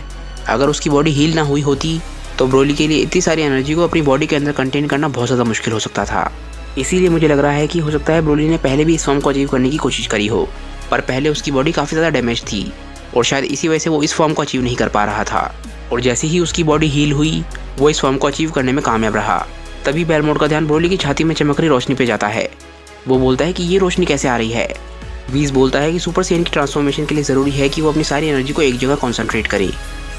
अगर उसकी बॉडी हील ना हुई होती तो ब्रोली के लिए इतनी सारी एनर्जी को अपनी बॉडी के अंदर कंटेन करना बहुत ज़्यादा मुश्किल हो सकता था। इसीलिए मुझे लग रहा है कि हो सकता है ब्रोली ने पहले भी इस फॉर्म को अचीव करने की कोशिश करी हो, पर पहले उसकी बॉडी काफ़ी ज़्यादा डैमेज थी और शायद इसी वजह से वो इस फॉर्म को अचीव नहीं कर पा रहा था। और जैसे ही उसकी बॉडी हील हुई, वो इस फॉर्म को अचीव करने में कामयाब रहा। तभी बेलमोट का ध्यान ब्रोली की छाती में चमक रही रोशनी पे जाता है। वो बोलता है कि ये रोशनी कैसे आ रही है। वीस बोलता है कि सुपर सैयन की ट्रांसफॉर्मेशन के लिए ज़रूरी है कि वो अपनी सारी एनर्जी को एक जगह कॉन्सेंट्रेट करे।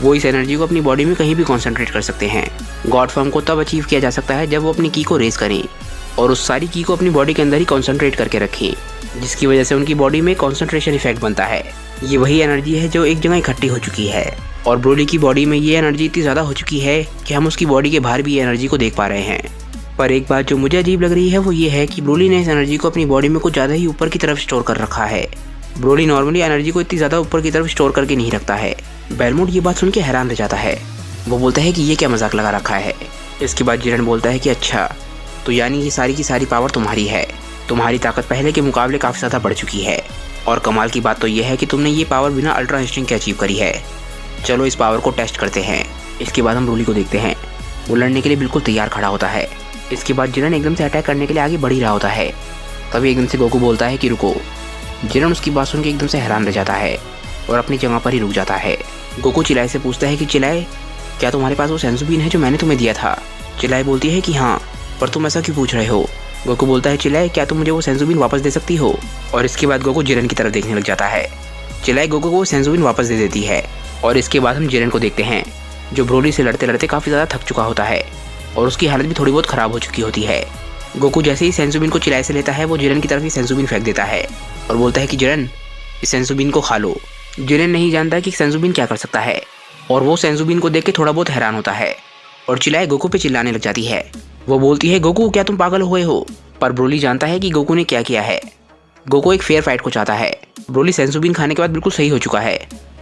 वो इस एनर्जी को अपनी बॉडी में कहीं भी कॉन्सेंट्रेट कर सकते हैं। गॉड फॉर्म को तब अचीव किया जा सकता है जब वो अपनी की को रेज करें और उस सारी की को अपनी बॉडी के अंदर ही कॉन्सेंट्रेट करके रखें, जिसकी वजह से उनकी बॉडी में कॉन्सेंट्रेशन इफेक्ट बनता है। ये वही एनर्जी है जो एक जगह इकट्ठी हो चुकी है और ब्रोली की बॉडी में ये एनर्जी इतनी ज़्यादा हो चुकी है कि हम उसकी बॉडी के बाहर भी ये एनर्जी को देख पा रहे हैं। पर एक बात जो मुझे अजीब लग रही है वो ये है कि ब्रोली ने इस एनर्जी को अपनी बॉडी में कुछ ज़्यादा ही ऊपर की तरफ स्टोर कर रखा है। ब्रोली नॉर्मली एनर्जी को इतनी ज़्यादा ऊपर की तरफ स्टोर करके नहीं रखता है। बेलमोट ये बात सुन के हैरान रह जाता है। वो बोलता है कि ये क्या मजाक लगा रखा है। इसके बाद जिरन बोलता है कि अच्छा, तो यानी ये सारी की सारी पावर तुम्हारी है, तुम्हारी ताकत पहले के मुकाबले काफ़ी ज़्यादा बढ़ चुकी है और कमाल की बात तो ये है कि तुमने ये पावर बिना अल्ट्रा इंस्टिंक्ट के अचीव करी है। चलो इस पावर को टेस्ट करते हैं। इसके बाद हम ब्रोली को देखते हैं, वो लड़ने के लिए बिल्कुल तैयार खड़ा होता है। इसके बाद जिरन एकदम से अटैक करने के लिए आगे बढ़ ही रहा होता है। तभी एकदम से गोकू बोलता है कि रुको। जिरन उसकी बात सुन के एकदम से हैरान रह जाता है और अपनी जगह पर ही रुक जाता है। गोकू चिल्लाए से पूछता है कि चिल्लाए, क्या तुम्हारे पास वो सेंसु बीन है जो मैंने तुम्हें दिया था? चिल्लाए बोलती है कि हाँ, पर तुम ऐसा क्यों पूछ रहे हो? गोकू बोलता है चिल्लाए, क्या तुम मुझे वो सेंसु बीन वापस दे सकती हो? और इसके बाद गोकू जिरन की तरफ देखने लग जाता है। चिल्लाए गोकू को वो सेंसु बीन वापस दे देती है और इसके बाद हम जिरन को देखते हैं, जो ब्रोली से लड़ते लड़ते काफ़ी ज़्यादा थक चुका होता है और उसकी हालत भी थोड़ी बहुत ख़राब हो चुकी होती है। गोकू जैसे ही सेंसु बीन को चिल्लाए से लेता है, वो जिरन की तरफ ही सेंसु बीन फेंक देता है और बोलता है कि जिरन, इस सेंसु बीन को खा लो। जिरन नहीं जानता कि सेंसु बीन क्या कर सकता है और वो सेंसु बीन को देख के थोड़ा बहुत हैरान होता है और चिल्लाए गोकू पे चिल्लाने लग जाती है। वो बोलती है गोकू, क्या तुम पागल हुए हो? पर ब्रोली जानता है कि गोकू ने क्या किया है। गोकू एक फेयर फाइट को चाहता है। ब्रोली सेंसु बीन खाने के बाद बिल्कुल सही हो चुका है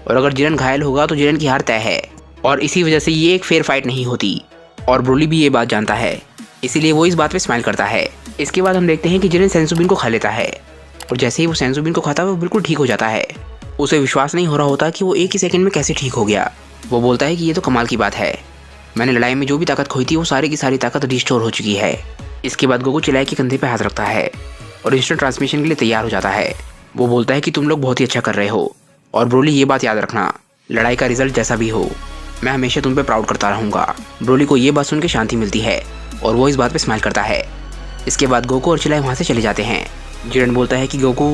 और अगर जिरन घायल होगा तो जिरन की हार तय है और इसी वजह से ये एक फेयर फाइट नहीं होती और ब्रोली भी ये बात जानता है, इसीलिए वो इस बात पे स्माइल करता है। इसके बाद हम देखते हैं कि जिरन सेंसु बीन को खा लेता है और जैसे ही वो सेंसु बीन को खाता है वो बिल्कुल ठीक हो जाता है। उसे विश्वास नहीं हो रहा होता कि वो एक ही सेकंड में कैसे ठीक हो गया। वो बोलता है कि ये तो कमाल की बात है, मैंने लड़ाई में जो भी ताकत खोई थी वो सारी की सारी ताकत रिस्टोर हो चुकी है। इसके बाद गोकू चिल्लाए के कंधे पे हाथ रखता है और इंस्टेंट ट्रांसमिशन के लिए तैयार हो जाता है। वो बोलता है कि तुम लोग बहुत ही अच्छा कर रहे हो और ब्रोली ये बात याद रखना, लड़ाई का रिजल्ट जैसा भी हो मैं हमेशा तुम पे प्राउड करता रहूँगा। ब्रोली को ये बात सुन के शांति मिलती है और वो इस बात पे स्माइल करता है। इसके बाद गोकू और चिल्लाए वहाँ से चले जाते हैं। जिरन बोलता है कि गोकू,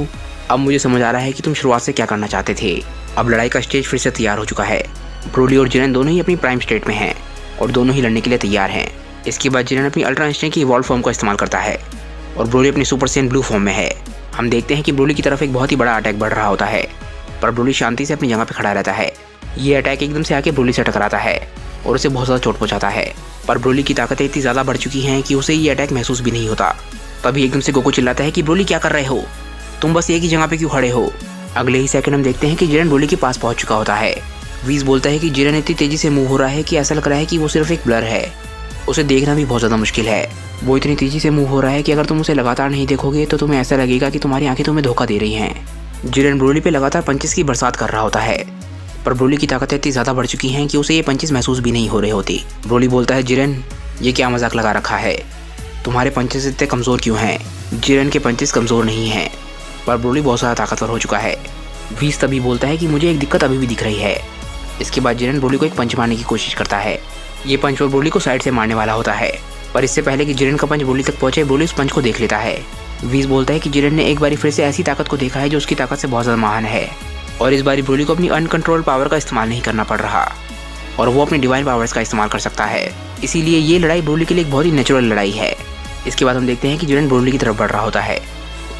अब मुझे समझ आ रहा है कि तुम शुरुआत से क्या करना चाहते थे। अब लड़ाई का स्टेज फिर से तैयार हो चुका है। ब्रोली और जिरन दोनों ही अपनी प्राइम स्टेट में हैं और दोनों ही लड़ने के लिए तैयार हैं। इसके बाद जिरन अपनी अल्ट्रा इंस्टिंक्ट की इवॉल्व फॉर्म का इस्तेमाल करता है और ब्रोली अपनी सुपर सैयन ब्लू फॉर्म में है। हम देखते हैं कि ब्रोली की तरफ एक बहुत ही बड़ा अटैक बढ़ रहा होता है, पर ब्रोली शांति से अपनी जगह पर खड़ा रहता है। ये अटैक एकदम से आके ब्रोली से टकराता है और उसे बहुत ज़्यादा चोट पहुँचाता है, पर ब्रोली की ताकतें इतनी ज़्यादा बढ़ चुकी हैं कि उसे ये अटैक महसूस भी नहीं होता। तभी एकदम से गोकू चिल्लाता है कि ब्रोली क्या कर रहे हो, तुम बस एक ही जगह पे क्यों खड़े हो? अगले ही सेकंड हम देखते हैं कि जिरन ब्रोली के पास पहुंच चुका होता है। वीस बोलता है कि जिरन इतनी तेजी से मूव हो रहा है कि ऐसा लग रहा है कि वो सिर्फ एक ब्लर है। उसे देखना भी बहुत ज़्यादा मुश्किल है। वो इतनी तेज़ी से मूव हो रहा है कि अगर तुम उसे लगातार नहीं देखोगे तो तुम्हें ऐसा लगेगा कि तुम्हारी आंखें तुम्हें धोखा दे रही हैं। जिरेन ब्रोली पे लगातार पंचेस की बरसात कर रहा होता है, पर ब्रोली की ताकत इतनी ज़्यादा बढ़ चुकी हैं कि उसे ये पंचेस महसूस भी नहीं हो रहे होती। ब्रोली बोलता है, जिरेन ये क्या मजाक लगा रखा है, तुम्हारे पंचेस इतने कमज़ोर क्यों हैं? जिरेन के पंचेस कमज़ोर नहीं हैं, पर ब्रोली बहुत ज़्यादा ताकतवर हो चुका है। वीस तभी बोलता है कि मुझे एक दिक्कत अभी भी दिख रही है। इसके बाद जिरेन ब्रोली को एक पंच मारने की कोशिश करता है। ये पंच वो ब्रोली को साइड से मारने वाला होता है, पर इससे पहले कि जिरेन का पंच ब्रोली तक पहुंचे, ब्रोली उस पंच को देख लेता है। वीस बोलता है कि जिरेन ने एक बारी फिर से ऐसी ताकत को देखा है जो उसकी ताकत से बहुत ज़्यादा महान है, और इस बारी ब्रोली को अपनी अनकंट्रोल पावर का इस्तेमाल नहीं करना पड़ रहा और वो अपनी डिवाइन पावर्स का इस्तेमाल कर सकता है। इसीलिए ये लड़ाई ब्रोली के लिए एक बहुत ही नेचुरल लड़ाई है। इसके बाद हम देखते हैं कि जिरेन ब्रोली की तरफ बढ़ रहा होता है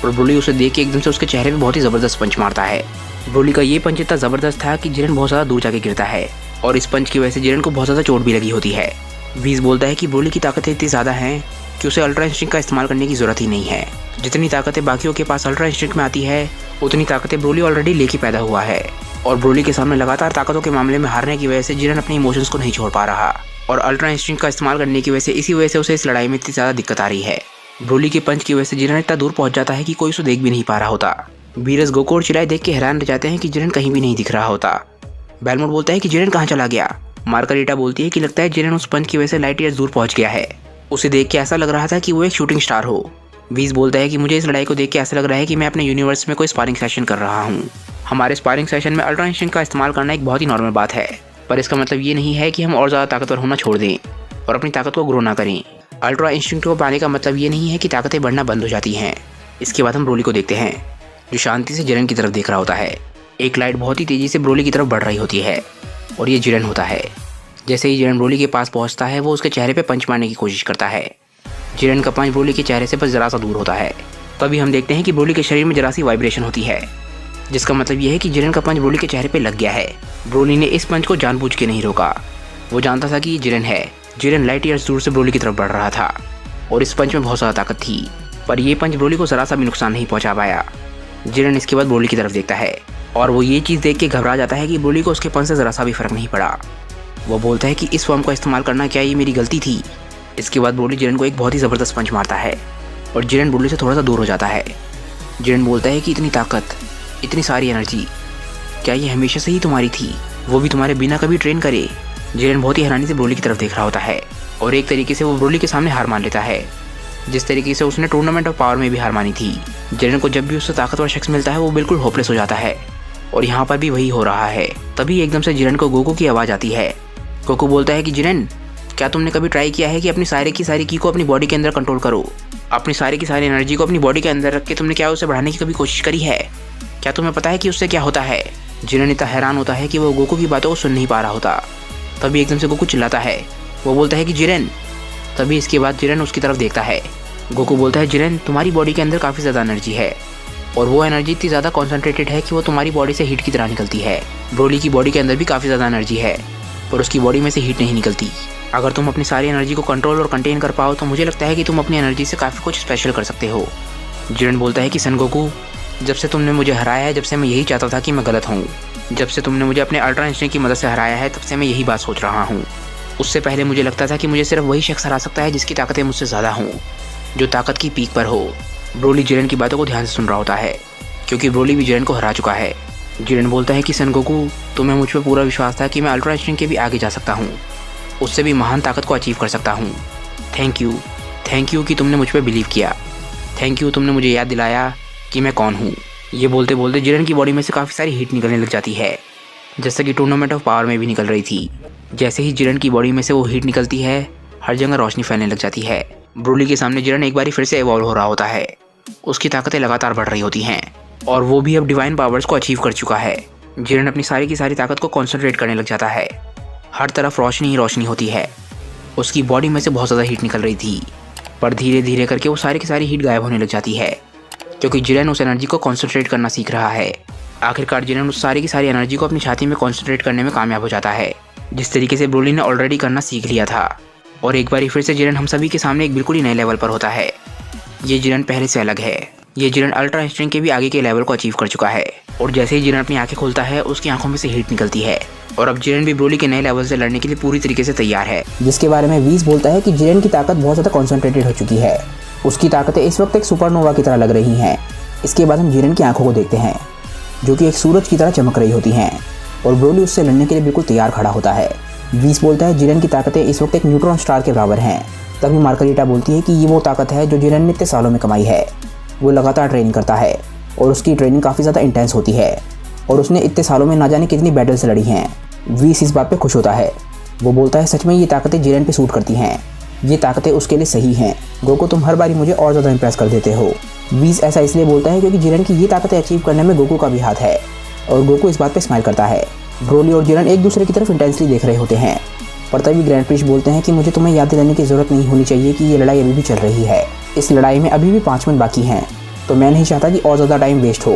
और ब्रोली उसे देख के एकदम से उसके चेहरे पे बहुत ही ज़बरदस्त पंच मारता है। ब्रोली का ये पंच इतना ज़बरदस्त था कि जिरेन बहुत ज़्यादा दूर जाके गिरता है और इस पंच की वजह से जिरेन को बहुत ज़्यादा चोट भी लगी होती है। वीस बोलता है कि ब्रोली की ताकतें इतनी ज़्यादा हैं कि उसे अल्ट्रा इंस्टिंक्ट का इस्तेमाल करने की ज़रूरत ही नहीं है। जितनी ताकतें बाकियों के पास अल्ट्रा इंस्टिंक्ट में आती है, उतनी ताकतें ब्रोली ऑलरेडी लेके पैदा हुआ है और ब्रोली के सामने लगातार ताकतों के मामले में हारने की वजह से जिरेन अपने इमोशंस को नहीं छोड़ पा रहा और अल्ट्रा इंस्टिंक्ट का इस्तेमाल करने की वजह से इसी वजह से उसे इस लड़ाई में इतनी ज़्यादा दिक्कत आ रही है। ब्रोली के पंच की वजह से जिरेन इतना दूर पहुंच जाता है कि कोई उसे देख भी नहीं पा रहा होता। बीरस, गोकू और चिराई देख के हैरान रह जाते हैं कि जिरेन कहीं भी नहीं दिख रहा होता। बेलमोट बोलता है कि जिरेन कहाँ चला गया। मार्गारीटा बोलती है कि लगता है जिरेन उस पंच की वजह से लाइट ईयर्स दूर पहुंच गया है। उसे देख के ऐसा लग रहा था कि वो एक शूटिंग स्टार हो। वीस बोलता है कि मुझे इस लड़ाई को देख के ऐसा लग रहा है कि मैं अपने यूनिवर्स में कोई स्पारिंग सेशन कर रहा हूँ। हमारे स्पारिंग सेशन में अल्ट्रा इंस्टिंक्ट का इस्तेमाल करना एक बहुत ही नॉर्मल बात है, पर इसका मतलब ये नहीं है कि हम और ज़्यादा ताकतवर होना छोड़ दें और अपनी ताकत को ग्रो ना करें। अल्ट्रा इंस्टिंक्ट को पाने का मतलब ये नहीं है कि ताकतें बढ़ना बंद हो जाती हैं। इसके बाद हम ब्रोली को देखते हैं जो शांति से जिरेन की तरफ देख रहा होता है। एक लाइट बहुत ही तेज़ी से ब्रोली की तरफ बढ़ रही होती है और ये जिरेन होता है। जैसे ही जिरेन ब्रोली के पास पहुंचता है, वो उसके चेहरे पे पंच मारने की कोशिश करता है। जिरेन का पंच ब्रोली के चेहरे से बस जरा सा दूर होता है। तभी हम देखते हैं कि ब्रोली के शरीर में जरा सी वाइब्रेशन होती है, जिसका मतलब ये है कि जिरेन का पंच ब्रोली के चेहरे पे लग गया है। ब्रोली ने इस पंच को जानबूझ के नहीं रोका, वो जानता था कि ये जिरेन है। जिरेन लाइट ईयर्स दूर से ब्रोली की तरफ बढ़ रहा था और इस पंच में बहुत ज़्यादा ताकत थी, पर यह पंच ब्रोली को ज़रा सा भी नुकसान नहीं पहुंचा पाया। जिरेन इसके बाद ब्रोली की तरफ देखता है और वो ये चीज़ देख के घबरा जाता है कि ब्रोली को उसके पंच से ज़रा सा भी फर्क नहीं पड़ा। वो बोलता है कि इस फॉर्म का इस्तेमाल करना क्या ये मेरी गलती थी। इसके बाद ब्रोली जिरेन को एक बहुत ही ज़बरदस्त पंच मारता है और जिरेन ब्रोली से थोड़ा सा दूर हो जाता है। जिरेन बोलता है कि इतनी ताकत, इतनी सारी एनर्जी, क्या ये हमेशा से ही तुम्हारी थी, वो भी तुम्हारे बिना कभी ट्रेन करे। जिरेन बहुत ही हैरानी से ब्रोली की तरफ देख रहा होता है और एक तरीके से वो ब्रोली के सामने हार मान लेता है, जिस तरीके से उसने टूर्नामेंट ऑफ पावर में भी हार मानी थी। जिरेन को जब भी उससे ताकतवर शख्स मिलता है वो बिल्कुल होपलेस हो जाता है और यहाँ पर भी वही हो रहा है। तभी एकदम से जिरेन को गोकू की आवाज़ आती है। गोकू बोलता है कि जिरेन, क्या तुमने कभी ट्राई किया है कि अपनी सारे की सारी की को अपनी बॉडी के अंदर कंट्रोल करो? अपनी सारी की सारी एनर्जी को अपनी बॉडी के अंदर रख के तुमने क्या उसे बढ़ाने की कभी कोशिश करी है? क्या तुम्हें पता है कि उससे क्या होता है? जिरेन इतना हैरान होता है कि वो गोकू की बातों को सुन नहीं पा रहा होता। तभी एकदम से गोकू चिल्लाता है, वो बोलता है कि जिरेन। तभी इसके बाद जिरेन उसकी तरफ देखता है। गोकू बोलता है, जिरेन तुम्हारी बॉडी के अंदर काफ़ी ज़्यादा एनर्जी है और वो एनर्जी इतनी ज़्यादा कॉन्सेंट्रेटेड है कि वो तुम्हारी बॉडी से हीट की तरह निकलती है। ब्रोली की बॉडी के अंदर भी काफ़ी ज़्यादा एनर्जी है पर उसकी बॉडी में से हीट नहीं निकलती। अगर तुम अपनी सारी एनर्जी को कंट्रोल और कंटेन कर पाओ तो मुझे लगता है कि तुम अपनी एनर्जी से काफ़ी कुछ स्पेशल कर सकते हो। जिरेन बोलता है कि सन गोकू, जब से तुमने मुझे हराया है, जब से मैं यही चाहता था कि मैं गलत हूँ। जब से तुमने मुझे अपने अल्ट्रा इंस्टिंक्ट की मदद से हराया है, तब से मैं यही बात सोच रहा हूँ। उससे पहले मुझे लगता था कि मुझे सिर्फ वही शख्स हरा सकता है जिसकी ताकतें मुझसे ज़्यादा हों, जो ताकत की पीक पर हो। ब्रोली जिरेन की बातों को ध्यान से सुन रहा होता है क्योंकि ब्रोली भी जिरेन को हरा चुका है। जिरेन बोलता है कि सन गोकू, तुम्हें मुझ पर पूरा विश्वास था कि मैं अल्ट्रा इंस्टिंक्ट के भी आगे जा सकता हूँ, उससे भी महान ताकत को अचीव कर सकता हूँ। थैंक यू कि तुमने मुझ पर बिलीव किया। थैंक यू, तुमने मुझे याद दिलाया कि मैं कौन हूँ। ये बोलते बोलते जिरेन की बॉडी में से काफ़ी सारी हीट निकलने लग जाती है, जैसे कि टूर्नामेंट ऑफ पावर में भी निकल रही थी। जैसे ही जिरेन की बॉडी में से वो हीट निकलती है, हर जगह रोशनी फैलने लग जाती है। ब्रोली के सामने जिरेन एक बार फिर से इवॉल्व हो रहा होता है। उसकी ताकतें लगातार बढ़ रही होती हैं और वो भी अब डिवाइन पावर्स को अचीव कर चुका है। जिरेन अपनी सारी की सारी ताकत को कॉन्सेंट्रेट करने लग जाता है। हर तरफ रोशनी ही रोशनी होती है। उसकी बॉडी में से बहुत ज़्यादा हीट निकल रही थी, पर धीरे धीरे करके वो सारी की सारी हीट गायब होने लग जाती है क्योंकि जिरेन उस एनर्जी को कॉन्सेंट्रेट करना सीख रहा है। आखिरकार जिरेन उस सारी की सारी एनर्जी को अपनी छाती में कॉन्सेंट्रेट करने में कामयाब हो जाता है, जिस तरीके से ब्रोली ने ऑलरेडी करना सीख लिया था। और एक बार फिर से जिरेन हम सभी के सामने एक बिल्कुल ही नए लेवल पर होता है। ये जिरेन पहले से अलग है। ये जिरेन अल्ट्रा इंस्टिंक्ट के भी आगे के लेवल को अचीव कर चुका है और जैसे ही जिरेन अपनी आंखें खोलता है, उसकी आंखों में से हीट निकलती है और अब जिरेन भी ब्रोली के नए लेवल से लड़ने के लिए पूरी तरीके से तैयार है। जिसके बारे में वीस बोलता है कि जिरेन की ताकत बहुत ज़्यादा कॉन्सेंट्रेटेड हो चुकी है। उसकी ताकतें इस वक्त एक सुपरनोवा की तरह लग रही हैं। इसके बाद हम जिरेन की आंखों को देखते हैं जो कि एक सूरज की तरह चमक रही होती हैं और ब्रोली उससे लड़ने के लिए बिल्कुल तैयार खड़ा होता है। वीस बोलता है जिरेन की ताकतें इस वक्त एक न्यूट्रॉन स्टार के बराबर हैं। तभी मार्गरीटा बोलती है कि ये वो ताकत है जो जिरेन ने इतने सालों में कमाई है। वो लगातार ट्रेनिंग करता है और उसकी ट्रेनिंग काफ़ी ज़्यादा इंटेंस होती है और उसने इतने सालों में ना जाने कितनी बैटल्स लड़ी हैं। वीस इस बात पे खुश होता है। वो बोलता है सच में ये ताकतें जिरेन पे सूट करती हैं। ये ताकतें उसके लिए सही हैं। गोकू तुम हर बारी मुझे और ज़्यादा इंप्रेस कर देते हो। वीस ऐसा इसलिए बोलता है क्योंकि जिरेन की ये ताकतें अचीव करने में गोकू का भी हाथ है और गोकू इस बात पे स्माइल करता है। ब्रोली और जिरेन एक दूसरे की तरफ इंटेंसली देख रहे होते हैं पर तभी ग्रैंड प्रिस्ट बोलते हैं कि मुझे तुम्हें याद दिलाने की ज़रूरत नहीं होनी चाहिए कि ये लड़ाई अभी भी चल रही है। इस लड़ाई में अभी भी 5 मिनट बाकी हैं तो मैं नहीं चाहता कि और ज़्यादा टाइम वेस्ट हो।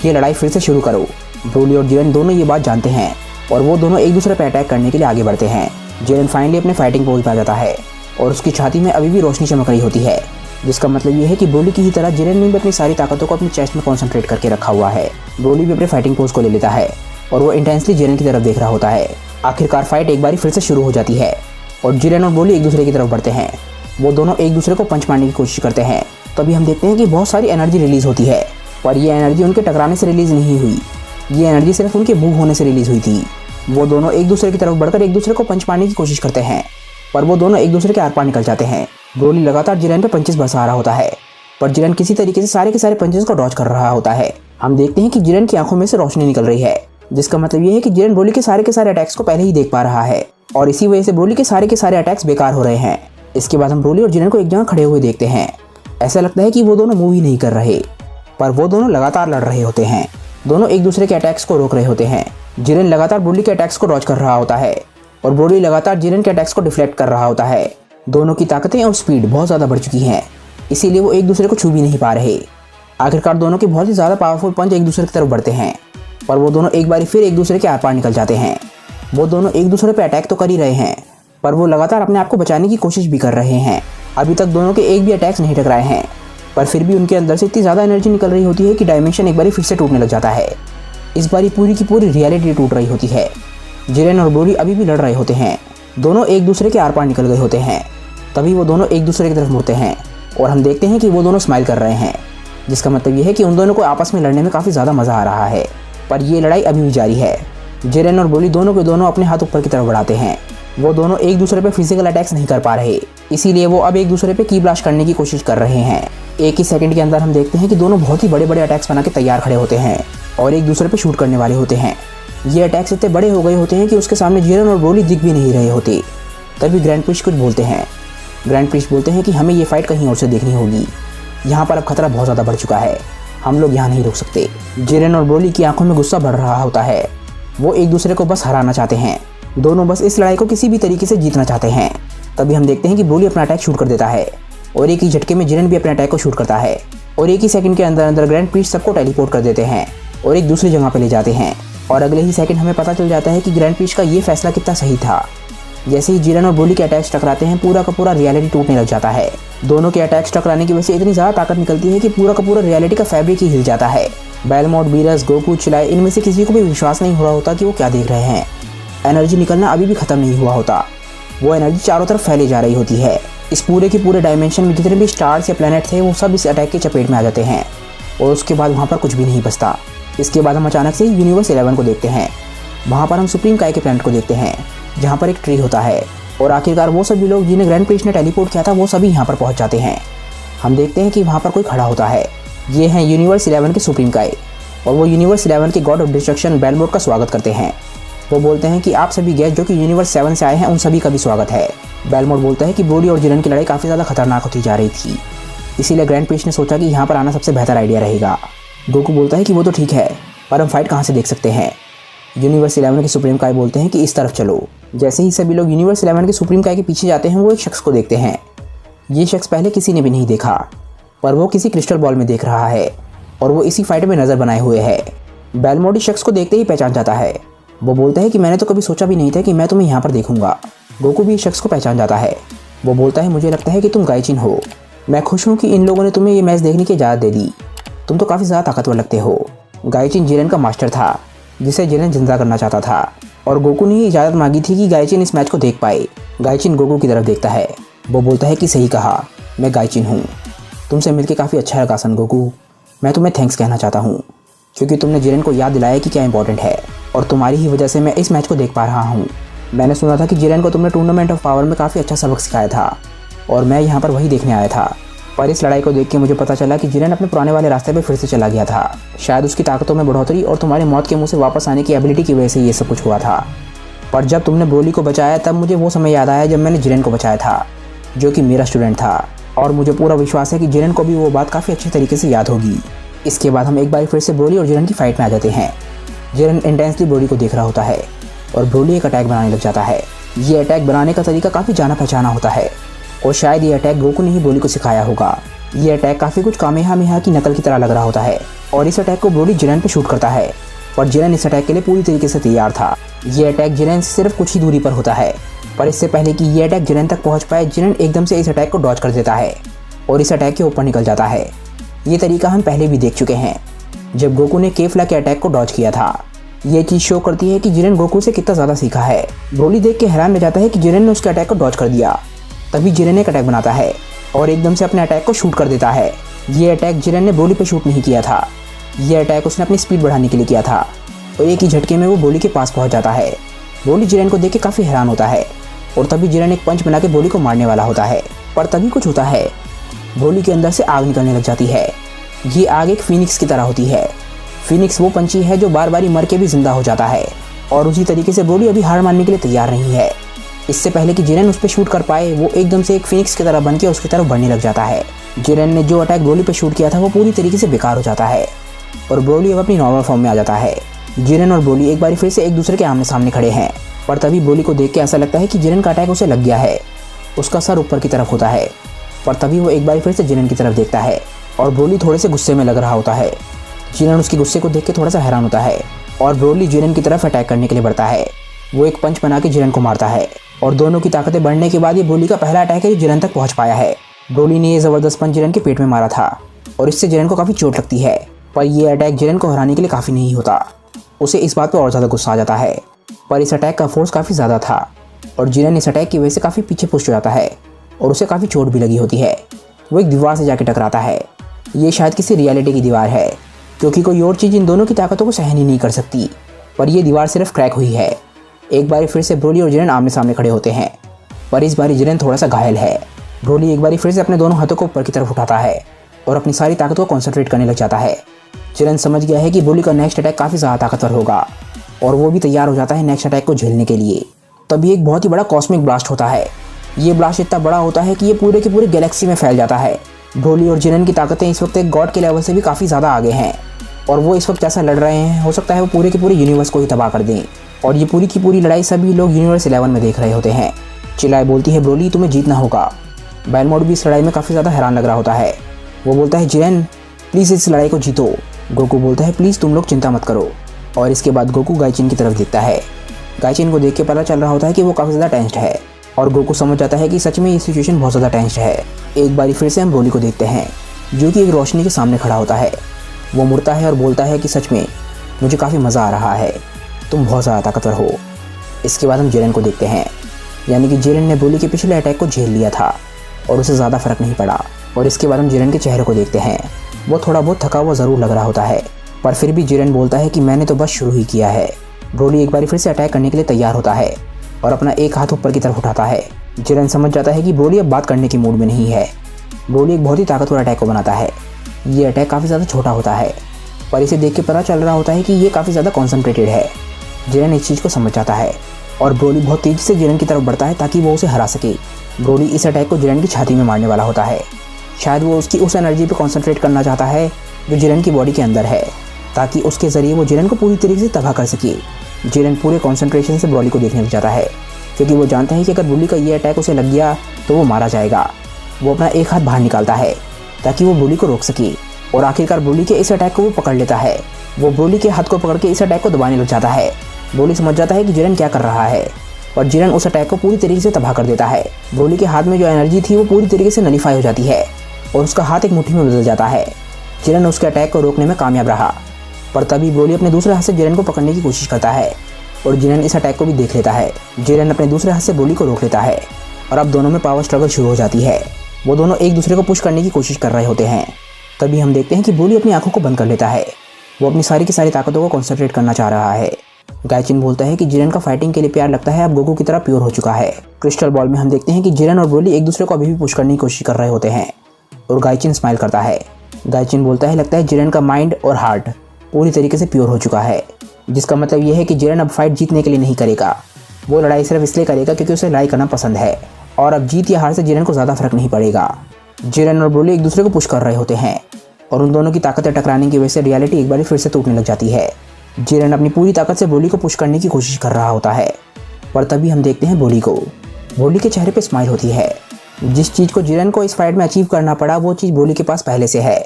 ये लड़ाई फिर से शुरू करो। ब्रोली और जिरेन दोनों ये बात जानते हैं और वो दोनों एक दूसरे पर अटैक करने के लिए आगे बढ़ते हैं। जिरेन फाइनली अपने फाइटिंग पोज पे आ जाता है और उसकी छाती में अभी भी रोशनी चमक रही होती है, जिसका मतलब ये है कि ब्रोली की ही तरह जिरेन ने भी अपनी सारी ताकतों को अपनी चेस्ट में कॉन्सेंट्रेट करके रखा हुआ है। ब्रोली भी अपने फाइटिंग पोज को ले लेता है और वो इंटेंसली जिरेन की तरफ देख रहा होता है। आखिरकार फाइट एक बारी फिर से शुरू हो जाती है और जिरेन और ब्रोली एक दूसरे की तरफ बढ़ते हैं। वो दोनों एक दूसरे को पंच मारने की कोशिश करते हैं। तभी हम देखते हैं कि बहुत सारी एनर्जी रिलीज़ होती है और ये एनर्जी उनके टकराने से रिलीज़ नहीं हुई। ये एनर्जी सिर्फ उनके मूव होने से रिलीज़ हुई थी। वो दोनों एक दूसरे की तरफ बढ़कर एक दूसरे को पंच मारने की कोशिश करते हैं पर वो दोनों एक दूसरे के आर पार निकल जाते हैं। ब्रोली लगातार जिरेन पे पंचेस बरसा रहा होता है पर जिरेन किसी तरीके से सारे के सारे पंचेस को डॉज कर रहा होता है। हम देखते हैं कि जिरेन की आंखों में से रोशनी निकल रही है, जिसका मतलब ये है कि जिरेन ब्रोली के सारे अटैक्स को पहले ही देख पा रहा है और इसी वजह से ब्रोली के सारे अटैक्स बेकार हो रहे हैं। इसके बाद हम ब्रोली और जिरेन को एक जगह खड़े हुए देखते हैं। ऐसा लगता है कि वो दोनों मूव ही नहीं कर रहे पर वो दोनों लगातार लड़ रहे होते हैं। दोनों एक दूसरे के अटैक्स को रोक रहे होते हैं। जिरेन लगातार ब्रोली के अटैक्स को डॉज कर रहा होता है और ब्रोली लगातार जिरेन के अटैक्स को डिफ्लेक्ट कर रहा होता है। दोनों की ताकतें और स्पीड बहुत ज़्यादा बढ़ चुकी हैं, इसीलिए वो एक दूसरे को छू भी नहीं पा रहे। आखिरकार दोनों के बहुत ही ज़्यादा पावरफुल पंच एक दूसरे की तरफ बढ़ते हैं पर वो दोनों एक बारी फिर एक दूसरे के आर पार निकल जाते हैं। वो दोनों एक दूसरे पे अटैक तो कर ही रहे हैं पर वो लगातार अपने आप को बचाने की कोशिश भी कर रहे हैं। अभी तक दोनों के एक भी अटैक्स नहीं टकराए हैं पर फिर भी उनके अंदर से इतनी ज़्यादा एनर्जी निकल रही होती है कि डायमेंशन एक बारी फिर से टूटने लग जाता है। इस बारी पूरी की पूरी रियलिटी टूट रही होती है। जिरेन और ब्रोली अभी भी लड़ रहे होते हैं। दोनों एक दूसरे के आर पार निकल गए होते हैं। तभी वो दोनों एक दूसरे की तरफ मुड़ते हैं और हम देखते हैं कि वो दोनों स्माइल कर रहे हैं, जिसका मतलब ये है कि उन दोनों को आपस में लड़ने में काफ़ी ज़्यादा मज़ा आ रहा है। पर ये लड़ाई अभी भी जारी है। जिरेन और ब्रोली दोनों के दोनों अपने हाथ ऊपर की तरफ बढ़ाते हैं। वो दोनों एक दूसरे पे फिजिकल अटैक्स नहीं कर पा रहे, इसीलिए वो अब एक दूसरे पे की ब्लास्ट करने की कोशिश कर रहे हैं। एक ही सेकंड के अंदर हम देखते हैं कि दोनों बहुत ही बड़े अटैक्स बना के तैयार खड़े होते हैं और एक दूसरे पे शूट करने वाले होते हैं। ये अटैक्स इतने बड़े हो गए होते हैं कि उसके सामने जिरेन और ब्रोली दिख भी नहीं रहे होते। तभी ग्रैंड प्रिस्ट कुछ बोलते हैं। ग्रैंड प्रिस्ट बोलते हैं कि हमें ये फाइट कहीं और से देखनी होगी। यहाँ पर अब खतरा बहुत ज़्यादा बढ़ चुका है, हम लोग यहाँ नहीं रुक सकते। जिरेन और ब्रोली की आंखों में गुस्सा भर रहा होता है। वो एक दूसरे को बस हराना चाहते हैं। दोनों बस इस लड़ाई को किसी भी तरीके से जीतना चाहते हैं। तभी हम देखते हैं कि ब्रोली अपना अटैक शूट कर देता है और एक ही झटके में जिरेन भी अपने अटैक को शूट करता है और एक ही सेकंड के अंदर ग्रैंड प्रिस्ट सबको टेलीपोर्ट कर देते हैं और एक दूसरी जगह पर ले जाते हैं। और अगले ही सेकंड हमें पता चल जाता है कि ग्रैंड प्रिस्ट का ये फैसला कितना सही था। जैसे ही जिरेन और ब्रोली के अटैक्स टकराते हैं पूरा का पूरा रियलिटी टूटने लग जाता है। दोनों के अटैक्स टकराने की वजह से इतनी ज़्यादा ताकत निकलती है कि पूरा का पूरा रियलिटी का फैब्रिक ही हिल जाता है। बेलमोट, बीरस, गोकू, चिलाई, इनमें से किसी को भी विश्वास नहीं हो रहा होता कि वो क्या देख रहे हैं। एनर्जी निकलना अभी भी ख़त्म नहीं हुआ होता। वो एनर्जी चारों तरफ फैली जा रही होती है। इस पूरे के पूरे डायमेंशन में जितने भी स्टार्स या प्लैनेट थे वो सब इस अटैक के चपेट में आ जाते हैं और उसके बाद वहाँ पर कुछ भी नहीं बचता। इसके बाद हम अचानक से यूनिवर्स 11 को देखते हैं। वहाँ पर हम सुप्रीम काय के प्लैनेट को देखते हैं जहाँ पर एक ट्री होता है और आखिरकार वो सभी लोग जिन्हें ग्रैंड प्रिस्ट ने टेलीपोर्ट किया था वो सभी यहाँ पर पहुँच जाते हैं। हम देखते हैं कि वहाँ पर कोई खड़ा होता है। ये हैं यूनिवर्स 11 के सुप्रीम काय और वो यूनिवर्स 11 के गॉड ऑफ डिस्ट्रक्शन बेलमोट का स्वागत करते हैं। वो बोलते हैं कि आप सभी गेस्ट जो कि यूनिवर्स 7 से आए हैं उन सभी का भी स्वागत है। बेलमोट बोलता है कि ब्रोली और जिरेन की लड़ाई काफ़ी ज़्यादा खतरनाक होती जा रही थी, इसीलिए ग्रैंड प्रिस्ट ने सोचा कि यहाँ पर आना सबसे बेहतर आइडिया रहेगा। गोकू बोलता है कि वो तो ठीक है पर हम फाइट कहाँ से देख सकते हैं। यूनिवर्स 11 के सुप्रीम काय बोलते हैं कि इस तरफ चलो। जैसे ही सभी लोग यूनिवर्स 11 के सुप्रीम काय के पीछे जाते हैं वो एक शख्स को देखते हैं। ये शख्स पहले किसी ने भी नहीं देखा पर वो किसी क्रिस्टल बॉल में देख रहा है और वो इसी फाइट में नज़र बनाए हुए है। बेलमोट इस शख्स को देखते ही पहचान जाता है। वो बोलता है कि मैंने तो कभी सोचा भी नहीं था कि मैं तुम्हें यहाँ पर देखूंगा। गोकू भी इस शख्स को पहचान जाता है। वो बोलता है मुझे लगता है कि तुम गाइचिन हो। मैं खुश हूँ कि इन लोगों ने तुम्हें ये मैच देखने की इजाज़त दे दी। तुम तो काफ़ी ज़्यादा ताकतवर लगते हो। गाइचिन जिरेन का मास्टर था जिसे जिरेन जिंदा करना चाहता था। और गोकू ने इजाज़त मांगी थी कि गाइचिन इस मैच को देख पाए। गाइचिन गोकू की तरफ देखता है। वो बोलता है कि सही कहा, मैं गाइचिन हूँ। तुमसे मिलकर काफ़ी अच्छा लगा सन गोकू। मैं तुम्हें थैंक्स कहना चाहता हूँ क्योंकि तुमने जिरेन को याद दिलाया कि क्या इंपॉर्टेंट है, और तुम्हारी ही वजह से मैं इस मैच को देख पा रहा हूँ। मैंने सुना था कि जिरेन को तुमने टूर्नामेंट ऑफ पावर में काफ़ी अच्छा सबक सिखाया था और मैं यहाँ पर वही देखने आया था। पर इस लड़ाई को देख के मुझे पता चला कि जिरेन अपने पुराने वाले रास्ते पर फिर से चला गया था। शायद उसकी ताकतों में बढ़ोतरी और तुम्हारी मौत के मुंह से वापस आने की एबिलिटी की वजह से ये सब कुछ हुआ था। पर जब तुमने ब्रोली को बचाया तब मुझे वो समय याद आया जब मैंने जिरेन को बचाया था, जो कि मेरा स्टूडेंट था, और मुझे पूरा विश्वास है कि जिरेन को भी वो बात काफ़ी अच्छे तरीके से याद होगी। इसके बाद हम एक बार फिर से ब्रोली और जिरेन की फाइट में आ जाते हैं। जिरेन इंटेंसली ब्रोली को देख रहा होता है और ब्रोली एक अटैक बनाने लग जाता है। ये अटैक बनाने का तरीका काफ़ी जाना पहचाना होता है और शायद ये अटैक गोकू ने ही ब्रोली को सिखाया होगा। ये अटैक काफ़ी कुछ कामेहामेहा की नकल की तरह लग रहा होता है और इस अटैक को ब्रोली जिरेन पे शूट करता है, पर जिरेन इस अटैक के लिए पूरी तरीके से तैयार था। ये अटैक जिरेन से सिर्फ कुछ ही दूरी पर होता है, पर इससे पहले कि ये अटैक जिरेन तक पहुंच पाए, जिरेन एकदम से इस अटैक को डॉज कर देता है और इस अटैक के ऊपर निकल जाता है। ये तरीका हम पहले भी देख चुके हैं जब गोकू ने केफ्ला के अटैक को डॉज किया था। ये चीज़ शो करती है कि जिरेन गोकू से कितना ज़्यादा सीखा है। ब्रोली देख के हैरान रह जाता है कि जिरेन ने उसके अटैक को डॉज कर दिया। तभी जिरेन एक अटैक बनाता है और एकदम से अपने अटैक को शूट कर देता है। ये अटैक जिरेन ने ब्रोली पे शूट नहीं किया था, ये अटैक उसने अपनी स्पीड बढ़ाने के लिए किया था और एक ही झटके में वो ब्रोली के पास पहुंच जाता है। ब्रोली जिरेन को देख के काफ़ी हैरान होता है और तभी जिरेन एक पंच बना के ब्रोली को मारने वाला होता है, पर तभी कुछ होता है। ब्रोली के अंदर से आग निकलने लग जाती है। ये आग एक फीनिक्स की तरह होती है। फीनिक्स वो पंछी है जो बार बार मर के भी जिंदा हो जाता है और उसी तरीके से ब्रोली अभी हार मानने के लिए तैयार नहीं है। इससे पहले कि जिरेन उस पर शूट कर पाए, वो एकदम से एक फीनिक्स की तरह बन के उसकी तरफ बढ़ने लग जाता है। जिरेन ने जो अटैक ब्रोली पे शूट किया था वो पूरी तरीके से बेकार हो जाता है और ब्रोली अब अपनी नॉर्मल फॉर्म में आ जाता है। जिरेन और ब्रोली एक बार फिर से एक दूसरे के आमने सामने खड़े हैं, पर तभी ब्रोली को देख के ऐसा लगता है कि जिरेन का अटैक उसे लग गया है। उसका सर ऊपर की तरफ होता है, पर तभी वो एक बार फिर से जिरेन की तरफ देखता है और ब्रोली थोड़े से गुस्से में लग रहा होता है। जिरेन उसके गुस्से को देख के थोड़ा सा हैरान होता है और ब्रोली जिरेन की तरफ अटैक करने के लिए बढ़ता है। वो एक पंच बना के जिरेन को मारता है और दोनों की ताकतें बढ़ने के बाद ये ब्रोली का पहला अटैक है जो जिरेन तक पहुंच पाया है। ब्रोली ने ये ज़बरदस्त पंच जिरेन के पेट में मारा था और इससे जिरेन को काफ़ी चोट लगती है, पर यह अटैक जिरेन को हराने के लिए काफ़ी नहीं होता। उसे इस बात पर और ज़्यादा गुस्सा आ जाता है, पर इस अटैक का फोर्स काफ़ी ज़्यादा था और जिरेन इस अटैक की वजह से काफ़ी पीछे पुश हो जाता है और उसे काफ़ी चोट भी लगी होती है। वो एक दीवार से जाके टकराता है। ये शायद किसी रियलिटी की दीवार है क्योंकि कोई और चीज़ इन दोनों की ताकतों को सहन ही नहीं कर सकती, पर यह दीवार सिर्फ क्रैक हुई है। एक बार फिर से ब्रोली और जिरेन आमने सामने खड़े होते हैं, पर इस बार जिरेन थोड़ा सा घायल है। ब्रोली एक बार फिर से अपने दोनों हाथों को ऊपर की तरफ उठाता है और अपनी सारी ताकत को कॉन्सेंट्रेट करने लग जाता है। जिरेन समझ गया है कि ब्रोली का नेक्स्ट अटैक काफ़ी ज़्यादा ताकतवर होगा और वो भी तैयार हो जाता है नेक्स्ट अटैक को झेलने के लिए। तभी एक बहुत ही बड़ा कॉस्मिक ब्लास्ट होता है। ये ब्लास्ट इतना बड़ा होता है कि ये पूरे के पूरे गैलेक्सी में फैल जाता है। ब्रोली और जिरेन की ताकतें इस वक्त एक गॉड के लेवल से भी काफ़ी ज़्यादा आगे हैं और वो इस वक्त जैसा लड़ रहे हैं, हो सकता है वो पूरे के पूरे यूनिवर्स को ही तबाह कर दें। और ये पूरी की पूरी लड़ाई सभी लोग यूनिवर्स 11 में देख रहे होते हैं। चिल्लाए बोलती है, ब्रोली तुम्हें जीतना होगा। बेलमोड भी इस लड़ाई में काफ़ी ज़्यादा हैरान लग रहा होता है। वो बोलता है, जिरेन प्लीज़ इस लड़ाई को जीतो। गोकू बोलता है, प्लीज़ तुम लोग चिंता मत करो। और इसके बाद गोकू गाइचिन की तरफ देखता है। गाइचिन को देख के पता चल रहा होता है कि वो काफ़ी ज़्यादा टेंस्ड है और गोकू समझ जाता है कि सच में ये सिचुएशन बहुत ज़्यादा टेंस्ड है। एक बारी फिर से हम ब्रोली को देखते हैं जो कि एक रोशनी के सामने खड़ा होता है। वो मुड़ता है और बोलता है कि सच में मुझे काफ़ी मज़ा आ रहा है, तुम बहुत ज़्यादा ताकतवर हो। इसके बाद हम जिरेन को देखते हैं, यानी कि जिरेन ने ब्रोली के पिछले अटैक को झेल लिया था और उसे ज़्यादा फर्क नहीं पड़ा। और इसके बाद हम जिरेन के चेहरे को देखते हैं। वो थोड़ा बहुत थका हुआ ज़रूर लग रहा होता है, पर फिर भी जिरेन बोलता है कि मैंने तो बस शुरू ही किया है। ब्रोली एक बार फिर से अटैक करने के लिए तैयार होता है और अपना एक हाथ ऊपर की तरफ उठाता है। जिरेन समझ जाता है कि ब्रोली अब बात करने की मूड में नहीं है। ब्रोली एक बहुत ही ताकतवर अटैक को बनाता है। ये अटैक काफ़ी ज़्यादा छोटा होता है, पर इसे देख के पता चल रहा होता है कि ये काफ़ी ज़्यादा कॉन्सनट्रेटेड है। जिरेन इस चीज़ को समझ जाता है और ब्रोली बहुत तेज़ी से जिरेन की तरफ बढ़ता है ताकि वो उसे हरा सके। ब्रोली इस अटैक को जिरेन की छाती में मारने वाला होता है। शायद वो उसकी उस एनर्जी पे कॉन्सनट्रेट करना चाहता है जो जिरेन की बॉडी के अंदर है, ताकि उसके ज़रिए वो जिरेन को पूरी तरीके से तबाह कर सके। जिरेन पूरे कॉन्सनट्रेशन से ब्रोली को देखने लग जाता है क्योंकि वो जानता है कि अगर ब्रोली का ये अटैक उसे लग गया तो वो मारा जाएगा। वो अपना एक हाथ बाहर निकालता है ताकि वो ब्रोली को रोक सके और आखिरकार ब्रोली के इस अटैक को वो पकड़ लेता है। वो ब्रोली के हाथ को पकड़ के इस अटैक को दबाने लग जाता है। ब्रोली समझ जाता है कि जिरेन क्या कर रहा है और जिरेन उस अटैक को पूरी तरीके से तबाह कर देता है। ब्रोली के हाथ में जो एनर्जी थी वो पूरी तरीके से नलीफाई हो जाती है और उसका हाथ एक मुट्ठी में बदल जाता है। जिरेन उसके अटैक को रोकने में कामयाब रहा, पर तभी ब्रोली अपने दूसरे हाथ से जिरेन को पकड़ने की कोशिश करता है, और जिरेन इस अटैक को भी देख लेता है। जिरेन अपने दूसरे हाथ से ब्रोली को रोक लेता है और अब दोनों में पावर स्ट्रगल शुरू हो जाती है। वो दोनों एक दूसरे को पुश करने की कोशिश कर रहे होते हैं। तभी हम देखते हैं कि ब्रोली अपनी आंखों को बंद कर लेता है। वो अपनी सारी की सारी ताकतों को कॉन्सेंट्रेट करना चाह रहा है। गाइचिन बोलता है कि जिरेन का फाइटिंग के लिए प्यार लगता है अब गोकू की तरह प्योर हो चुका है। क्रिस्टल बॉल में हम देखते हैं कि जिरेन और ब्रोली एक दूसरे को अभी भी पुश करने की कोशिश कर रहे होते हैं और गाइचिन स्माइल करता है। गाइचिन बोलता है लगता है जिरेन का माइंड और हार्ट पूरी तरीके से प्योर हो चुका है, जिसका मतलब ये है कि जिरेन अब फाइट जीतने के लिए नहीं करेगा। वो लड़ाई सिर्फ इसलिए करेगा क्योंकि उसे लड़ाई करना पसंद है और अब जीत या हार से जिरेन को ज़्यादा फर्क नहीं पड़ेगा। जिरेन और ब्रोली एक दूसरे को पुश कर रहे होते हैं और उन दोनों की ताकतें टकराने की वजह से रियलिटी एक बार फिर से टूटने लग जाती है। जिरेन अपनी पूरी ताकत से ब्रोली को पुश करने की कोशिश कर रहा होता है पर तभी हम देखते हैं ब्रोली को। ब्रोली के चेहरे पे स्माइल होती है। जिस चीज़ को जिरेन को इस फाइट में अचीव करना पड़ा वो चीज़ ब्रोली के पास पहले से है।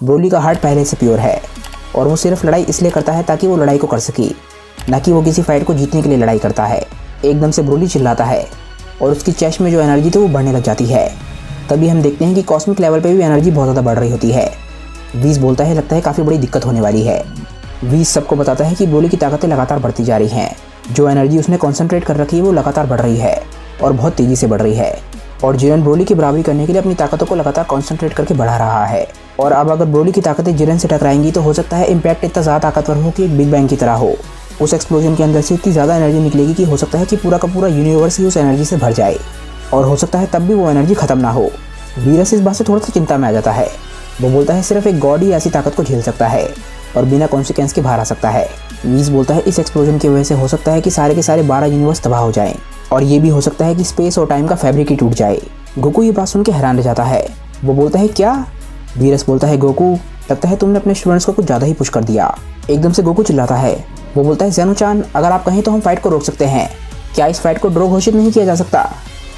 ब्रोली का हार्ट पहले से प्योर है और वो सिर्फ लड़ाई इसलिए करता है ताकि वो लड़ाई को कर सके, ना कि वो किसी फाइट को जीतने के लिए लड़ाई करता है। एकदम से ब्रोली चिल्लाता है और उसकी चेस्ट में जो एनर्जी थी वो बढ़ने लग जाती है। तभी हम देखते हैं कि कॉस्मिक लेवल पे भी एनर्जी बहुत ज़्यादा बढ़ रही होती है। वीस बोलता है लगता है काफ़ी बड़ी दिक्कत होने वाली है। वीस सबको बताता है कि ब्रोली की ताकतें लगातार बढ़ती जा रही हैं। जो एनर्जी उसने कॉन्सेंट्रेट कर रखी है वो लगातार बढ़ रही है और बहुत तेज़ी से बढ़ रही है और जिरेन ब्रोली की बराबरी करने के लिए अपनी ताकतों को लगातार कॉन्सेंट्रेट करके बढ़ा रहा है। और अब अगर ब्रोली की ताकतें जिरेन से टकराएंगी तो हो सकता है इम्पैक्ट इतना ज़्यादा ताकतवर हो कि एक बिग बैंग की तरह हो। उस एक्सप्लोजन के अंदर से इतनी ज़्यादा एनर्जी निकलेगी कि हो सकता है कि पूरा का पूरा यूनिवर्स ही उस एनर्जी से भर जाए और हो सकता है तब भी वो एनर्जी खत्म ना हो। वीरस इस बात से थोड़ा सा चिंता में आ जाता है। वो बोलता है सिर्फ एक गॉड ही ऐसी ताकत को झेल सकता है और बिना कॉन्सिक्वेंस के बाहर आ सकता है। वीस बोलता है इस एक्सप्लोजन की वजह से हो सकता है कि सारे के सारे 12 यूनिवर्स तबाह हो जाएं और ये भी हो सकता है कि स्पेस और टाइम का फैब्रिक ही टूट जाए। गोकू ये बात सुन के हैरान रह जाता है। वो बोलता है क्या? वीरस बोलता है गोकू लगता है तुमने अपने स्टूडेंट्स को कुछ ज़्यादा ही पुश कर दिया। एकदम से गोकू चिल्लाता है। वो बोलता है ज़ेनो-चान अगर आप कहें तो हम फाइट को रोक सकते हैं, क्या इस फाइट को ड्रॉ घोषित नहीं किया जा सकता?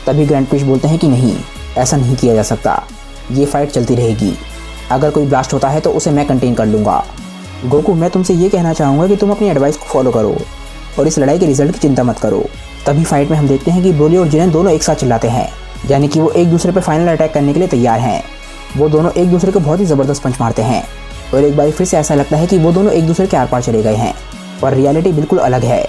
तभी ग्रैंड प्रिस्ट बोलते हैं कि नहीं, ऐसा नहीं किया जा सकता, ये फाइट चलती रहेगी। अगर कोई ब्लास्ट होता है तो उसे मैं कंटेन कर लूँगा। गोकू मैं तुमसे ये कहना चाहूँगा कि तुम अपनी एडवाइस को फॉलो करो और इस लड़ाई के रिजल्ट की चिंता मत करो। तभी फाइट में हम देखते हैं कि ब्रोली और जिरेन दोनों एक साथ चिल्लाते हैं, यानी कि वो एक दूसरे पर फाइनल अटैक करने के लिए तैयार हैं। वो दोनों एक दूसरे को बहुत ही ज़बरदस्त पंच मारते हैं और एक बार फिर से ऐसा लगता है कि वो दोनों एक दूसरे के आर पार चले गए हैं, पर रियलिटी बिल्कुल अलग है।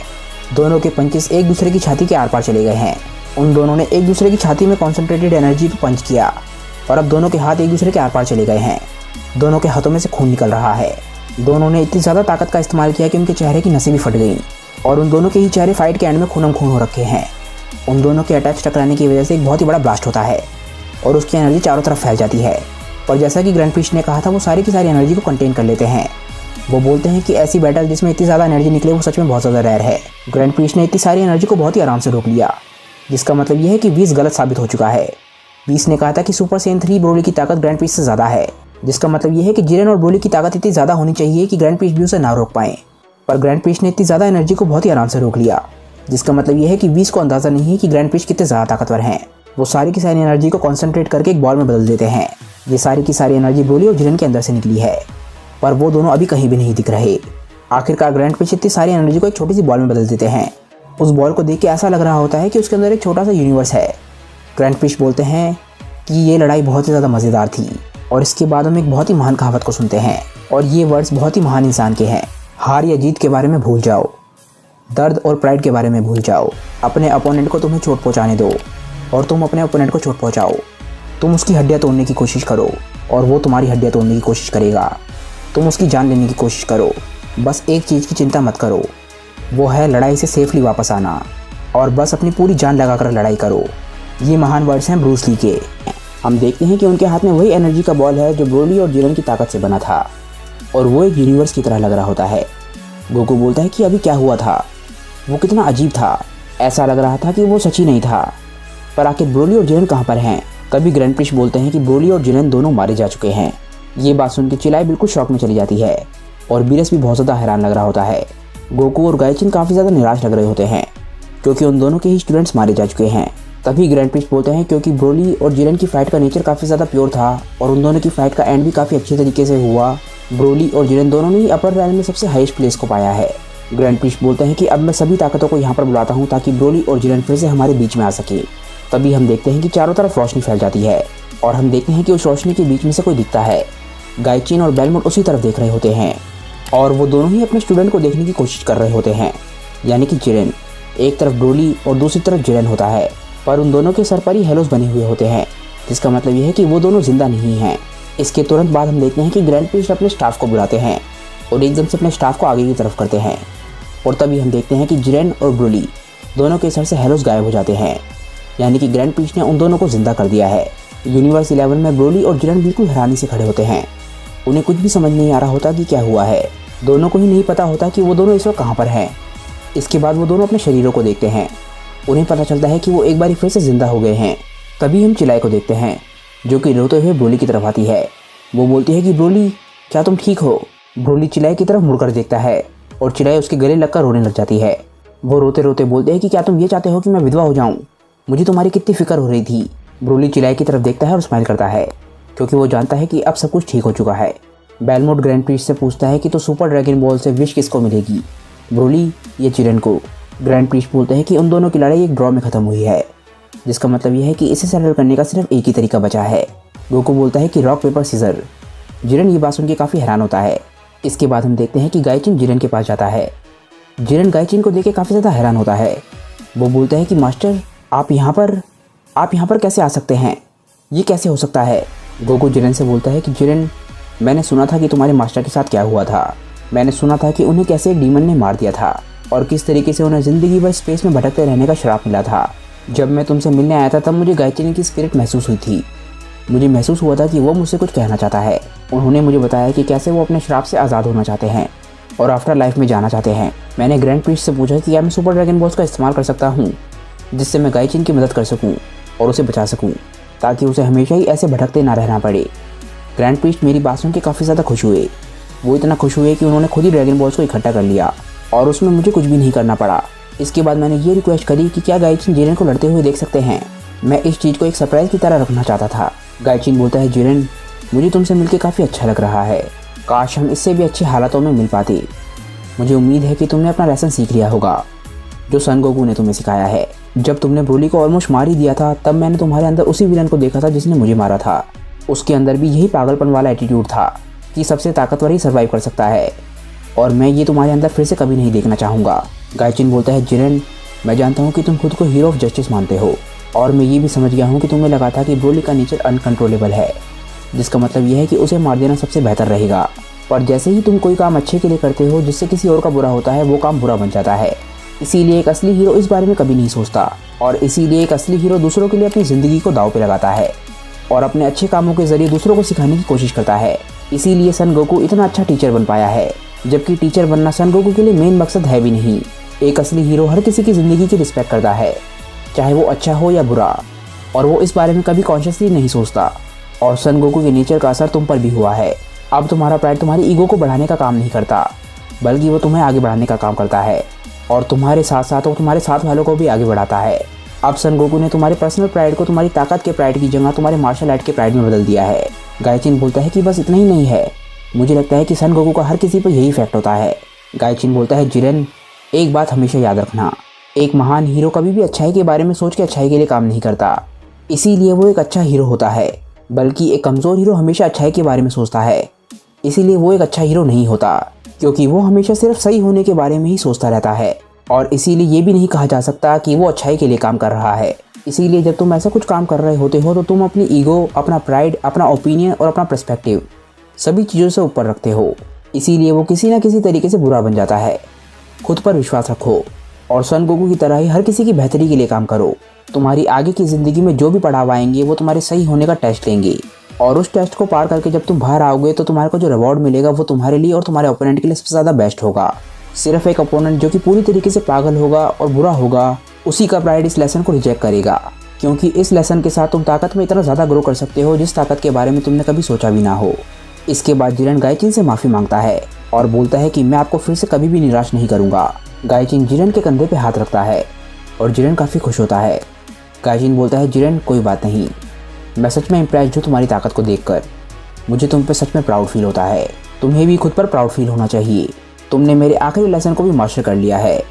दोनों के पंचेस एक दूसरे की छाती के आर पार चले गए हैं। उन दोनों ने एक दूसरे की छाती में कॉन्सेंट्रेटेड एनर्जी पर पंच किया और अब दोनों के हाथ एक दूसरे के आर पार चले गए हैं। दोनों के हाथों में से खून निकल रहा है। दोनों ने इतनी ज़्यादा ताकत का इस्तेमाल किया कि उनके चेहरे की नसें भी फट गईं और उन दोनों के ही चेहरे फाइट के एंड में खूनम खून हो रखे हैं। उन दोनों के अटैक्स टकराने की वजह से एक बहुत ही बड़ा ब्लास्ट होता है और उसकी एनर्जी चारों तरफ फैल जाती है। और जैसा कि ग्रैंड प्रिस्ट ने कहा था वो सारी की सारी एनर्जी को कंटेन कर लेते हैं। वो बोलते हैं कि ऐसी बैटल जिसमें इतनी ज़्यादा एनर्जी निकले वो सच में बहुत ज़्यादा रेयर है। ग्रैंड प्रिस्ट ने इतनी सारी एनर्जी को बहुत ही आराम से रोक लिया, जिसका मतलब यह है कि वीस गलत साबित हो चुका है। वीस ने कहा था कि सुपर सेन 3 ब्रोली की ताकत ग्रैंड प्रिस्ट से ज़्यादा है, जिसका मतलब यह है कि जिरेन और ब्रोली की ताकत इतनी ज़्यादा होनी चाहिए कि ग्रैंड प्रिस्ट भी उसे ना रोक पाएँ। पर ग्रैंड प्रिस्ट ने इतनी ज़्यादा एनर्जी को बहुत ही आराम से रोक लिया, जिसका मतलब यह है कि वीस को अंदाज़ा नहीं है कि ग्रैंड प्रिस्ट कितने ज़्यादा ताकतवर हैं। वो सारी की सारी एनर्जी को कॉन्सेंट्रेट करके एक बॉल में बदल देते हैं। ये सारी की सारी एनर्जी ब्रोली और जिरेन के अंदर से निकली है, पर वो दोनों अभी कहीं भी नहीं दिख रहे। आखिरकार ग्रैंड प्रिस्ट इतनी सारी एनर्जी को एक छोटी सी बॉल में बदल देते हैं। उस बॉल को देख के ऐसा लग रहा होता है कि उसके अंदर एक छोटा सा यूनिवर्स है। ग्रैंड प्रिस्ट बोलते हैं कि ये लड़ाई बहुत ही ज़्यादा मज़ेदार थी और इसके बाद हम एक बहुत ही महान कहावत को सुनते हैं और ये वर्ड्स बहुत ही महान इंसान के हैं। हार या जीत के बारे में भूल जाओ, दर्द और प्राइड के बारे में भूल जाओ। अपने अपोनेंट को तुम्हें चोट पहुंचाने दो और तुम अपने अपोनेंट को चोट पहुंचाओ। तुम उसकी हड्डियां तोड़ने की कोशिश करो और वो तुम्हारी हड्डियां तोड़ने की कोशिश करेगा। तुम उसकी जान लेने की कोशिश करो। बस एक चीज़ की चिंता मत करो, वो है लड़ाई से सेफली वापस आना और बस अपनी पूरी जान लगाकर लड़ाई करो। ये महान वर्ड्स हैं ब्रूस ली के। हम देखते हैं कि उनके हाथ में वही एनर्जी का बॉल है जो ब्रोली और जिरेन की ताकत से बना था और वो एक यूनिवर्स की तरह लग रहा होता है। गोकू बोलता है कि अभी क्या हुआ था, वो कितना अजीब था, ऐसा लग रहा था कि वो सच ही नहीं था। पर आखिर ब्रोली और जिरेन कहाँ पर हैं? तभी ग्रैंड प्रिस्ट बोलते हैं कि ब्रोली और जिरेन दोनों मारे जा चुके हैं। ये बात सुन के चिलाई बिल्कुल शॉक में चली जाती है और बीरस भी बहुत ज़्यादा हैरान लग रहा होता है। गोकू और गाइचिन काफ़ी ज़्यादा निराश लग रहे होते हैं क्योंकि उन दोनों के ही स्टूडेंट्स मारे जा चुके हैं। तभी ग्रैंड प्रिस्ट बोलते हैं क्योंकि ब्रोली और जिरेन की फाइट का नेचर काफ़ी ज़्यादा प्योर था और उन दोनों की फाइट का एंड भी काफ़ी अच्छे तरीके से हुआ। ब्रोली और जिरेन दोनों ने ही अपर रैंक में सबसे हाईएस्ट प्लेस को पाया है। ग्रैंड प्रिस्ट बोलते हैं कि अब मैं सभी ताकतों को यहाँ पर बुलाता हूँ ताकि ब्रोली और जिरेन फिर से हमारे बीच में आ सके। तभी हम देखते हैं कि चारों तरफ रोशनी फैल जाती है और हम देखते हैं कि उस रोशनी के बीच में से कोई दिखता है। गाइचिन और बेलमोट उसी तरफ देख रहे होते हैं और वो दोनों ही अपने स्टूडेंट को देखने की कोशिश कर रहे होते हैं। यानी कि जिरेन। एक तरफ ब्रोली और दूसरी तरफ जिरेन होता है, पर उन दोनों के सर पर ही हेलोस बने हुए होते हैं, जिसका मतलब यह है कि वो दोनों जिंदा नहीं हैं। इसके तुरंत बाद हम देखते हैं कि ग्रैंड प्रीस्ट अपने स्टाफ को बुलाते हैं और एकदम से अपने स्टाफ को आगे की तरफ करते हैं, और तभी हम देखते हैं कि जिरेन और ब्रोली दोनों के सर से हेलोस गायब हो जाते हैं, यानी कि ग्रैंड प्रीस्ट ने उन दोनों को जिंदा कर दिया है। यूनिवर्स 11 में ब्रोली और जिरेन बिल्कुल हैरानी से खड़े होते हैं। उन्हें कुछ भी समझ नहीं आ रहा होता कि क्या हुआ है। दोनों को ही नहीं पता होता कि वो दोनों इस वक्त कहाँ पर हैं। इसके बाद वो दोनों अपने शरीरों को देखते हैं। उन्हें पता चलता है कि वो एक बार फिर से जिंदा हो गए हैं। तभी हम चिलाई को देखते हैं, जो कि रोते हुए ब्रोली की तरफ आती है। वो बोलती है कि ब्रोली, क्या तुम ठीक हो? ब्रोली चिलाई की तरफ मुड़कर देखता है और चिलाई उसके गले लगकर रोने लग जाती है। वो रोते रोते बोलते हैं कि क्या तुम ये चाहते हो कि मैं विधवा हो जाऊं? मुझे तुम्हारी कितनी फिक्र हो रही थी। ब्रोली चिलाई की तरफ देखता है और स्माइल करता है, क्योंकि वो जानता है कि अब सब कुछ ठीक हो चुका है। बेलमोट ग्रैंड प्रीस्ट से पूछता है कि तो सुपर ड्रैगन बॉल से विश किसको मिलेगी, ब्रोली या जिरेन को? ग्रैंड प्रीस्ट बोलते हैं कि उन दोनों की लड़ाई एक ड्रॉ में खत्म हुई है, जिसका मतलब यह है कि इसे सेटल करने का सिर्फ एक ही तरीका बचा है। गोकू बोलता है कि रॉक पेपर सीजर। जिरेन ये बात सुन के काफ़ी हैरान होता है। इसके बाद हम देखते हैं कि गाइचिन जिरेन के पास जाता है। जिरेन गाइचिन को देख के काफ़ी ज़्यादा हैरान होता है। वो बोलता है कि मास्टर, आप यहाँ पर कैसे आ सकते हैं? ये कैसे हो सकता है? गोकू जिरेन से बोलता है कि जिरेन, मैंने सुना था कि तुम्हारे मास्टर के साथ क्या हुआ था। मैंने सुना था कि उन्हें कैसे एक डीमन ने मार दिया था और किस तरीके से उन्हें ज़िंदगी भर स्पेस में भटकते रहने का श्राप मिला था। जब मैं तुमसे मिलने आया था तब मुझे गाइचिन की स्पिरिट महसूस हुई थी। मुझे महसूस हुआ था कि वो मुझसे कुछ कहना चाहता है। उन्होंने मुझे बताया कि कैसे वो अपने श्राप से आज़ाद होना चाहते हैं और आफ्टर लाइफ में जाना चाहते हैं। मैंने ग्रैंड प्रीस्ट से पूछा कि क्या मैं सुपर ड्रैगन बॉल्स का इस्तेमाल कर सकता हूँ, जिससे मैं गाइचिन की मदद कर सकूँ और उसे बचा सकूँ, ताकि उसे हमेशा ही ऐसे भटकते ना रहना पड़े। ग्रैंड प्रीस्ट मेरी बात सुन के काफ़ी ज़्यादा खुश हुए। वो इतना खुश हुए कि उन्होंने खुद ही ड्रैगन बॉल्स को इकट्ठा कर लिया और उसमें मुझे कुछ भी नहीं करना पड़ा। इसके बाद मैंने ये रिक्वेस्ट करी कि क्या गाइचिन जिरेन को लड़ते हुए देख सकते हैं। मैं इस चीज़ को एक सरप्राइज़ की तरह रखना चाहता था। गाइचिन बोलता है, जिरेन, मुझे तुमसे मिलकर काफ़ी अच्छा लग रहा है। काश हम इससे भी अच्छे हालातों में मिल पाते। मुझे उम्मीद है कि तुमने अपना लेसन सीख लिया होगा, जो सन गोकू ने तुम्हें सिखाया है। जब तुमने ब्रोली को ऑलमोस्ट मार ही दिया था, तब मैंने तुम्हारे अंदर उसी विलन को देखा था जिसने मुझे मारा था। उसके अंदर भी यही पागलपन वाला एटीट्यूड था कि सबसे ताकतवर ही सर्वाइव कर सकता है, और मैं ये तुम्हारे अंदर फिर से कभी नहीं देखना चाहूँगा। गाइचिन बोलता है, जिरेन, मैं जानता हूँ कि तुम खुद को हीरो ऑफ जस्टिस मानते हो, और मैं ये भी समझ गया हूँ कि तुम्हें लगा था कि ब्रोली का नेचर अनकंट्रोलेबल है, जिसका मतलब यह है कि उसे मार देना सबसे बेहतर रहेगा। पर जैसे ही तुम कोई काम अच्छे के लिए करते हो जिससे किसी और का बुरा होता है, वो काम बुरा बन जाता है। इसीलिए एक असली हीरो इस बारे में कभी नहीं सोचता, और इसीलिए एक असली हीरो दूसरों के लिए अपनी ज़िंदगी को दांव पे लगाता है और अपने अच्छे कामों के जरिए दूसरों को सिखाने की कोशिश करता है। इसीलिए सन गोकू इतना अच्छा टीचर बन पाया है, जबकि टीचर बनना सन गोकू के लिए मेन मकसद है भी नहीं। एक असली हीरो हर किसी की ज़िंदगी की रिस्पेक्ट करता है, चाहे वो अच्छा हो या बुरा, और वो इस बारे में कभी कॉन्शियसली नहीं सोचता। और सन गोकू के नेचर का असर तुम पर भी हुआ है। अब तुम्हारा प्राइड तुम्हारी ईगो को बढ़ाने का काम नहीं करता, बल्कि वो तुम्हें आगे बढ़ाने का काम करता है, और तुम्हारे साथ साथ वो तुम्हारे साथ वालों को भी आगे बढ़ाता है। अब सन गोकू ने तुम्हारे पर्सनल प्राइड को तुम्हारी ताकत के प्राइड की जगह तुम्हारे मार्शल आर्ट के प्राइड में बदल दिया है। गाइचिन बोलता है कि बस इतना ही नहीं है, मुझे लगता है कि सन गोकू का हर किसी पर यही इफेक्ट होता है। गाइचिन बोलता है, जिरेन, एक बात हमेशा याद रखना, एक महान हीरो कभी भी अच्छाई के बारे में सोच के अच्छाई के लिए काम नहीं करता, इसीलिए वो एक अच्छा हीरो होता है। बल्कि एक कमज़ोर हीरो हमेशा अच्छाई के बारे में सोचता है, इसीलिए वो एक अच्छा हीरो नहीं होता, क्योंकि वो हमेशा सिर्फ सही होने के बारे में ही सोचता रहता है। और इसीलिए ये भी नहीं कहा जा सकता कि वो अच्छाई के लिए काम कर रहा है। इसीलिए जब तुम ऐसा कुछ काम कर रहे होते हो तो तुम अपनी ईगो, अपना प्राइड, अपना ओपिनियन और अपना पर्सपेक्टिव सभी चीज़ों से ऊपर रखते हो। इसीलिए वो किसी ना किसी तरीके से बुरा बन जाता है। खुद पर विश्वास रखो और सन गोकू की तरह ही हर किसी की बेहतरी के लिए काम करो। तुम्हारी आगे की ज़िंदगी में जो भी पड़ाव आएंगे वो तुम्हारे सही होने का टेस्ट लेंगे, और उस टेस्ट को पार करके जब तुम बाहर आओगे तो तुम्हारे को जो रिवॉर्ड मिलेगा वो तुम्हारे लिए और तुम्हारे ओपोनेंट के लिए सबसे ज़्यादा बेस्ट होगा। सिर्फ एक ओपोनेंट जो कि पूरी तरीके से पागल होगा और बुरा होगा, उसी का प्राइड इस लेसन को रिजेक्ट करेगा, क्योंकि इस लेसन के साथ तुम ताकत में इतना ज़्यादा ग्रो कर सकते हो जिस ताकत के बारे में तुमने कभी सोचा भी ना हो। इसके बाद जिरेन गाइचिन से माफ़ी मांगता है और बोलता है कि मैं आपको फिर से कभी भी निराश नहीं करूँगा। गाइचिन जिरेन के कंधे पर हाथ रखता है और जिरेन काफ़ी खुश होता है। गाइचिन बोलता है, जिरेन, कोई बात नहीं, मैं सच में इम्प्रेस्ड हूँ तुम्हारी ताकत को देखकर। मुझे तुम पे सच में प्राउड फील होता है। तुम्हें भी खुद पर प्राउड फील होना चाहिए। तुमने मेरे आखिरी लेसन को भी मास्टर कर लिया है।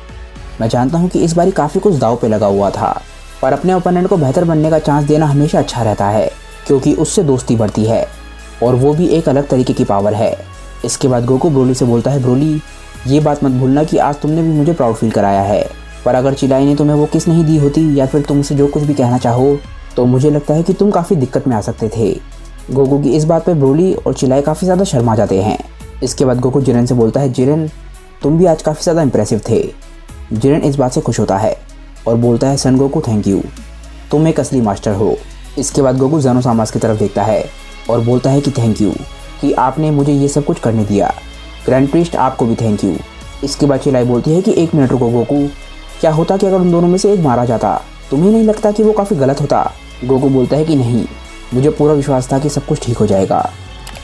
मैं जानता हूँ कि इस बारी काफ़ी कुछ दाव पे लगा हुआ था, पर अपने ओपोनेंट को बेहतर बनने का चांस देना हमेशा अच्छा रहता है, क्योंकि उससे दोस्ती बढ़ती है और वो भी एक अलग तरीके की पावर है। इसके बाद गोकू ब्रोली से बोलता है, ब्रोली, ये बात मत भूलना कि आज तुमने भी मुझे प्राउड फील कराया है, पर अगर चिलाई ने तुम्हें वो किस नहीं दी होती या फिर तुमसे जो कुछ भी कहना चाहो तो मुझे लगता है कि तुम काफ़ी दिक्कत में आ सकते थे। गोकू की इस बात पे ब्रोली और चिलाई काफ़ी ज़्यादा शर्मा जाते हैं। इसके बाद गोकू जिरेन से बोलता है, जिरेन तुम भी आज काफ़ी ज़्यादा इंप्रेसिव थे। जिरेन इस बात से खुश होता है और बोलता है, सन गोकू थैंक यू, तुम एक असली मास्टर हो। इसके बाद गोकू ज़ेनोसामास की तरफ देखता है और बोलता है कि थैंक यू कि आपने मुझे ये सब कुछ करने दिया। ग्रैंड प्रीस्ट आपको भी थैंक यू। इसके बाद चिलाई बोलती है कि 1 मिनट रुको गोकू, क्या होता कि अगर उन दोनों में से एक मारा जाता, तुम्हें नहीं लगता कि वो काफ़ी गलत होता? गोकू बोलता है कि नहीं, मुझे पूरा विश्वास था कि सब कुछ ठीक हो जाएगा,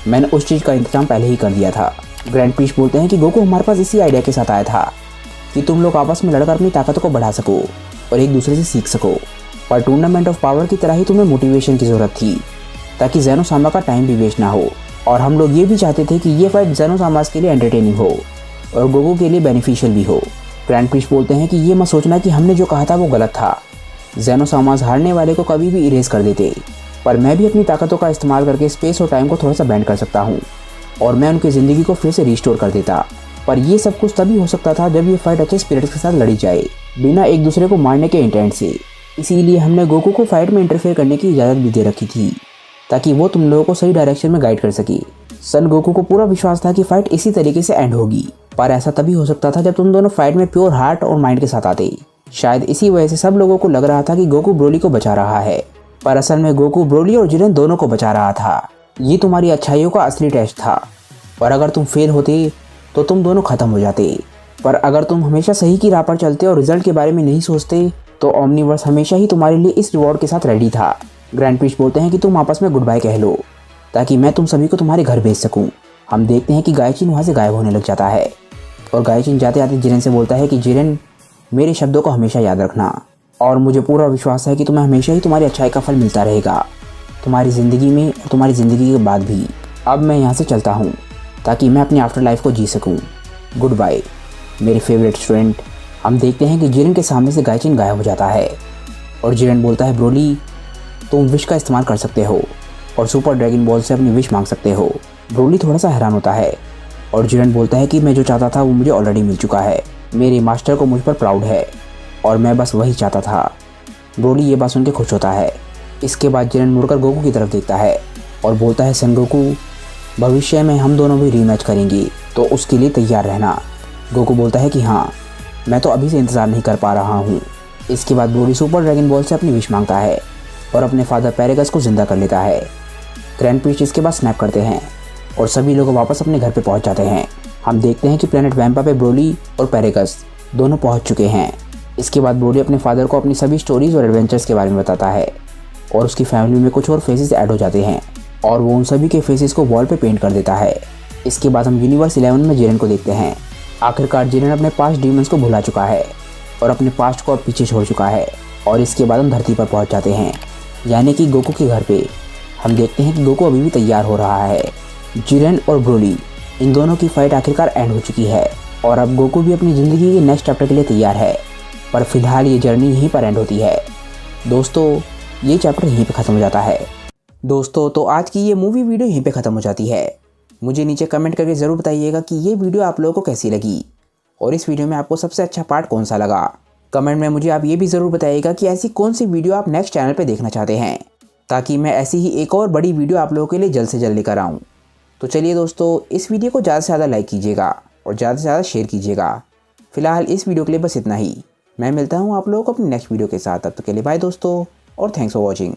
मैंने उस चीज़ का इंतजाम पहले ही कर दिया था। ग्रैंड प्रीस्ट बोलते हैं कि गोकू हमारे पास इसी आइडिया के साथ आया था कि तुम लोग आपस में लड़कर अपनी ताकत को बढ़ा सको और एक दूसरे से सीख सको, पर टूर्नामेंट ऑफ पावर की तरह ही तुम्हें मोटिवेशन की ज़रूरत थी ताकि ज़ेनोसामा का टाइम भी वेस्ट ना हो। और हम लोग ये भी चाहते थे कि ये फाइट ज़ेनोसामास के लिए एंटरटेनिंग हो और गोकू के लिए बेनिफिशियल भी हो। ग्रैंड प्रीस्ट बोलते हैं कि ये मत सोचना कि हमने जो कहा था वो गलत था। ज़ेनोसामास हारने वाले को कभी भी इरेज कर देते, पर मैं भी अपनी ताकतों का इस्तेमाल करके स्पेस और टाइम को थोड़ा सा बेंड कर सकता हूँ और मैं उनकी ज़िंदगी को फिर से रिस्टोर कर देता। पर ये सब कुछ तभी हो सकता था जब ये फाइट अच्छे स्पिरिट्स के साथ लड़ी जाए, बिना एक दूसरे को मारने के इंटेंट से। इसीलिए हमने गोकू को फाइट में इंटरफेयर करने की इजाज़त भी दे रखी थी ताकि वो तुम लोगों को सही डायरेक्शन में गाइड कर सके। सन गोकू को पूरा विश्वास था कि फाइट इसी तरीके से एंड होगी, पर ऐसा तभी हो सकता था जब तुम दोनों फाइट में प्योर हार्ट और माइंड के साथ आते। शायद इसी वजह से सब लोगों को लग रहा था कि गोकू ब्रोली को बचा रहा है, पर असल में गोकू ब्रोली और जिरेन दोनों को बचा रहा था। ये तुम्हारी अच्छाइयों का असली टेस्ट था, पर अगर तुम फेल होते तो तुम दोनों खत्म हो जाते। पर अगर तुम हमेशा सही की राह पर चलते और रिजल्ट के बारे में नहीं सोचते तो ओमनीवर्स हमेशा ही तुम्हारे लिए इस रिवॉर्ड के साथ रेडी था। ग्रैंड प्रीस्ट बोलते हैं कि तुम आपस में गुड बाय कह लो ताकि मैं तुम सभी को तुम्हारे घर भेज सकूं। हम देखते हैं कि गायचिन वहाँ से गायब होने लग जाता है और गायचिन जाते आते जिरेन से बोलता है कि जिरेन मेरे शब्दों को हमेशा याद रखना और मुझे पूरा विश्वास है कि तुम्हें हमेशा ही तुम्हारी अच्छाई का फल मिलता रहेगा, तुम्हारी ज़िंदगी में और तुम्हारी ज़िंदगी के बाद भी। अब मैं यहाँ से चलता हूँ ताकि मैं अपनी आफ्टर लाइफ को जी सकूँ। गुड बाय मेरे फेवरेट स्टूडेंट। हम देखते हैं कि जिरेन के सामने से गायचिन गायब हो जाता है और जिरेन बोलता है, ब्रोली तुम विश का इस्तेमाल कर सकते हो और सुपर ड्रैगन बॉल से अपनी विश मांग सकते हो। ब्रोली थोड़ा सा हैरान होता है और जिरेन बोलता है कि मैं जो चाहता था वो मुझे ऑलरेडी मिल चुका है, मेरे मास्टर को मुझ पर प्राउड है और मैं बस वही चाहता था। ब्रोली ये बात सुन के खुश होता है। इसके बाद जिरेन मुड़कर गोकू की तरफ देखता है और बोलता है, सन गोकू भविष्य में हम दोनों भी रीमैच करेंगे तो उसके लिए तैयार रहना। गोकू बोलता है कि हाँ, मैं तो अभी से इंतज़ार नहीं कर पा रहा हूँ। इसके बाद ब्रोली सुपर ड्रैगन बॉल से अपनी विश मांगता है और अपने फादर पैरेगस को जिंदा कर लेता है। ग्रैंड प्रीस्ट इसके बाद स्नैप करते हैं और सभी लोग वापस अपने घर पे पहुंच जाते हैं। हम देखते हैं कि प्लेनेट वैम्पा पे ब्रोली और पैरेगस दोनों पहुंच चुके हैं। इसके बाद ब्रोली अपने फादर को अपनी सभी स्टोरीज और एडवेंचर्स के बारे में बताता है और उसकी फैमिली में कुछ और फेसेस ऐड हो जाते हैं और वो उन सभी के फेसेस को वॉल पे पेंट कर देता है। इसके बाद हम यूनिवर्स 11 में जिरेन को देखते हैं। आखिरकार जिरेन अपने पास्ट डीमंस को भुला चुका है और अपने पास्ट को अब पीछे छोड़ चुका है और इसके बाद हम धरती पर पहुंच जाते हैं, यानी कि गोकू के घर पे। हम देखते हैं कि गोकू अभी भी तैयार हो रहा है। जिरेन और ब्रोली इन दोनों की फाइट आखिरकार एंड हो चुकी है और अब गोकू भी अपनी ज़िंदगी के नेक्स्ट चैप्टर के लिए तैयार है, पर फिलहाल ये जर्नी यहीं पर एंड होती है। दोस्तों ये चैप्टर यहीं पे ख़त्म हो जाता है। दोस्तों तो आज की ये मूवी वीडियो यहीं पे ख़त्म हो जाती है। मुझे नीचे कमेंट करके ज़रूर बताइएगा कि ये वीडियो आप लोगों को कैसी लगी और इस वीडियो में आपको सबसे अच्छा पार्ट कौन सा लगा। कमेंट में मुझे आप ये भी ज़रूर बताइएगा कि ऐसी कौन सी वीडियो आप नेक्स्ट चैनल पे देखना चाहते हैं, ताकि मैं ऐसी ही एक और बड़ी वीडियो आप लोगों के लिए जल्द से जल्द लेकर आऊँ। तो चलिए दोस्तों, इस वीडियो को ज़्यादा से ज़्यादा लाइक कीजिएगा और ज़्यादा से ज़्यादा शेयर कीजिएगा। फिलहाल इस वीडियो के लिए बस इतना ही। मैं मिलता हूँ आप लोगों को अपनी नेक्स्ट वीडियो के साथ। तब तक के लिए बाय दोस्तों और थैंक्स फॉर वॉचिंग।